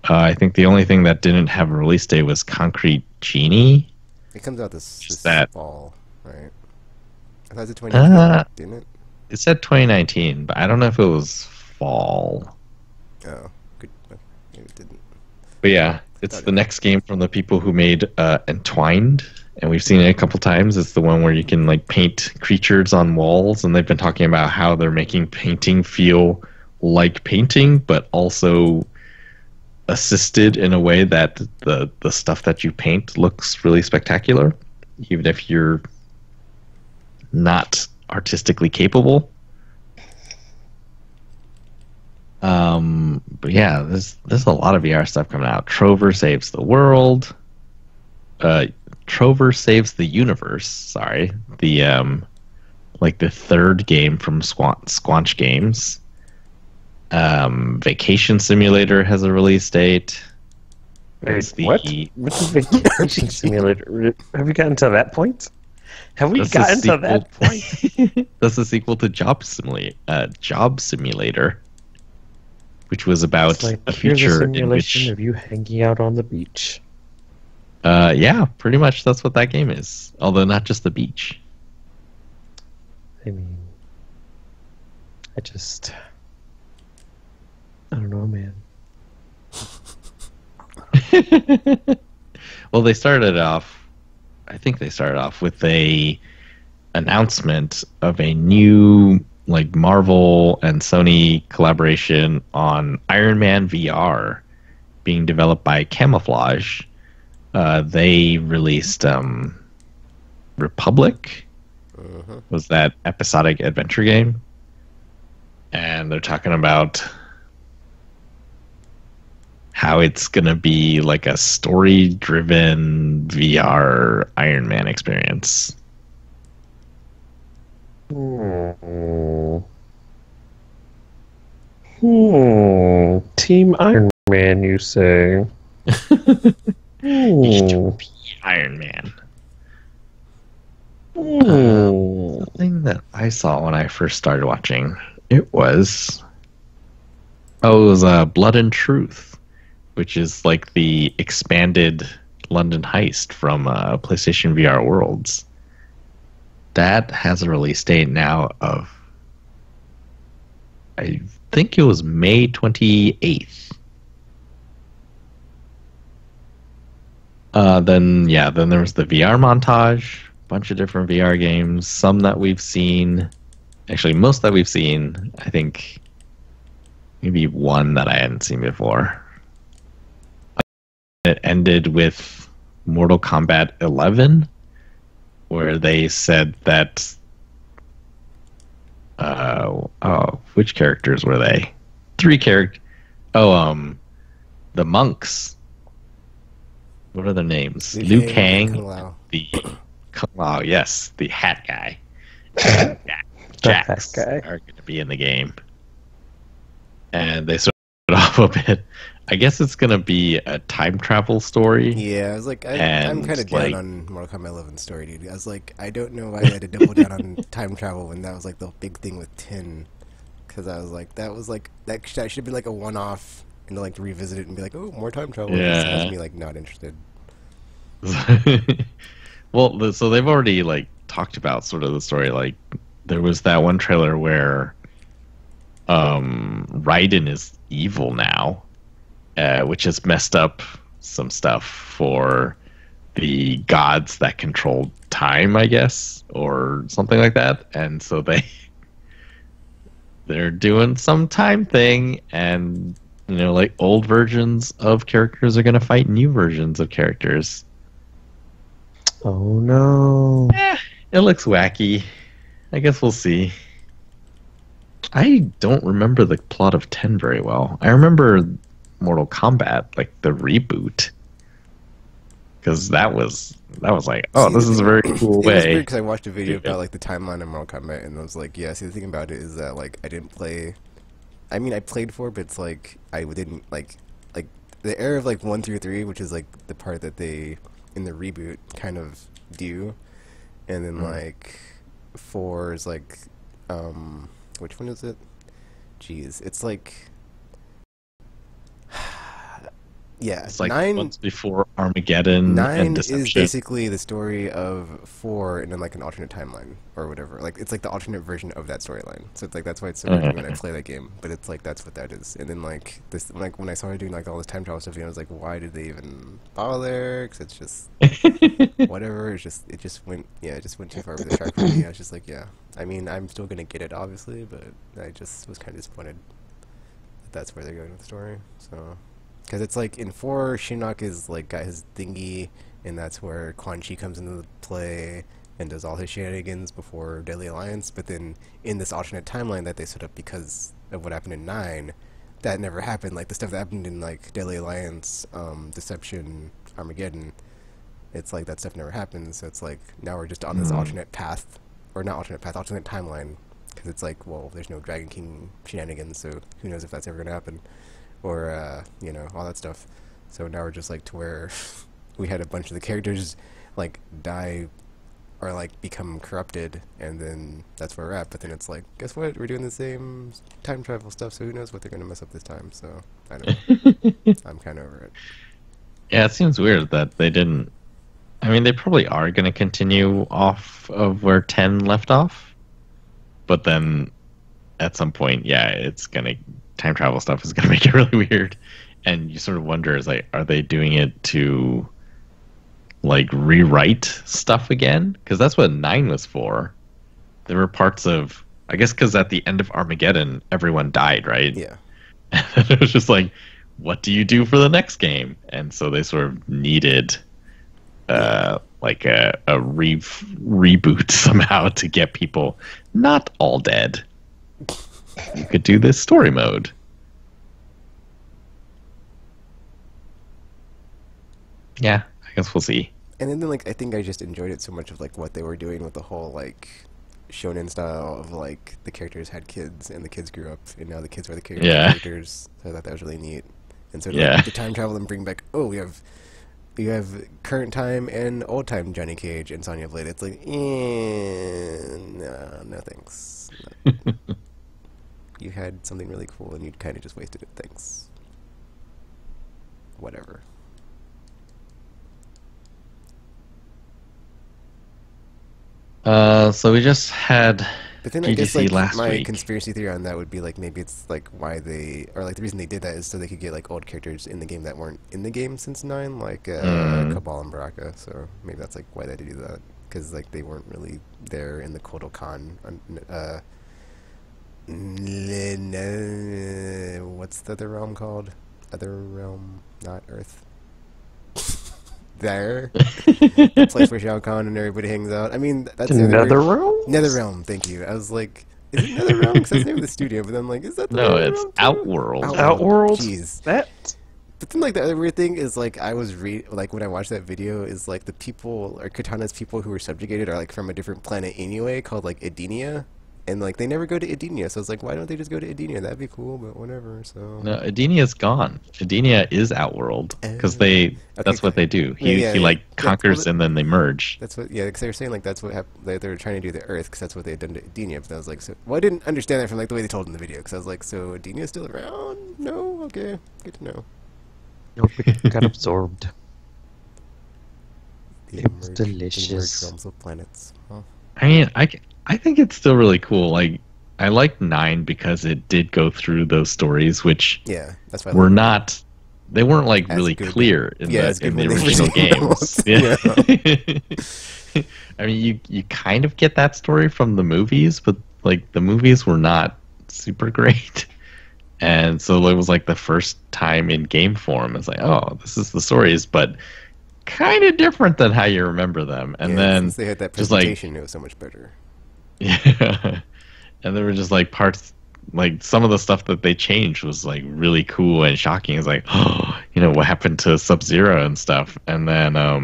C: I think the only thing that didn't have a release date was Concrete Genie.
A: It comes out this fall, right? I thought it was 2019, didn't it?
C: It said 2019, but I don't know if it was fall.
A: Oh, good. Maybe it didn't.
C: But yeah, it's the next game from the people who made Entwined, and we've seen it a couple times. It's the one where you can like paint creatures on walls, and they've been talking about how they're making painting feel like painting, but also assisted in a way that the stuff that you paint looks really spectacular, even if you're not artistically capable. But yeah, there's a lot of VR stuff coming out. Trover Saves the World. Trover Saves the Universe. Sorry, the like the third game from Squanch Games. Vacation Simulator has a release date.
B: Wait, what? What's a Vacation Simulator? Have we gotten to that point? Have we gotten to that point?
C: That's a sequel to Job Simulator, which was about a future in which
B: of you hanging out on the beach.
C: Yeah, pretty much that's what that game is. Although not just the beach.
B: I mean, I don't know, man.
C: Well, they started off. I think they started off with a announcement of a new like Marvel and Sony collaboration on Iron Man VR being developed by Camouflage. They released Republic. Was that episodic adventure game? And they're talking about how it's going to be like a story-driven VR Iron Man experience.
B: Team Iron Man, you say?
C: H2P Iron Man. The thing that I saw when I first started watching, it was Blood and Truth, which is like the expanded London Heist from PlayStation VR Worlds. That has a release date now of, I think it was May 28th. Then there was the VR montage, a bunch of different VR games, some that we've seen. Actually, most that we've seen, I think maybe one that I hadn't seen before. It ended with Mortal Kombat 11, where they said that which characters were they? 3 characters. The monks. What are their names? Liu Kang, the Kung Lao, yes, the hat guy. Jax are going to be in the game. And they started off a bit. I guess it's going to be a time travel story.
A: Yeah, I was like, I'm kind of down on Mortal Kombat 11 story, dude. I was like, I don't know why they had to double down on time travel when that was like the big thing with 10. Because I was like, that should have been like a one-off, and to like revisit it and be like, oh, more time travel.
C: Yeah.
A: It has me like not interested.
C: Well, so they've already like talked about sort of the story. Like there was that one trailer where Raiden is evil now, which has messed up some stuff for the gods that controlled time, I guess, or something like that. And so they're doing some time thing, and like old versions of characters are going to fight new versions of characters.
B: Oh no.
C: It looks wacky. I guess we'll see. I don't remember the plot of 10 very well. I remember Mortal Kombat, like the reboot. Because that was like, oh, this is a very cool way.
A: It was weird because I watched a video about like the timeline of Mortal Kombat, and I was like, yeah. See, the thing about it is that like I didn't play. I mean, I played 4, but it's like I didn't like the era of like 1 through 3, which is like the part that they in the reboot kind of do, and then like 4 is like which one is it? Jeez, it's like. Yeah,
C: it's like
A: 9
C: months before Armageddon.
A: 9
C: and Deception.
A: is basically the story of 4 and then like an alternate timeline or whatever. Like it's like the alternate version of that storyline. So it's like that's why it's so weird when I play that game. But it's like that's what that is. And then like this, like when I started doing like all this time travel stuff, I was like, why did they even bother? Because it's just whatever. It just went too far with the track for me. I was just like, yeah. I mean, I'm still gonna get it obviously, but I just was kind of disappointed that that's where they're going with the story. So. Because it's like in 4, Shinnok is like got his thingy, and that's where Quan Chi comes into play and does all his shenanigans before Deadly Alliance. But then in this alternate timeline that they set up because of what happened in 9, that never happened. Like the stuff that happened in like Deadly Alliance, Deception, Armageddon, it's like that stuff never happened. So it's like now we're just on this alternate path, or not alternate path, alternate timeline. Because it's like, well, there's no Dragon King shenanigans, so who knows if that's ever gonna happen. Or, all that stuff. So now we're just, like, to where we had a bunch of the characters, like, die or, like, become corrupted, and then that's where we're at. But then it's like, guess what? We're doing the same time travel stuff, so who knows what they're going to mess up this time. So, I don't know. I'm kind of over it.
C: Yeah, it seems weird that they didn't... I mean, they probably are going to continue off of where 10 left off. But then, at some point, yeah, it's going to... time travel stuff is going to make it really weird, and you sort of wonder, is like, are they doing it to like rewrite stuff again? Because that's what 9 was for. There were parts of, I guess, because at the end of Armageddon everyone died, right?
A: Yeah.
C: And it was just like, what do you do for the next game? And so they sort of needed like a reboot somehow to get people not all dead. You could do this story mode. Yeah, I guess we'll see.
A: And then, like, I think I just enjoyed it so much of, like, what they were doing with the whole, like, shonen style of, like, the characters had kids, and the kids grew up, and now the kids were the characters. So I thought that was really neat. And so, like, to time travel and bring back, we have current time and old time Johnny Cage and Sonya Blade. It's like, no thanks. You had something really cool and you kind of just wasted it. Thanks. Whatever.
C: So we just had
A: but then
C: GDC
A: I guess like
C: last
A: my
C: week.
A: conspiracy theory on that would be like maybe it's like why they or like the reason they did that is so they could get like old characters in the game that weren't in the game since 9, like Cabal and Baraka. So maybe that's like why they do that, because like they weren't really there in the Kodokan. What's the other realm called? Other realm, not Earth. There, the place where Shao Kahn and everybody hangs out. I mean, that's
B: Netherrealm.
A: Netherrealm, thank you. I was like, is it Netherrealm? Because that's the name of the studio. But I'm like, is that the
C: No,
A: Netherrealm
C: it's
A: too?
C: Outworld.
B: Outworld.
A: Jeez.
B: That.
A: But then, like, the other weird thing is, like, I was like, when I watched that video, is like the people, or Katana's people who were subjugated are like from a different planet anyway, called like Edenia. And like they never go to Edenia, so I was like, why don't they just go to Edenia? That'd be cool, but whatever. So
C: No, Edenia's gone. Edenia is Outworld because that's what they do. He like conquers and then they merge.
A: That's what, yeah, because they were saying like that's what happened. They were trying to do the Earth because that's what they had done to Edenia. But I was like, so well, I didn't understand that from like the way they told it in the video, because I was like, so Edenia's still around? No, okay, good to know.
B: Nope, it got absorbed.
A: It was delicious. Realms of planets. Huh?
C: I mean, I think it's still really cool. Like, I like 9 because it did go through those stories, which
A: that's why
C: were not they weren't like
A: as
C: really
A: good.
C: clear in
A: Yeah,
C: the original games. Yeah. I mean, you kind of get that story from the movies, but like the movies were not super great. And so it was like the first time in game form. It's like, oh, this is the stories, but kind of different than how you remember them. And
A: Yeah,
C: then
A: since they had that
C: just like,
A: presentation, it was so much better.
C: yeah, and there were just like parts, like some of the stuff that they changed was like really cool and shocking. It's like, oh, what happened to Sub-Zero and stuff. And then,
A: I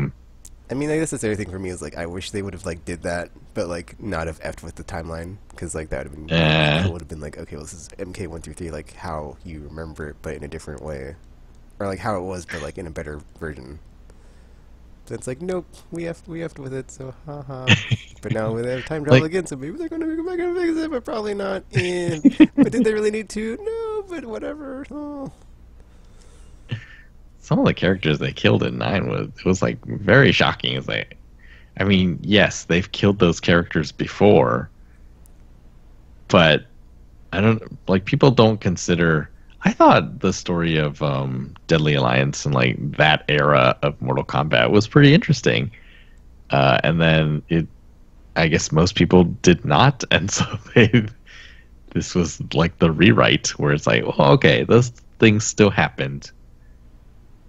A: mean, I guess that's everything for me. Is like, I wish they would have like did that, but like not have effed with the timeline, because like that would have been really cool. Would have been like, okay, well, this is MK1 through 3, like how you remember it, but in a different way, or like how it was, but like in a better version. So it's like, nope, we effed with it, so haha. But now they have time travel
C: like,
A: again, so maybe they're gonna go back and fix it, but probably not. But did they really need to? No, but whatever. Oh.
C: some of the characters they killed in 9 was like very shocking. It's like, I mean, yes, they've killed those characters before, but I don't like people don't consider. I thought the story of Deadly Alliance and like that era of Mortal Kombat was pretty interesting, and then I guess most people did not, and so this was like the rewrite where it's like, well, okay, those things still happened,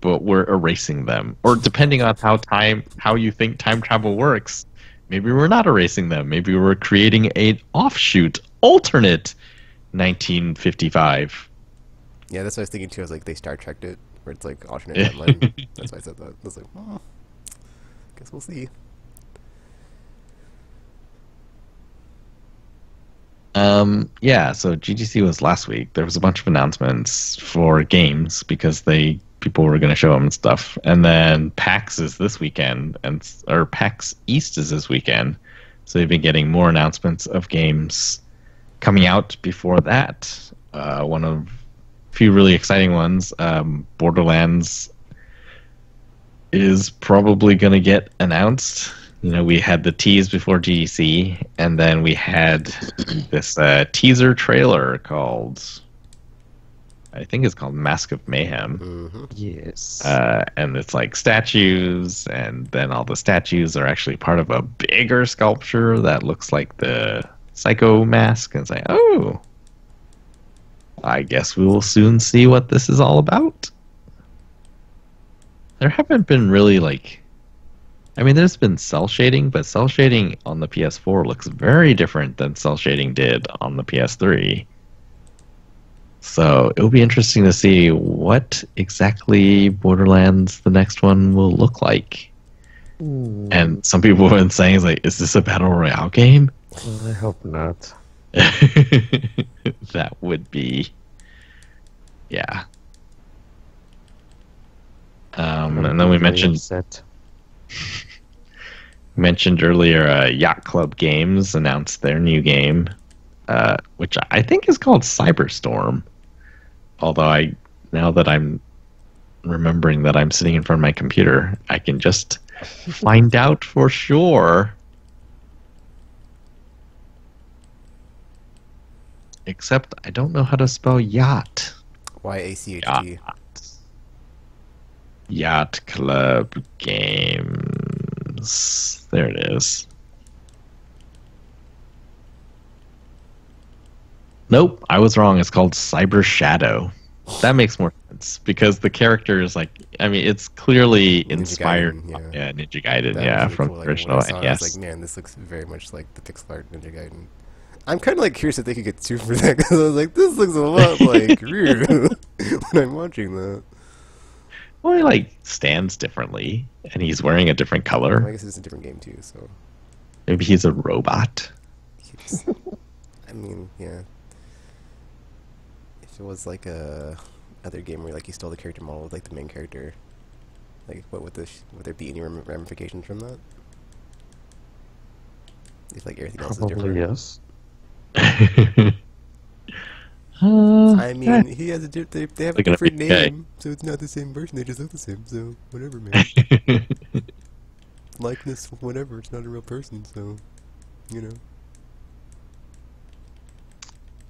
C: but we're erasing them. Or depending on how you think time travel works, maybe we're not erasing them. Maybe we're creating an offshoot, alternate 1955.
A: Yeah, that's what I was thinking too. I was like, they Star Trekked it, where it's like alternate timeline. That's why I said that. I was like, oh, guess we'll see.
C: Yeah, so GDC was last week. There was a bunch of announcements for games because people were going to show them and stuff. And then PAX is this weekend, or PAX East is this weekend. So they've been getting more announcements of games coming out before that. One of a few really exciting ones, Borderlands is probably going to get announced. We had the tease before GDC, and then we had this teaser trailer called, I think it's called Mask of Mayhem.
A: Mm-hmm.
B: Yes.
C: And it's like statues, and then all the statues are actually part of a bigger sculpture that looks like the Psycho mask. And it's like, oh, I guess we will soon see what this is all about. There haven't been really there's been cell shading, but cell shading on the PS4 looks very different than cell shading did on the PS3. So it'll be interesting to see what exactly Borderlands, the next one, will look like.
B: Ooh.
C: And some people have been saying, is this a Battle Royale game?
B: Well, I hope not.
C: That would be... Yeah. And then we mentioned earlier Yacht Club Games announced their new game, which I think is called Cyberstorm. Although now that I'm remembering that I'm sitting in front of my computer, I can just find out for sure. Except I don't know how to spell yacht.
A: YACHT.
C: Yacht Club Games. There it is. Nope, I was wrong. It's called Cyber Shadow. That makes more sense because the character is it's clearly inspired. Ninja Gaiden, from the original.
A: Yes. I was like, man, this looks very much like the pixel art Ninja Gaiden. I'm kind of curious if they could get sued for that because I was like, this looks a lot like Ryu when I'm watching that.
C: Well, he stands differently, and he's wearing a different color.
A: Well, I guess it's a different game too, so
C: maybe he's a robot.
A: I mean, yeah. If it was like a other game where you stole the character model with the main character, would there be any ramifications from that? If everything else is different.
B: Yes.
A: I mean, he has they have a different name, so it's not the same person. They just look the same, so whatever, man. Likeness, whatever. It's not a real person, so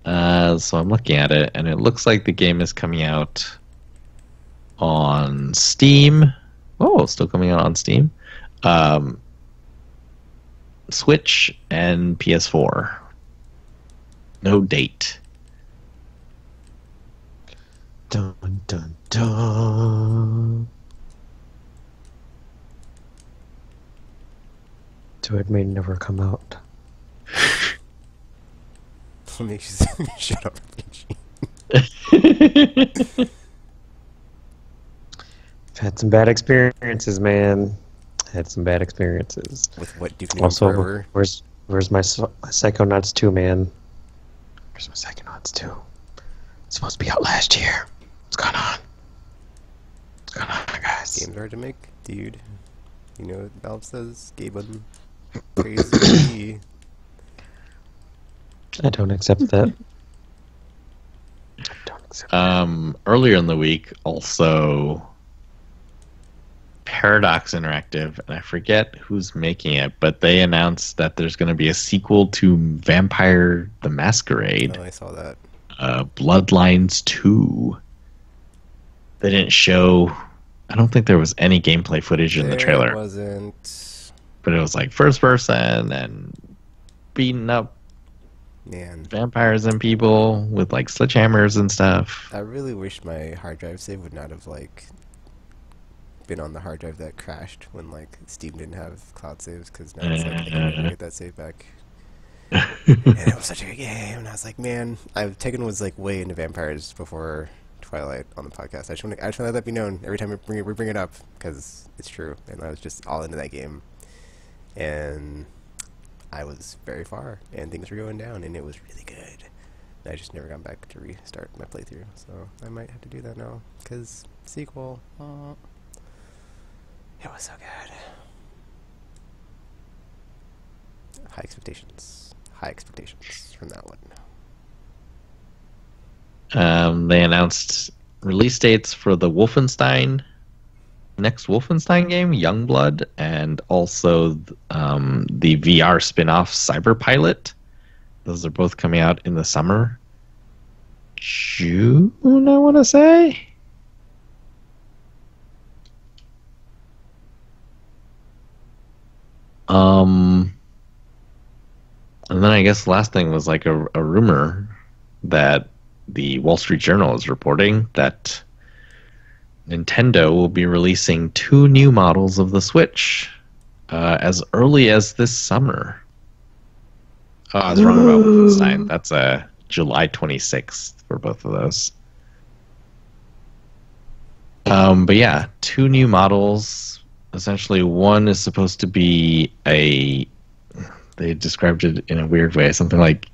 C: So I'm looking at it, and it looks like the game is coming out on Steam. Oh, still coming out on Steam. Switch and PS4. No date.
B: Dun dun dun. So it may never come out.
A: What makes you shut up, PG?
B: I've had some bad experiences, man. Had some bad experiences.
A: With what Duke Nukem
B: Also,
A: Forever?
B: where's my Psychonauts 2, man? Where's my Psychonauts 2? It's supposed to be out last year. What's going on? What's going on, guys?
A: Games are hard to make, dude. You know what Valve says? Gaben. Crazy.
B: I don't accept that. I don't accept that.
C: Earlier in the week, also Paradox Interactive, and I forget who's making it, but they announced that there's going to be a sequel to Vampire the Masquerade.
A: Oh, I saw that.
C: Bloodlines 2. They didn't show... I don't think there was any gameplay footage in the trailer.
A: There wasn't.
C: But it was like first person and beating up vampires and people with like sledgehammers and stuff.
A: I really wish my hard drive save would not have like been on the hard drive that crashed when like Steam didn't have cloud saves, because now it's like I can never get that save back. And it was such a good game, and I was like, man, Tekken was like way into vampires before Twilight on the podcast. I just want to let that be known every time we bring it up, because it's true, and I was just all into that game, and I was very far, and things were going down, and it was really good. And I just never got back to restart my playthrough, so I might have to do that now, because sequel, it was so good. High expectations from that one.
C: They announced release dates for the next Wolfenstein game, Youngblood, and also the VR spin-off Cyberpilot. Those are both coming out in the summer. June, I want to say. And then I guess the last thing was like a rumor that the Wall Street Journal is reporting that Nintendo will be releasing 2 new models of the Switch as early as this summer. Oh, I was wrong about Wolfenstein. That's July 26th for both of those. But yeah, 2 new models. Essentially, one is supposed to be they described it in a weird way, something like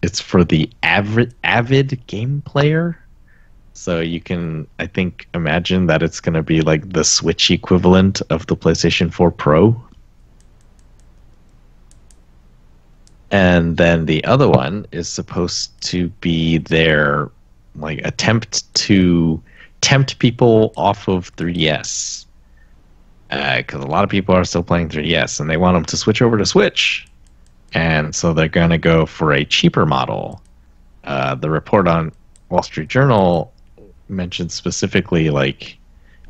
C: it's for the avid game player. So you can, I think, imagine that it's going to be like the Switch equivalent of the PlayStation 4 Pro. And then the other one is supposed to be their like attempt to tempt people off of 3DS. Because a lot of people are still playing 3DS and they want them to switch over to Switch. And so they're going to go for a cheaper model. The report on Wall Street Journal mentioned specifically, like,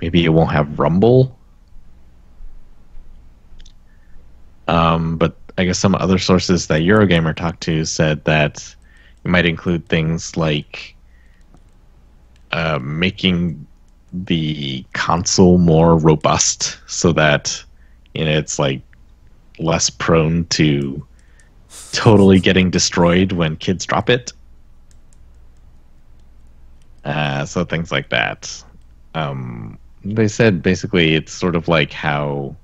C: maybe it won't have Rumble. But I guess some other sources that Eurogamer talked to said that it might include things like making the console more robust so that it's like less prone to totally getting destroyed when kids drop it. So things like that. They said basically it's sort of like how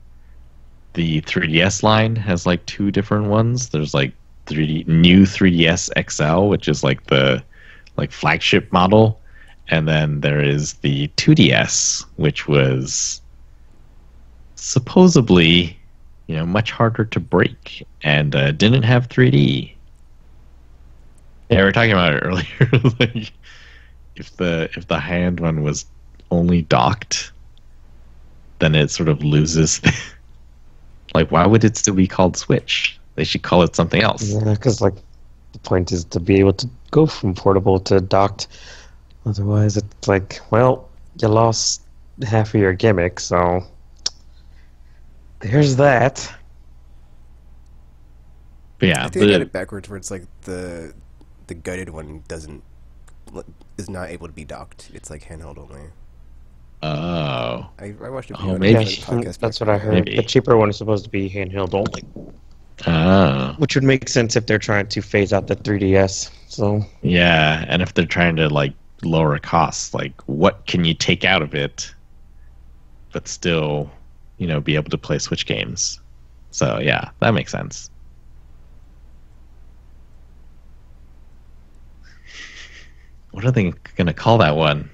C: the 3DS line has like 2 different ones. There's like new 3DS XL, which is like the flagship model, and then there is the 2DS, which was supposedly much harder to break and didn't have 3D. Yeah, we were talking about it earlier. Like, if the high-end one was only docked, then it sort of loses. Like, why would it still be called Switch? They should call it something else.
B: Yeah, because like the point is to be able to go from portable to docked. Otherwise, it's like, well, you lost half of your gimmick, so there's that.
C: But yeah,
A: I think I got it backwards, where it's like the gutted one is not able to be docked. It's like handheld only.
C: Oh.
A: I watched a
C: Oh,
A: video
C: maybe.
B: Yes, that's what I heard.
C: Maybe.
B: The cheaper one is supposed to be handheld only.
C: Oh.
B: Which would make sense if they're trying to phase out the 3DS. So
C: Yeah, and if they're trying to like lower costs, like what can you take out of it, but still, be able to play Switch games? So yeah, that makes sense. What are they gonna call that one?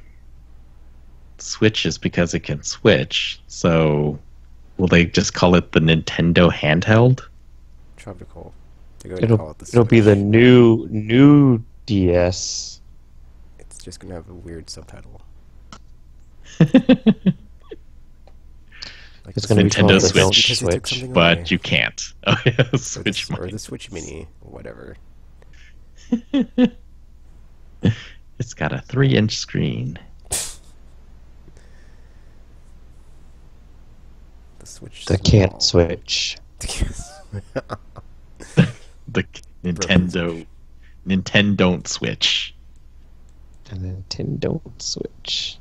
C: Switch is because it can switch. So will they just call it the Nintendo handheld?
A: Tropical.
B: It'll be the new DS.
A: It's just gonna have a weird subtitle.
B: It's gonna be
C: Nintendo
B: called
C: Switch, but you can't. Oh yeah, Switch
A: or the Switch Mini, whatever.
C: It's got a 3-inch screen.
A: The Switch.
B: The can't switch.
C: The Nintendo don't switch.
B: The Nintendo switch.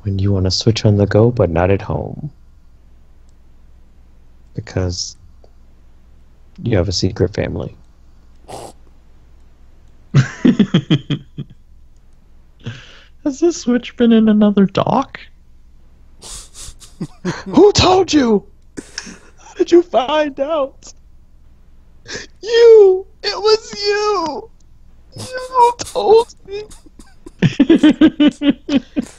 B: When you want to switch on the go, but not at home. Because you have a secret family.
C: Has the Switch been in another dock?
B: Who told you? How did you find out? You! It was you! You told me!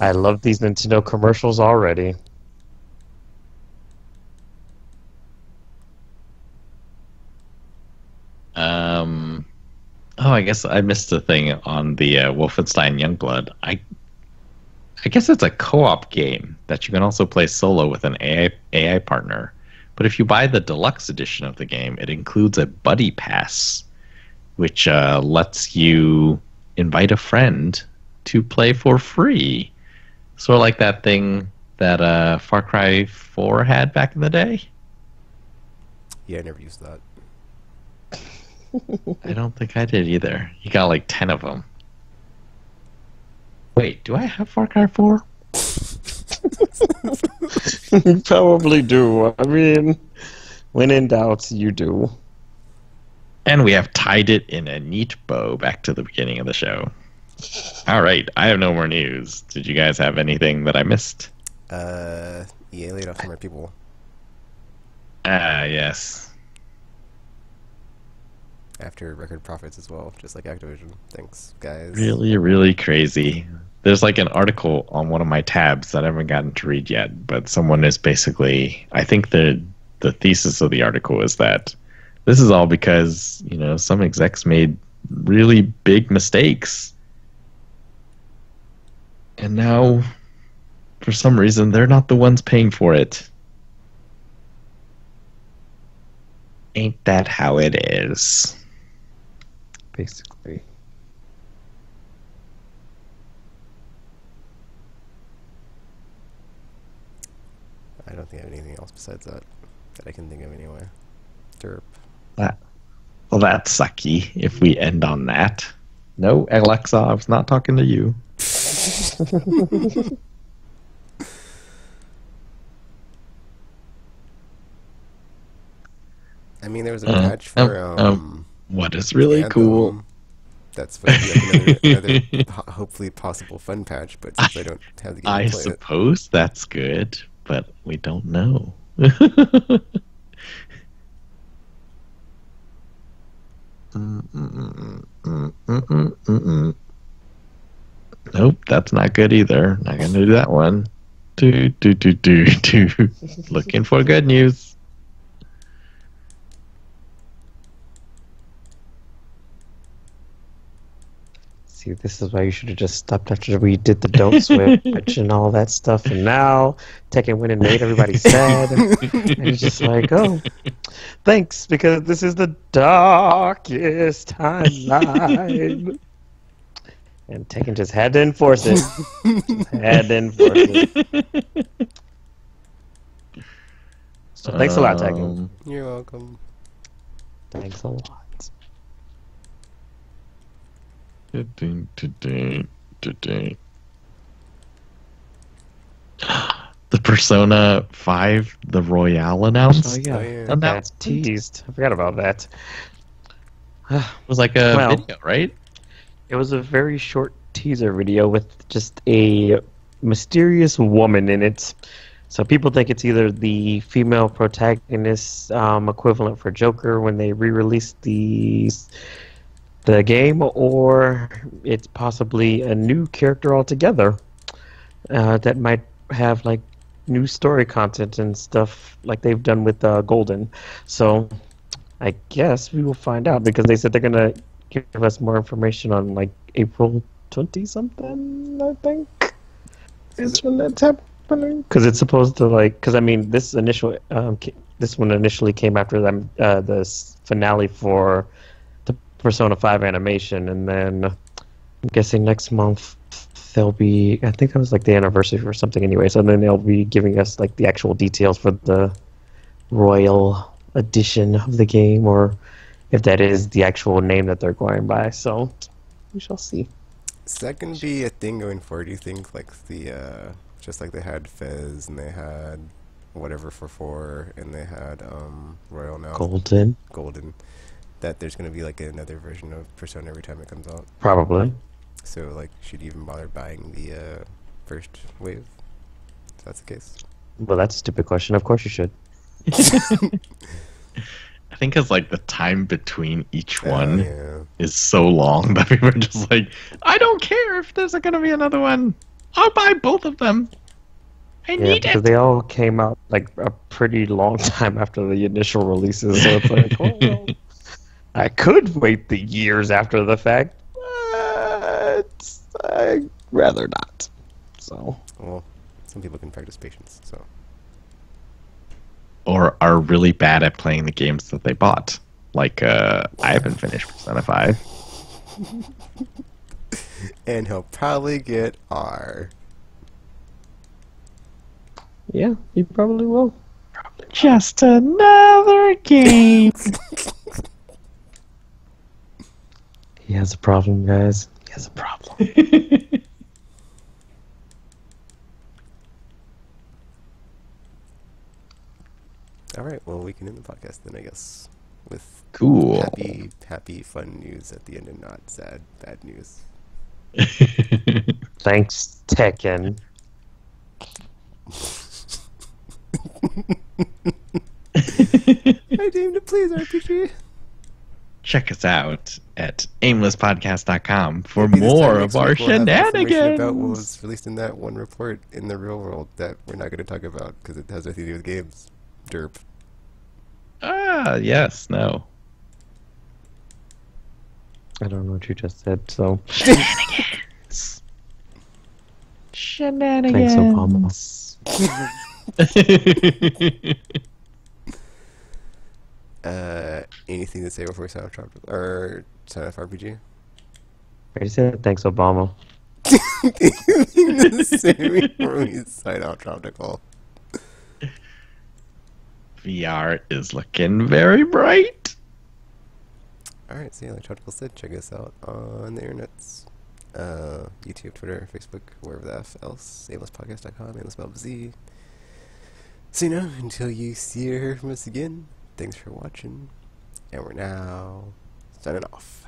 B: I love these Nintendo commercials already.
C: Oh, I guess I missed the thing on the Wolfenstein Youngblood. I guess it's a co-op game that you can also play solo with an AI partner. But if you buy the deluxe edition of the game, it includes a buddy pass, which lets you invite a friend to play for free. Sort of like that thing that Far Cry 4 had back in the day.
A: Yeah, I never used that.
C: I don't think I did either. You got like 10 of them. Wait, do I have Far Cry 4?
B: You probably do. I mean, when in doubt, you do.
C: And we have tied it in a neat bow back to the beginning of the show. All right, I have no more news. Did you guys have anything that I missed?
A: EA laid off some more people.
C: Yes.
A: After record profits as well, just like Activision. Thanks, guys.
C: Really, really crazy. There's like an article on one of my tabs that I haven't gotten to read yet, but someone is basically, I think the thesis of the article is that this is all because, some execs made really big mistakes. And now, for some reason, they're not the ones paying for it. Ain't that how it is?
B: Basically.
A: I don't think I have anything else besides that I can think of anyway. Derp.
C: Well, that's sucky if we end on that. No, Alexa, I was not talking to you.
A: I mean, there was a patch for
C: what is really
A: Anthem.
C: cool.
A: That's supposed to be like another hopefully possible fun patch, but since I don't have the game
C: I
A: to play
C: suppose that's good, but we don't know. Nope, that's not good either. Not gonna do that one. Looking for good news.
B: See, this is why you should have just stopped after we did the don't switch and all that stuff. And now Tekken went and made everybody sad. And it's just like, oh, thanks, because this is the darkest timeline. And Tekken just had to enforce it. Had to enforce it. So thanks a lot, Tekken.
A: You're welcome.
B: Thanks a lot.
C: The Persona 5, the Royale announced.
B: Oh yeah, that's teased. I forgot about that.
C: It was like a video, right?
B: It was a very short teaser video with just a mysterious woman in it. So people think it's either the female protagonist equivalent for Joker when they re-released the game, or it's possibly a new character altogether that might have like new story content and stuff like they've done with Golden. So I guess we will find out because they said they're gonna give us more information on like April 20 something. I think is when that's happening. Because it's supposed to because I mean this one initially came after the finale for the Persona 5 animation, and then I'm guessing next month they'll be, I think that was like the anniversary or something anyway, so then they'll be giving us like the actual details for the Royal edition of the game, or if that is the actual name that they're going by, so we shall see.
A: Is that going to be a thing going forward, do you think? Like just like they had Fez and they had whatever for 4 and they had Royal now.
B: Golden.
A: That there's going to be like another version of Persona every time it comes out.
B: Probably.
A: So, like, should you even bother buying the first wave? If that's the case.
B: Well, that's a stupid question. Of course you should.
C: I think it's like the time between each one is so long that people are just like, I don't care if there's going to be another one. I'll buy both of them. I need it.
B: Because they all came out like a pretty long time after the initial releases. So it's like, well, I could wait the years after the fact. I'd rather not. So.
A: Well, some people can practice patience, so.
C: Or are really bad at playing the games that they bought. Like, I haven't finished Persona 5.
A: And he'll probably get R.
B: Yeah, he probably will.
C: Just another game.
B: He has a problem, guys. He has a problem.
A: All right, well, we can end the podcast then, I guess, with
C: cool,
A: happy, fun news at the end and not sad, bad news.
B: Thanks, Tekken.
A: I deemed it please, RPG.
C: Check us out at aimlesspodcast.com for more of our shenanigans.
A: About what was released in that one report in the real world that we're not going to talk about because it has nothing to do with games. Derp.
C: Ah, yes, no.
B: I don't know what you just said, so.
C: Shenanigans. Shenanigans.
B: Thanks, Obama.
A: Anything to say before we sign off Tropical or sign off RPG?
B: I said thanks, Obama.
A: Anything to say before we sign off Tropical?
C: VR is looking very bright.
A: Alright, so yeah, like Tropical said, check us out on the internets. YouTube, Twitter, Facebook, wherever the F else. Aimlesspodcast.com, aimless spelled with Z. So, until you see or hear from us again, thanks for watching. And we're now signing off.